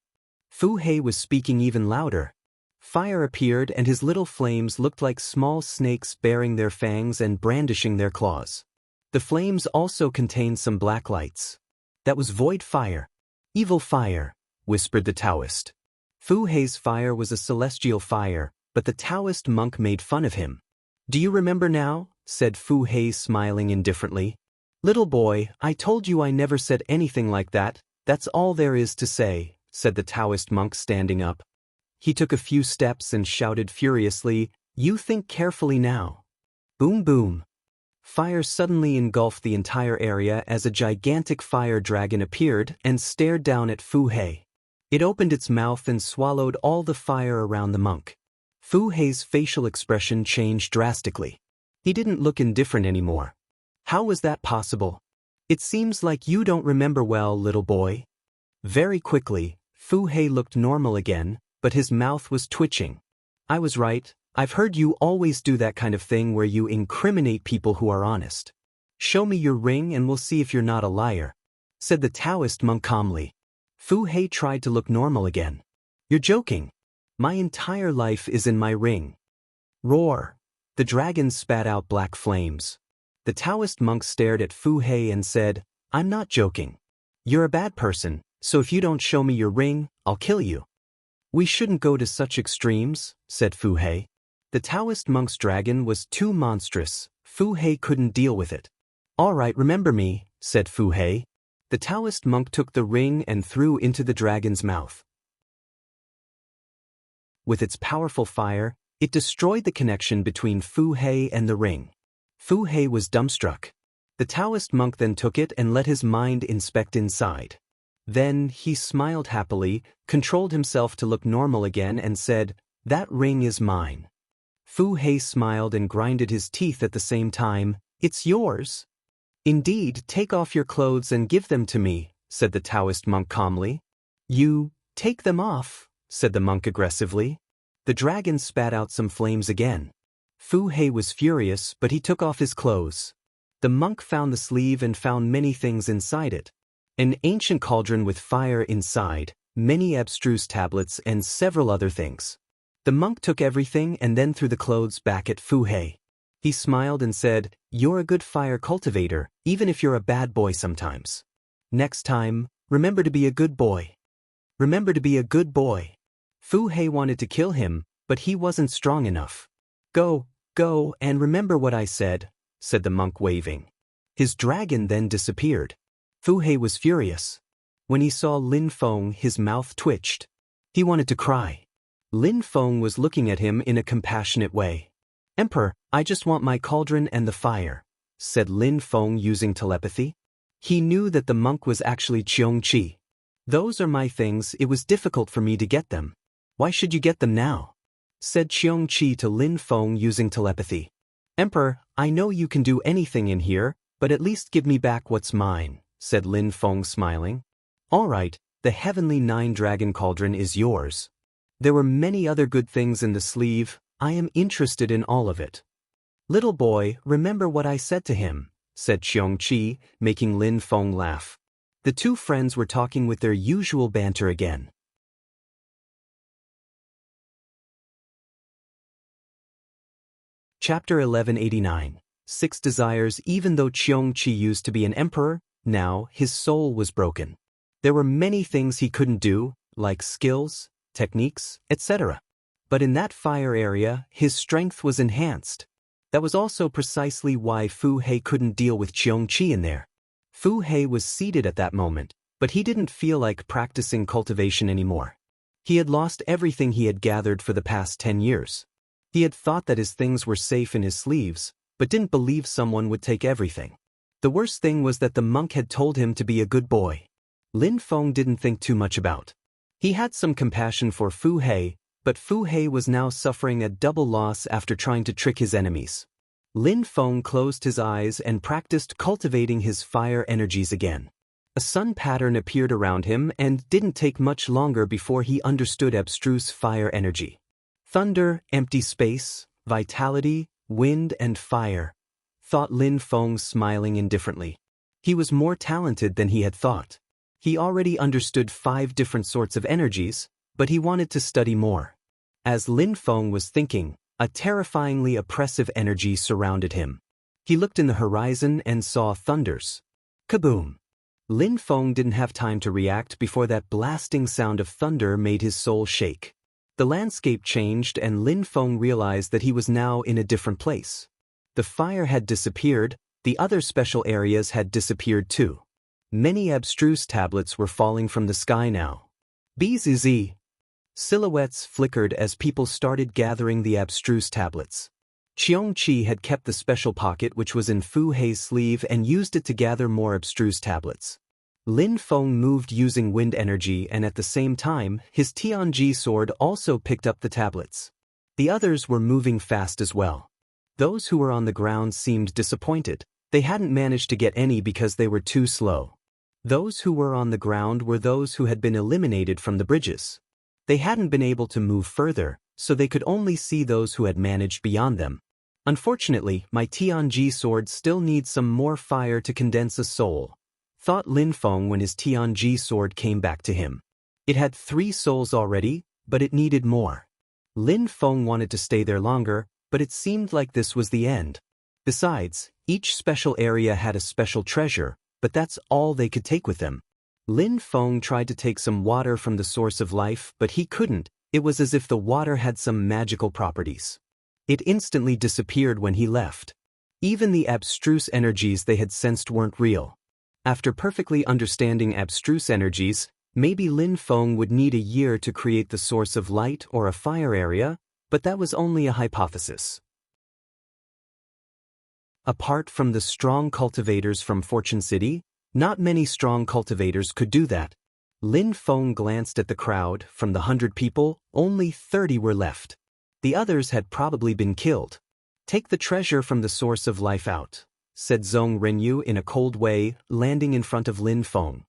Fu Hei was speaking even louder. Fire appeared and his little flames looked like small snakes baring their fangs and brandishing their claws. The flames also contained some black lights. That was void fire. Evil fire, whispered the Taoist. Fu Hei's fire was a celestial fire, but the Taoist monk made fun of him. Do you remember now? Said Fu Hei smiling indifferently. Little boy, I told you I never said anything like that, that's all there is to say, said the Taoist monk standing up. He took a few steps and shouted furiously, You think carefully now. Boom boom. Fire suddenly engulfed the entire area as a gigantic fire dragon appeared and stared down at Fu Hei. It opened its mouth and swallowed all the fire around the monk. Fu Hei's facial expression changed drastically. He didn't look indifferent anymore. How was that possible? It seems like you don't remember well, little boy. Very quickly, Fu Hei looked normal again, but his mouth was twitching. I was right. I've heard you always do that kind of thing where you incriminate people who are honest. Show me your ring and we'll see if you're not a liar, said the Taoist monk calmly. Fu Hei tried to look normal again. You're joking. My entire life is in my ring. Roar. The dragon spat out black flames. The Taoist monk stared at Fu Hei and said, I'm not joking. You're a bad person, so if you don't show me your ring, I'll kill you. We shouldn't go to such extremes, said Fu Hei. The Taoist monk's dragon was too monstrous. Fu Hei couldn't deal with it. All right, remember me, said Fu Hei. The Taoist monk took the ring and threw into the dragon's mouth. With its powerful fire, it destroyed the connection between Fu Hei and the ring. Fu Hei was dumbstruck. The Taoist monk then took it and let his mind inspect inside. Then he smiled happily, controlled himself to look normal again and said, That ring is mine. Fu Hei smiled and grinded his teeth at the same time. It's yours. Indeed, take off your clothes and give them to me, said the Taoist monk calmly. You, take them off, said the monk aggressively. The dragon spat out some flames again. Fu Hei was furious, but he took off his clothes. The monk found the sleeve and found many things inside it. An ancient cauldron with fire inside, many abstruse tablets and several other things. The monk took everything and then threw the clothes back at Fu Hei. He smiled and said, You're a good fire cultivator, even if you're a bad boy sometimes. Next time, remember to be a good boy. Remember to be a good boy. Fu Hei wanted to kill him, but he wasn't strong enough. Go, and remember what I said, said the monk waving. His dragon then disappeared. Fu Hei was furious. When he saw Lin Feng, his mouth twitched. He wanted to cry. Lin Feng was looking at him in a compassionate way. "Emperor, I just want my cauldron and the fire," said Lin Feng using telepathy. He knew that the monk was actually Qiong Qi. "Those are my things, it was difficult for me to get them. Why should you get them now?" said Qiong Qi to Lin Feng using telepathy. "Emperor, I know you can do anything in here, but at least give me back what's mine," said Lin Feng smiling. "All right, the heavenly 9-dragon cauldron is yours. There were many other good things in the sleeve, I am interested in all of it." "Little boy, remember what I said to him," said Qiong Qi, making Lin Feng laugh. The two friends were talking with their usual banter again. Chapter 1189. 6 Desires. Even though Qiong Qi used to be an emperor, now his soul was broken. There were many things he couldn't do, like skills, techniques, etc. But in that fire area, his strength was enhanced. That was also precisely why Fu Hei couldn't deal with Qiong Qi in there. Fu Hei was seated at that moment, but he didn't feel like practicing cultivation anymore. He had lost everything he had gathered for the past 10 years. He had thought that his things were safe in his sleeves, but didn't believe someone would take everything. The worst thing was that the monk had told him to be a good boy. Lin Feng didn't think too much about. He had some compassion for Fu Hei, but Fu Hei was now suffering a double loss after trying to trick his enemies. Lin Feng closed his eyes and practiced cultivating his fire energies again. A sun pattern appeared around him and didn't take much longer before he understood abstruse fire energy. Thunder, empty space, vitality, wind and fire, thought Lin Feng, smiling indifferently. He was more talented than he had thought. He already understood 5 different sorts of energies, but he wanted to study more. As Lin Feng was thinking, a terrifyingly oppressive energy surrounded him. He looked in the horizon and saw thunders. Kaboom! Lin Feng didn't have time to react before that blasting sound of thunder made his soul shake. The landscape changed and Lin Feng realized that he was now in a different place. The fire had disappeared, the other special areas had disappeared too. Many abstruse tablets were falling from the sky now. BZZ. Silhouettes flickered as people started gathering the abstruse tablets. Qiong Qi had kept the special pocket which was in Fu Hei's sleeve and used it to gather more abstruse tablets. Lin Feng moved using wind energy and at the same time, his Tianji sword also picked up the tablets. The others were moving fast as well. Those who were on the ground seemed disappointed. They hadn't managed to get any because they were too slow. Those who were on the ground were those who had been eliminated from the bridges. They hadn't been able to move further, so they could only see those who had managed beyond them. Unfortunately, my Tianji sword still needs some more fire to condense a soul, thought Lin Feng when his Tianji sword came back to him. It had 3 souls already, but it needed more. Lin Feng wanted to stay there longer, but it seemed like this was the end. Besides, each special area had a special treasure, but that's all they could take with them. Lin Feng tried to take some water from the source of life, but he couldn't. It was as if the water had some magical properties. It instantly disappeared when he left. Even the abstruse energies they had sensed weren't real. After perfectly understanding abstruse energies, maybe Lin Feng would need a year to create the source of light or a fire area, but that was only a hypothesis. Apart from the strong cultivators from Fortune City, not many strong cultivators could do that. Lin Feng glanced at the crowd. From the 100 people, only 30 were left. The others had probably been killed. Take the treasure from the source of life out, said Zhong Renyu in a cold way, landing in front of Lin Feng.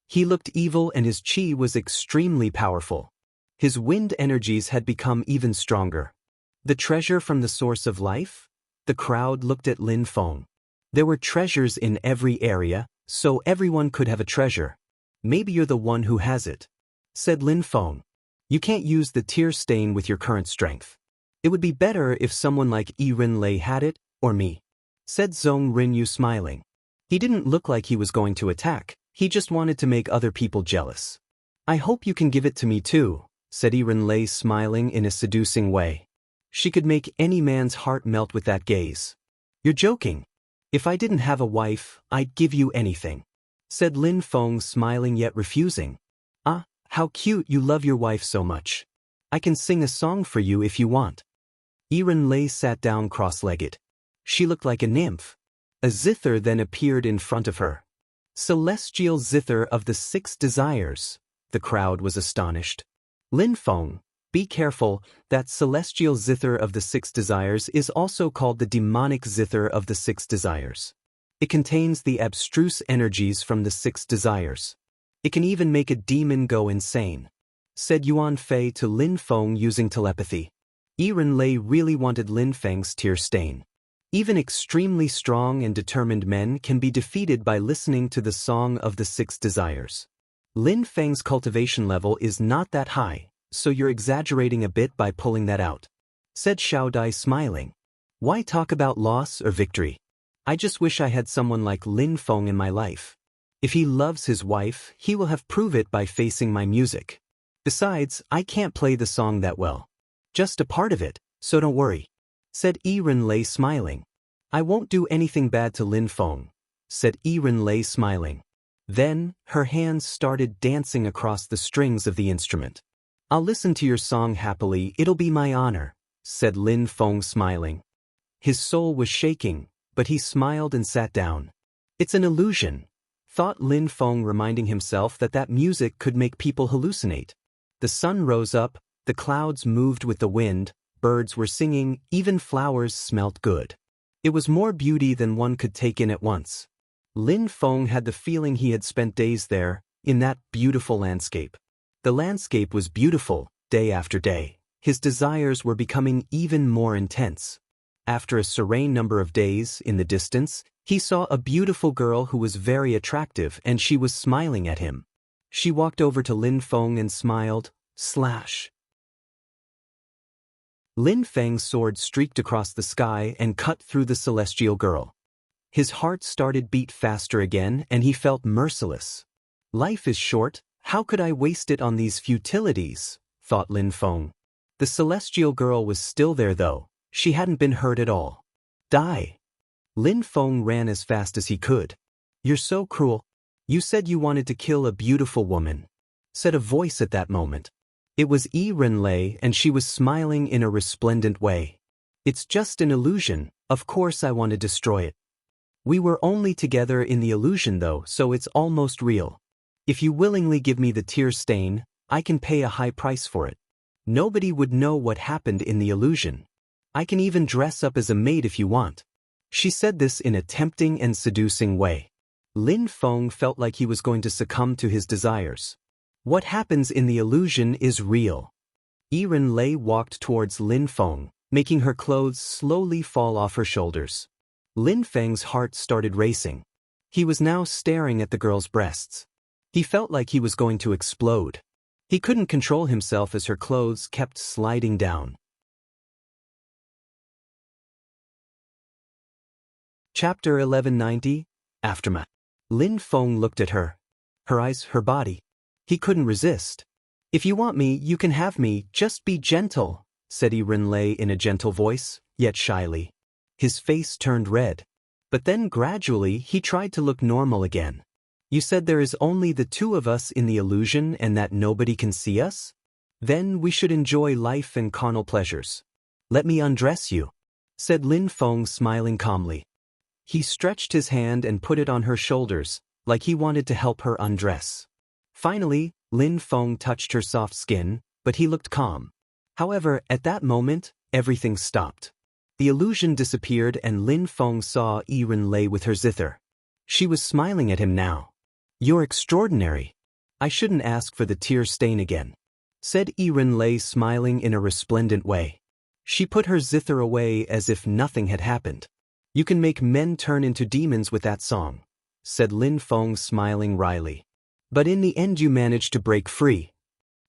He looked evil and his qi was extremely powerful. His wind energies had become even stronger. The treasure from the source of life? The crowd looked at Lin Feng. There were treasures in every area, so everyone could have a treasure. Maybe you're the one who has it, said Lin Feng. You can't use the tear stain with your current strength. It would be better if someone like Yi Rinlei had it, or me, said Zhong Renyu smiling. He didn't look like he was going to attack, he just wanted to make other people jealous. I hope you can give it to me too, said Yi Rinlei smiling in a seducing way. She could make any man's heart melt with that gaze. You're joking, If I didn't have a wife, I'd give you anything, said Lin Feng, smiling yet refusing. Ah, how cute, you love your wife so much. I can sing a song for you if you want. Yiren Lei sat down cross-legged. She looked like a nymph. A zither then appeared in front of her. Celestial zither of the 6 desires. The crowd was astonished. Lin Feng, be careful, that celestial zither of the 6 desires is also called the demonic zither of the 6 desires. It contains the abstruse energies from the 6 desires. It can even make a demon go insane, said Yuan Fei to Lin Feng using telepathy. Yiren Lei really wanted Lin Feng's tear stain. Even extremely strong and determined men can be defeated by listening to the song of the 6 desires. Lin Feng's cultivation level is not that high, so you're exaggerating a bit by pulling that out, said Xiao Dai, smiling. Why talk about loss or victory? I just wish I had someone like Lin Feng in my life. If he loves his wife, he will have proved it by facing my music. Besides, I can't play the song that well. Just a part of it, so don't worry, said Yiren Lei, smiling. I won't do anything bad to Lin Feng, said Yiren Lei, smiling. Then, her hands started dancing across the strings of the instrument. I'll listen to your song happily, it'll be my honor, said Lin Feng, smiling. His soul was shaking, but he smiled and sat down. It's an illusion, thought Lin Feng, reminding himself that music could make people hallucinate. The sun rose up, the clouds moved with the wind, birds were singing, even flowers smelt good. It was more beauty than one could take in at once. Lin Feng had the feeling he had spent days there, in that beautiful landscape. The landscape was beautiful, day after day. His desires were becoming even more intense. After a serene number of days, in the distance, he saw a beautiful girl who was very attractive, and she was smiling at him. She walked over to Lin Feng and smiled, slash. Lin Feng's sword streaked across the sky and cut through the celestial girl. His heart started beat faster again, and he felt merciless. Life is short, how could I waste it on these futilities, thought Lin Feng. The celestial girl was still there though, she hadn't been hurt at all. Die. Lin Feng ran as fast as he could. You're so cruel. You said you wanted to kill a beautiful woman, said a voice at that moment. It was Yiren Lei, and she was smiling in a resplendent way. It's just an illusion, of course I want to destroy it. We were only together in the illusion though, so it's almost real. If you willingly give me the tear stain, I can pay a high price for it. Nobody would know what happened in the illusion. I can even dress up as a maid if you want. She said this in a tempting and seducing way. Lin Feng felt like he was going to succumb to his desires. What happens in the illusion is real. Yiren Lei walked towards Lin Feng, making her clothes slowly fall off her shoulders. Lin Feng's heart started racing. He was now staring at the girl's breasts. He felt like he was going to explode. He couldn't control himself as her clothes kept sliding down. Chapter 1190, Aftermath. Lin Feng looked at her. Her eyes, her body. He couldn't resist. If you want me, you can have me, just be gentle, said Yiren Lei in a gentle voice, yet shyly. His face turned red. But then gradually he tried to look normal again. You said there is only the two of us in the illusion and that nobody can see us? Then we should enjoy life and carnal pleasures. Let me undress you, said Lin Feng, smiling calmly. He stretched his hand and put it on her shoulders, like he wanted to help her undress. Finally, Lin Feng touched her soft skin, but he looked calm. However, at that moment, everything stopped. The illusion disappeared and Lin Feng saw Yiren Lei with her zither. She was smiling at him now. You're extraordinary. I shouldn't ask for the tear stain again, said Yiren Lei, smiling in a resplendent way. She put her zither away as if nothing had happened. You can make men turn into demons with that song, said Lin Feng, smiling wryly. But in the end you managed to break free.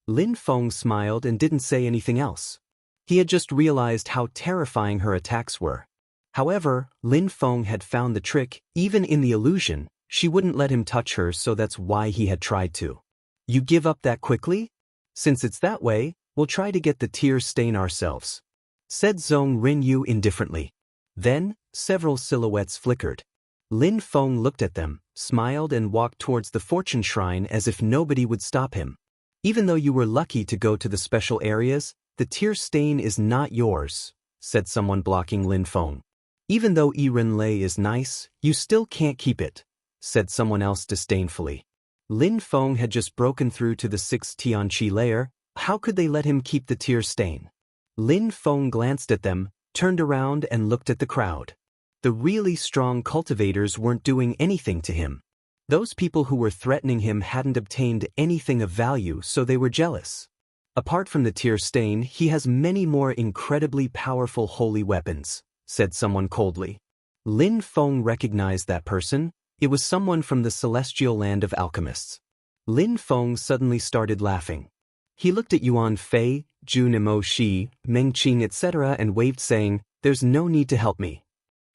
Lin Feng smiled and didn't say anything else. He had just realized how terrifying her attacks were. However, Lin Feng had found the trick. Even in the illusion, she wouldn't let him touch her, so that's why he had tried to. You give up that quickly? Since it's that way, we'll try to get the tear stain ourselves, said Zhong Rinyu indifferently. Then, several silhouettes flickered. Lin Feng looked at them, smiled and walked towards the fortune shrine as if nobody would stop him. Even though you were lucky to go to the special areas, the tear stain is not yours, said someone blocking Lin Feng. Even though Yiren Lei is nice, you still can't keep it, said someone else disdainfully. Lin Feng had just broken through to the 6th Tianqi layer. How could they let him keep the tear stain? Lin Feng glanced at them, turned around and looked at the crowd. The really strong cultivators weren't doing anything to him. Those people who were threatening him hadn't obtained anything of value, so they were jealous. Apart from the tear stain, he has many more incredibly powerful holy weapons, said someone coldly. Lin Feng recognized that person. It was someone from the celestial land of alchemists. Lin Feng suddenly started laughing. He looked at Yuan Fei, Zhu Nemo Shi, Meng Qing etc. and waved saying, "There's no need to help me.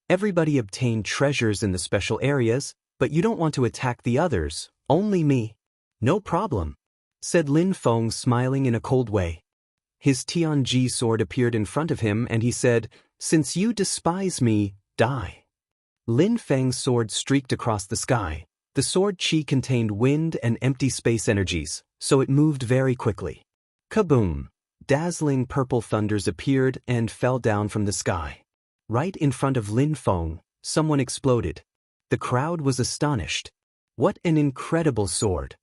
Everybody obtained treasures in the special areas, but you don't want to attack the others, only me." "No problem," said Lin Feng smiling in a cold way. His Tianji sword appeared in front of him and he said, "Since you despise me, die." Lin Feng's sword streaked across the sky. The sword chi contained wind and empty space energies, so it moved very quickly. Kaboom! Dazzling purple thunders appeared and fell down from the sky. Right in front of Lin Feng, someone exploded. The crowd was astonished. What an incredible sword!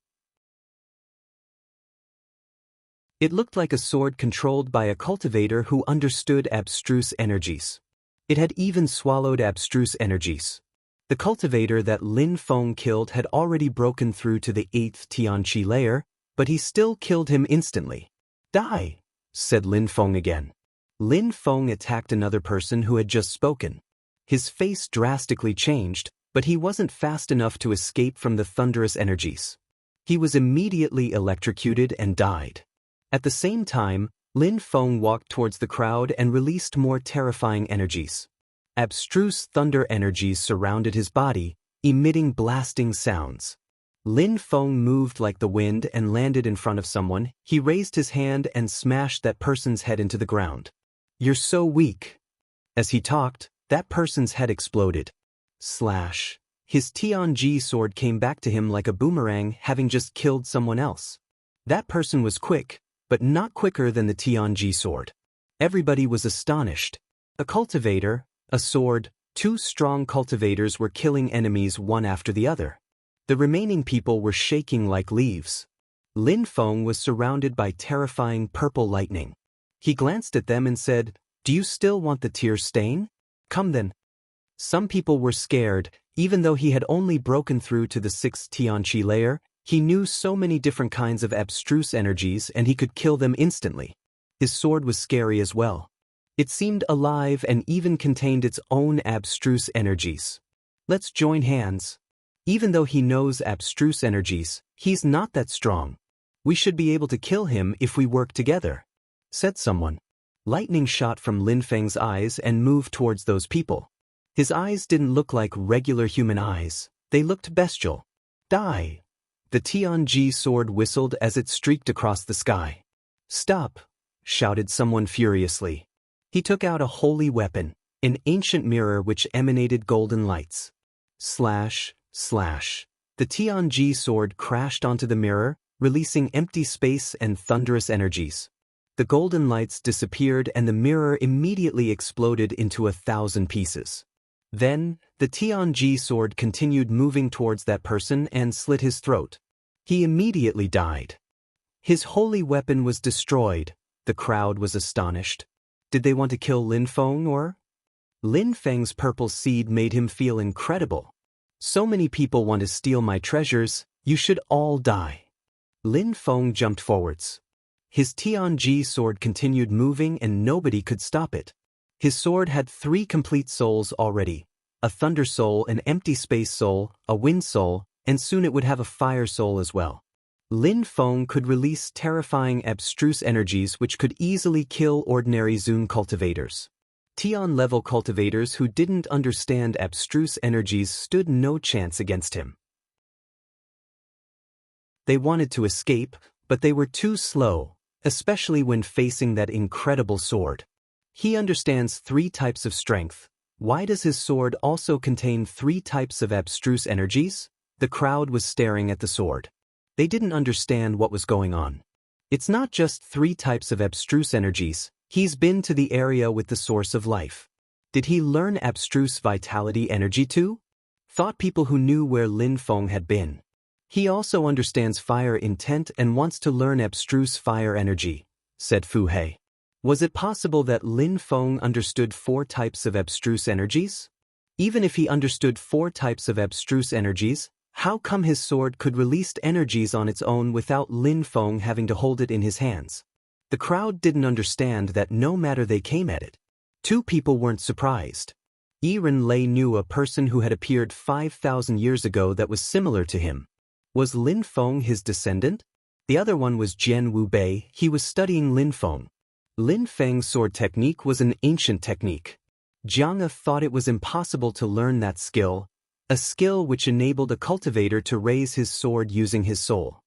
It looked like a sword controlled by a cultivator who understood abstruse energies. It had even swallowed abstruse energies. The cultivator that Lin Feng killed had already broken through to the 8th Tianqi layer, but he still killed him instantly. "Die," said Lin Feng again. Lin Feng attacked another person who had just spoken. His face drastically changed, but he wasn't fast enough to escape from the thunderous energies. He was immediately electrocuted and died. At the same time, Lin Feng walked towards the crowd and released more terrifying energies. Abstruse thunder energies surrounded his body, emitting blasting sounds. Lin Feng moved like the wind and landed in front of someone. He raised his hand and smashed that person's head into the ground. "You're so weak." As he talked, that person's head exploded. Slash. His Tianji sword came back to him like a boomerang, having just killed someone else. That person was quick, but not quicker than the Tianji sword. Everybody was astonished. A cultivator, a sword, 2 strong cultivators were killing enemies one after the other. The remaining people were shaking like leaves. Lin Feng was surrounded by terrifying purple lightning. He glanced at them and said, "Do you still want the tear stain? Come then." Some people were scared. Even though he had only broken through to the 6th Tianqi layer, he knew so many different kinds of abstruse energies and he could kill them instantly. His sword was scary as well. It seemed alive and even contained its own abstruse energies. "Let's join hands." Even though he knows abstruse energies, he's not that strong. "We should be able to kill him if we work together," said someone. Lightning shot from Lin Feng's eyes and moved towards those people. His eyes didn't look like regular human eyes. They looked bestial. "Die." The Tianji sword whistled as it streaked across the sky. "Stop," shouted someone furiously. He took out a holy weapon, an ancient mirror which emanated golden lights. Slash, slash. The Tianji sword crashed onto the mirror, releasing empty space and thunderous energies. The golden lights disappeared and the mirror immediately exploded into 1,000 pieces. Then, the Tianji sword continued moving towards that person and slit his throat. He immediately died. His holy weapon was destroyed. The crowd was astonished. Did they want to kill Lin Feng or? Lin Feng's purple seed made him feel incredible. "So many people want to steal my treasures, you should all die." Lin Feng jumped forwards. His Tianji sword continued moving and nobody could stop it. His sword had 3 complete souls already, a thunder soul, an empty space soul, a wind soul, and soon it would have a fire soul as well. Lin Feng could release terrifying abstruse energies which could easily kill ordinary Zun cultivators. Tian-level cultivators who didn't understand abstruse energies stood no chance against him. They wanted to escape, but they were too slow, especially when facing that incredible sword. He understands 3 types of strength: Why does his sword also contain 3 types of abstruse energies? The crowd was staring at the sword. They didn't understand what was going on. It's not just 3 types of abstruse energies, he's been to the area with the source of life. Did he learn abstruse vitality energy too? Thought people who knew where Lin Feng had been. He also understands fire intent and wants to learn abstruse fire energy, said Fu Hei. Was it possible that Lin Feng understood 4 types of abstruse energies? Even if he understood 4 types of abstruse energies, how come his sword could release energies on its own without Lin Feng having to hold it in his hands? The crowd didn't understand that no matter they came at it. 2 people weren't surprised. Yiren Lei knew a person who had appeared 5,000 years ago that was similar to him. Was Lin Feng his descendant? The other one was Jian Wu Bei. He was studying Lin Feng. Lin Feng's sword technique was an ancient technique. Jiang thought it was impossible to learn that skill, a skill which enabled a cultivator to raise his sword using his soul.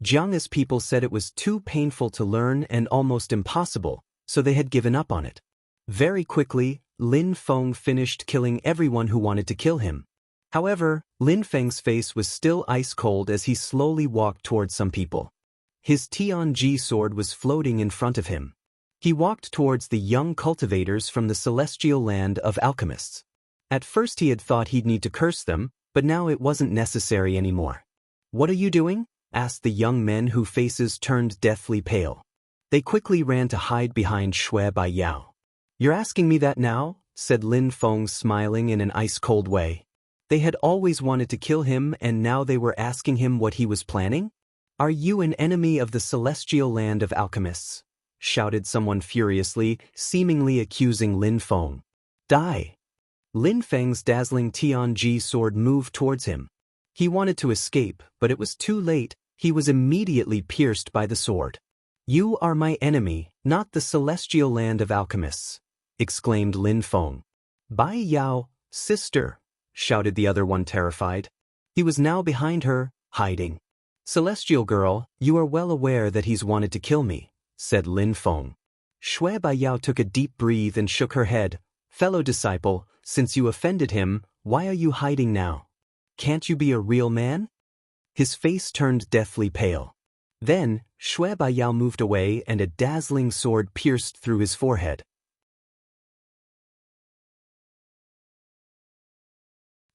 Jiang's people said it was too painful to learn and almost impossible, so they had given up on it. Very quickly, Lin Feng finished killing everyone who wanted to kill him. However, Lin Feng's face was still ice-cold as he slowly walked towards some people. His Tianji sword was floating in front of him. He walked towards the young cultivators from the celestial land of alchemists. At first he had thought he'd need to curse them, but now it wasn't necessary anymore. "What are you doing?" asked the young men whose faces turned deathly pale. They quickly ran to hide behind Shui Bai Yao. "You're asking me that now?" said Lin Feng, smiling in an ice-cold way. They had always wanted to kill him and now they were asking him what he was planning? "Are you an enemy of the celestial land of alchemists?" shouted someone furiously, seemingly accusing Lin Feng. "Die!" Lin Feng's dazzling Tianji sword moved towards him. He wanted to escape, but it was too late. He was immediately pierced by the sword. "You are my enemy, not the celestial land of alchemists," exclaimed Lin Feng. "Bai Yao, sister," shouted the other one, terrified. He was now behind her, hiding. "Celestial girl, you are well aware that he's wanted to kill me," said Lin Feng. Shui Bai Yao took a deep breath and shook her head. "Fellow disciple, since you offended him, why are you hiding now? Can't you be a real man?" His face turned deathly pale. Then, Shui Bai Yao moved away and a dazzling sword pierced through his forehead.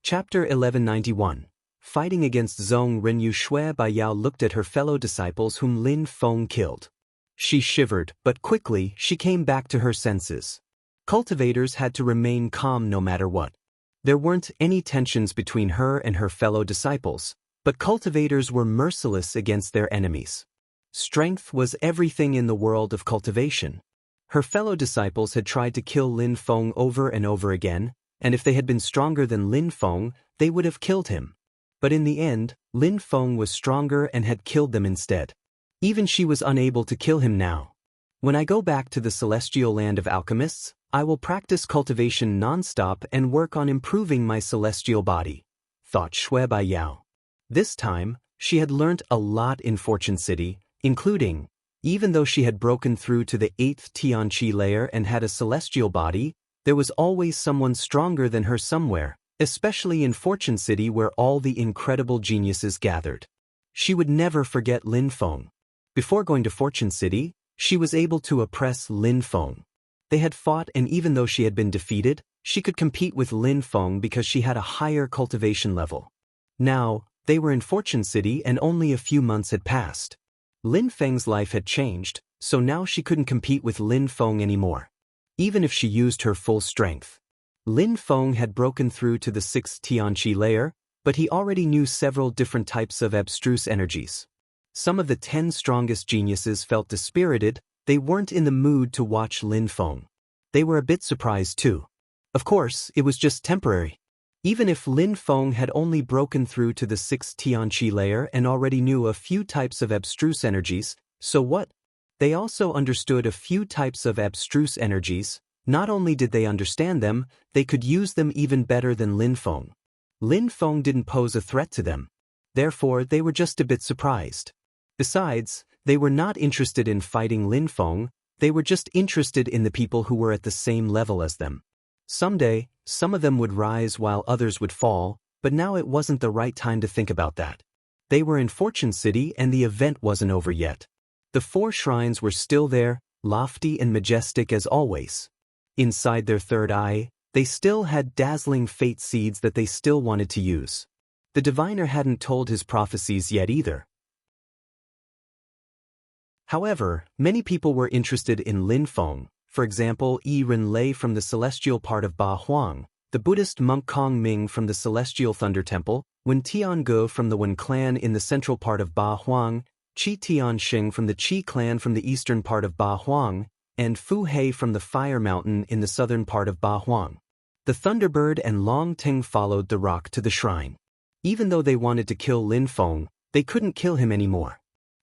Chapter 1191. Fighting against Zhong Renyu. Shui Bai Yao looked at her fellow disciples whom Lin Feng killed. She shivered, but quickly she came back to her senses. Cultivators had to remain calm no matter what. There weren't any tensions between her and her fellow disciples, but cultivators were merciless against their enemies. Strength was everything in the world of cultivation. Her fellow disciples had tried to kill Lin Feng over and over again, and if they had been stronger than Lin Feng, they would have killed him. But in the end, Lin Feng was stronger and had killed them instead. Even she was unable to kill him now. "When I go back to the celestial land of alchemists, I will practice cultivation non-stop and work on improving my celestial body," thought Shui Bai Yao. This time, she had learnt a lot in Fortune City, including, even though she had broken through to the 8th Tianqi layer and had a celestial body, there was always someone stronger than her somewhere, especially in Fortune City where all the incredible geniuses gathered. She would never forget Lin Feng. Before going to Fortune City, she was able to oppress Lin Feng. They had fought, and even though she had been defeated, she could compete with Lin Feng because she had a higher cultivation level. Now, they were in Fortune City and only a few months had passed. Lin Feng's life had changed, so now she couldn't compete with Lin Feng anymore. Even if she used her full strength. Lin Feng had broken through to the 6th Tianqi layer, but he already knew several different types of abstruse energies. Some of the 10 strongest geniuses felt dispirited. They weren't in the mood to watch Lin Feng. They were a bit surprised too. Of course, it was just temporary. Even if Lin Feng had only broken through to the 6th Tianqi layer and already knew a few types of abstruse energies, so what? They also understood a few types of abstruse energies. Not only did they understand them, they could use them even better than Lin Feng. Lin Feng didn't pose a threat to them. Therefore, they were just a bit surprised. Besides, they were not interested in fighting Lin Feng, they were just interested in the people who were at the same level as them. Someday, Some of them would rise while others would fall, but now it wasn't the right time to think about that. They were in Fortune City and the event wasn't over yet. The 4 shrines were still there, lofty and majestic as always. Inside their third eye, they still had dazzling fate seeds that they still wanted to use. The diviner hadn't told his prophecies yet either. However, many people were interested in Lin Feng. For example, Yi Ren Lei from the celestial part of Ba Huang, the Buddhist monk Kong Ming from the celestial Thunder Temple, Wen Tiange from the Wen clan in the central part of Ba Huang, Qi Tianxing from the Qi clan from the eastern part of Ba Huang, and Fu Hei from the Fire Mountain in the southern part of Ba Huang. The Thunderbird and Long Ting followed the rock to the shrine. Even though they wanted to kill Lin Feng, they couldn't kill him anymore.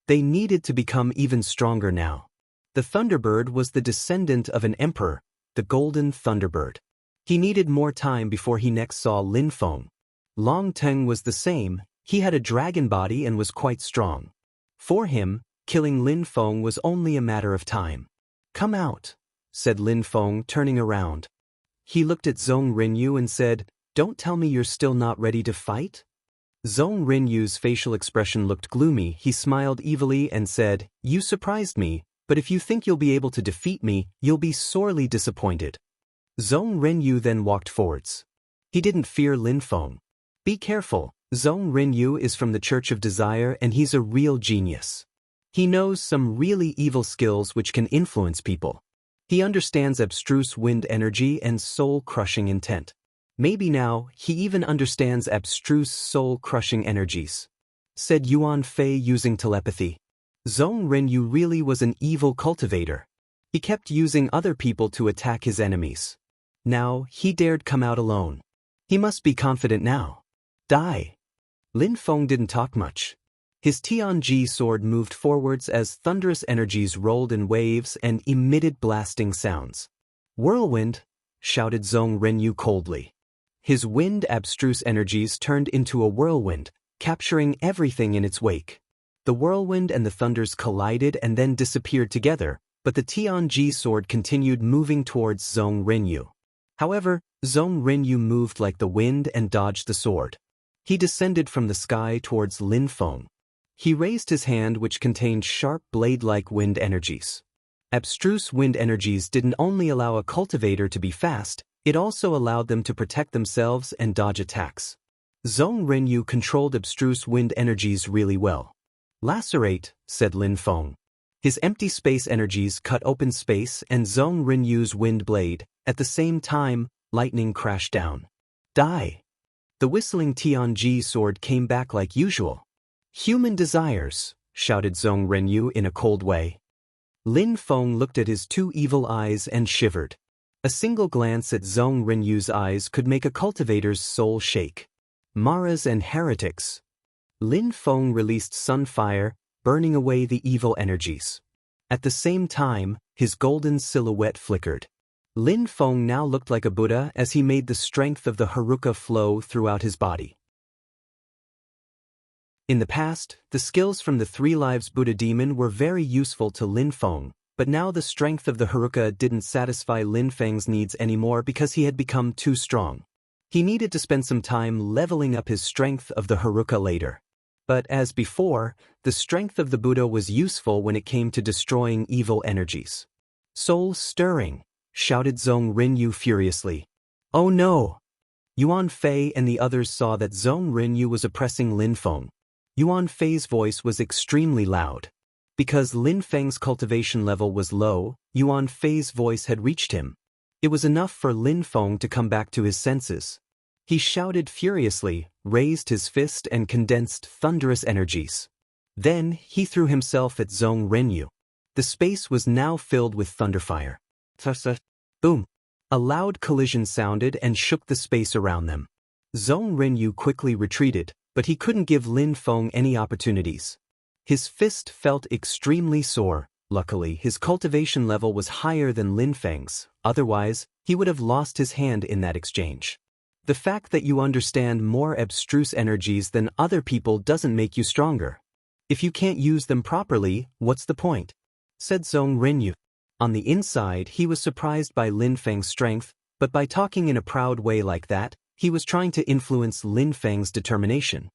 They needed to become even stronger now. The Thunderbird was the descendant of an emperor, the Golden Thunderbird. He needed more time before he next saw Lin Feng. Long Teng was the same, he had a dragon body and was quite strong. For him, killing Lin Feng was only a matter of time. "Come out," said Lin Feng, turning around. He looked at Zhong Renyu and said, "Don't tell me you're still not ready to fight?" Zhong Renyu's facial expression looked gloomy. He smiled evilly and said, "You surprised me, but if you think you'll be able to defeat me, you'll be sorely disappointed." Zhong Renyu then walked forwards. He didn't fear Lin Feng. Be careful, Zhong Renyu is from the Church of Desire and he's a real genius. He knows some really evil skills which can influence people. He understands abstruse wind energy and soul-crushing intent. Maybe now, he even understands abstruse soul-crushing energies, said Yuan Fei using telepathy. Zhong Renyu really was an evil cultivator. He kept using other people to attack his enemies. Now, he dared come out alone. He must be confident now. Die. Lin Feng didn't talk much. His Tianji sword moved forwards as thunderous energies rolled in waves and emitted blasting sounds. "Whirlwind!" shouted Zhong Renyu coldly. His wind abstruse energies turned into a whirlwind, capturing everything in its wake. The whirlwind and the thunders collided and then disappeared together, but the Tianji sword continued moving towards Zhong Renyu. However, Zhong Renyu moved like the wind and dodged the sword. He descended from the sky towards Lin Feng. He raised his hand which contained sharp blade-like wind energies. Abstruse wind energies didn't only allow a cultivator to be fast, it also allowed them to protect themselves and dodge attacks. Zhong Renyu controlled abstruse wind energies really well. "Lacerate," said Lin Feng. His empty space energies cut open space and Zhong Renyu's wind blade. At the same time, lightning crashed down. "Die." The whistling Tianji sword came back like usual. "Human desires," shouted Zhong Renyu in a cold way. Lin Feng looked at his 2 evil eyes and shivered. A single glance at Zhong Renyu's eyes could make a cultivator's soul shake. Maras and heretics. Lin Feng released sunfire, burning away the evil energies. At the same time, his golden silhouette flickered. Lin Feng now looked like a Buddha as he made the strength of the Haruka flow throughout his body. In the past, the skills from the 3 Lives Buddha demon were very useful to Lin Feng, but now the strength of the Haruka didn't satisfy Lin Feng's needs anymore because he had become too strong. He needed to spend some time leveling up his strength of the Haruka later. But as before, the strength of the Buddha was useful when it came to destroying evil energies. "Soul-stirring," shouted Zhong Renyu furiously. "Oh no!" Yuan Fei and the others saw that Zhong Renyu was oppressing Lin Feng. Yuan Fei's voice was extremely loud. Because Lin Feng's cultivation level was low, Yuan Fei's voice had reached him. It was enough for Lin Feng to come back to his senses. He shouted furiously, raised his fist and condensed thunderous energies. Then he threw himself at Zhong Renyu. The space was now filled with thunderfire. Boom! A loud collision sounded and shook the space around them. Zhong Renyu quickly retreated, but he couldn't give Lin Feng any opportunities. His fist felt extremely sore. Luckily, his cultivation level was higher than Lin Feng's, otherwise, he would have lost his hand in that exchange. The fact that you understand more abstruse energies than other people doesn't make you stronger. If you can't use them properly, what's the point? Said Zhong Renyu. On the inside, he was surprised by Lin Feng's strength, But by talking in a proud way like that, he was trying to influence Lin Feng's determination.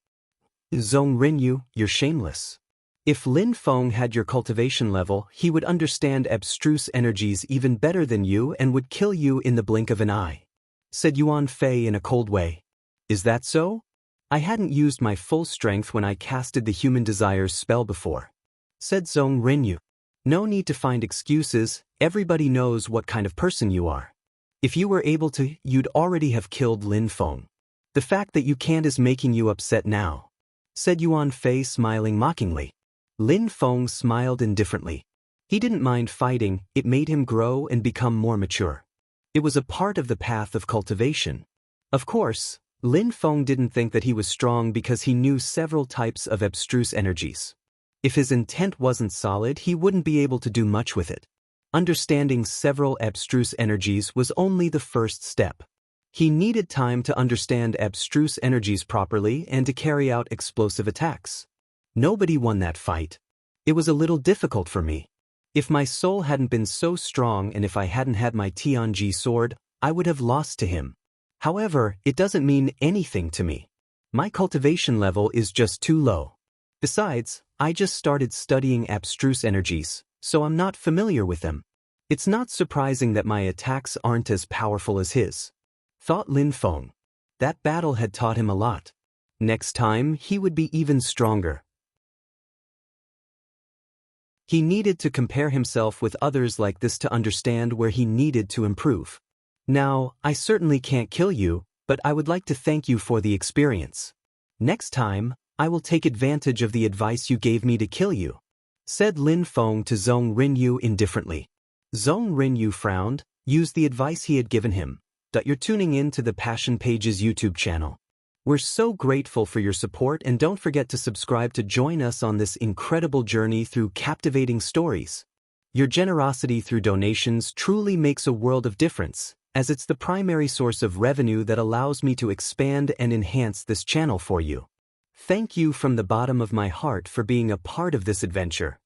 Zhong Rinyu, you're shameless. If Lin Feng had your cultivation level, he would understand abstruse energies even better than you and would kill you in the blink of an eye, said Yuan Fei in a cold way. Is that so? I hadn't used my full strength when I casted the Human Desires spell before, said Zhong Rinyu. No need to find excuses, everybody knows what kind of person you are. If you were able to, you'd already have killed Lin Feng. The fact that you can't is making you upset now, said Yuan Fei, smiling mockingly. Lin Feng smiled indifferently. He didn't mind fighting, it made him grow and become more mature. It was a part of the path of cultivation. Of course, Lin Feng didn't think that he was strong because he knew several types of abstruse energies. If his intent wasn't solid, he wouldn't be able to do much with it. Understanding several abstruse energies was only the first step. He needed time to understand abstruse energies properly and to carry out explosive attacks. Nobody won that fight. It was a little difficult for me. If my soul hadn't been so strong and if I hadn't had my Tianji sword, I would have lost to him. However, it doesn't mean anything to me. My cultivation level is just too low. Besides, I just started studying abstruse energies, so I'm not familiar with them. It's not surprising that my attacks aren't as powerful as his, thought Lin Feng. That battle had taught him a lot. Next time, he would be even stronger. He needed to compare himself with others like this to understand where he needed to improve. Now, I certainly can't kill you, but I would like to thank you for the experience. Next time, I will take advantage of the advice you gave me to kill you, said Lin Feng to Zhong Rinyu indifferently. Zhong Rinyu frowned, used the advice he had given him. You're tuning in to the Passion Pages YouTube channel. We're so grateful for your support and don't forget to subscribe to join us on this incredible journey through captivating stories. Your generosity through donations truly makes a world of difference, as it's the primary source of revenue that allows me to expand and enhance this channel for you. Thank you from the bottom of my heart for being a part of this adventure.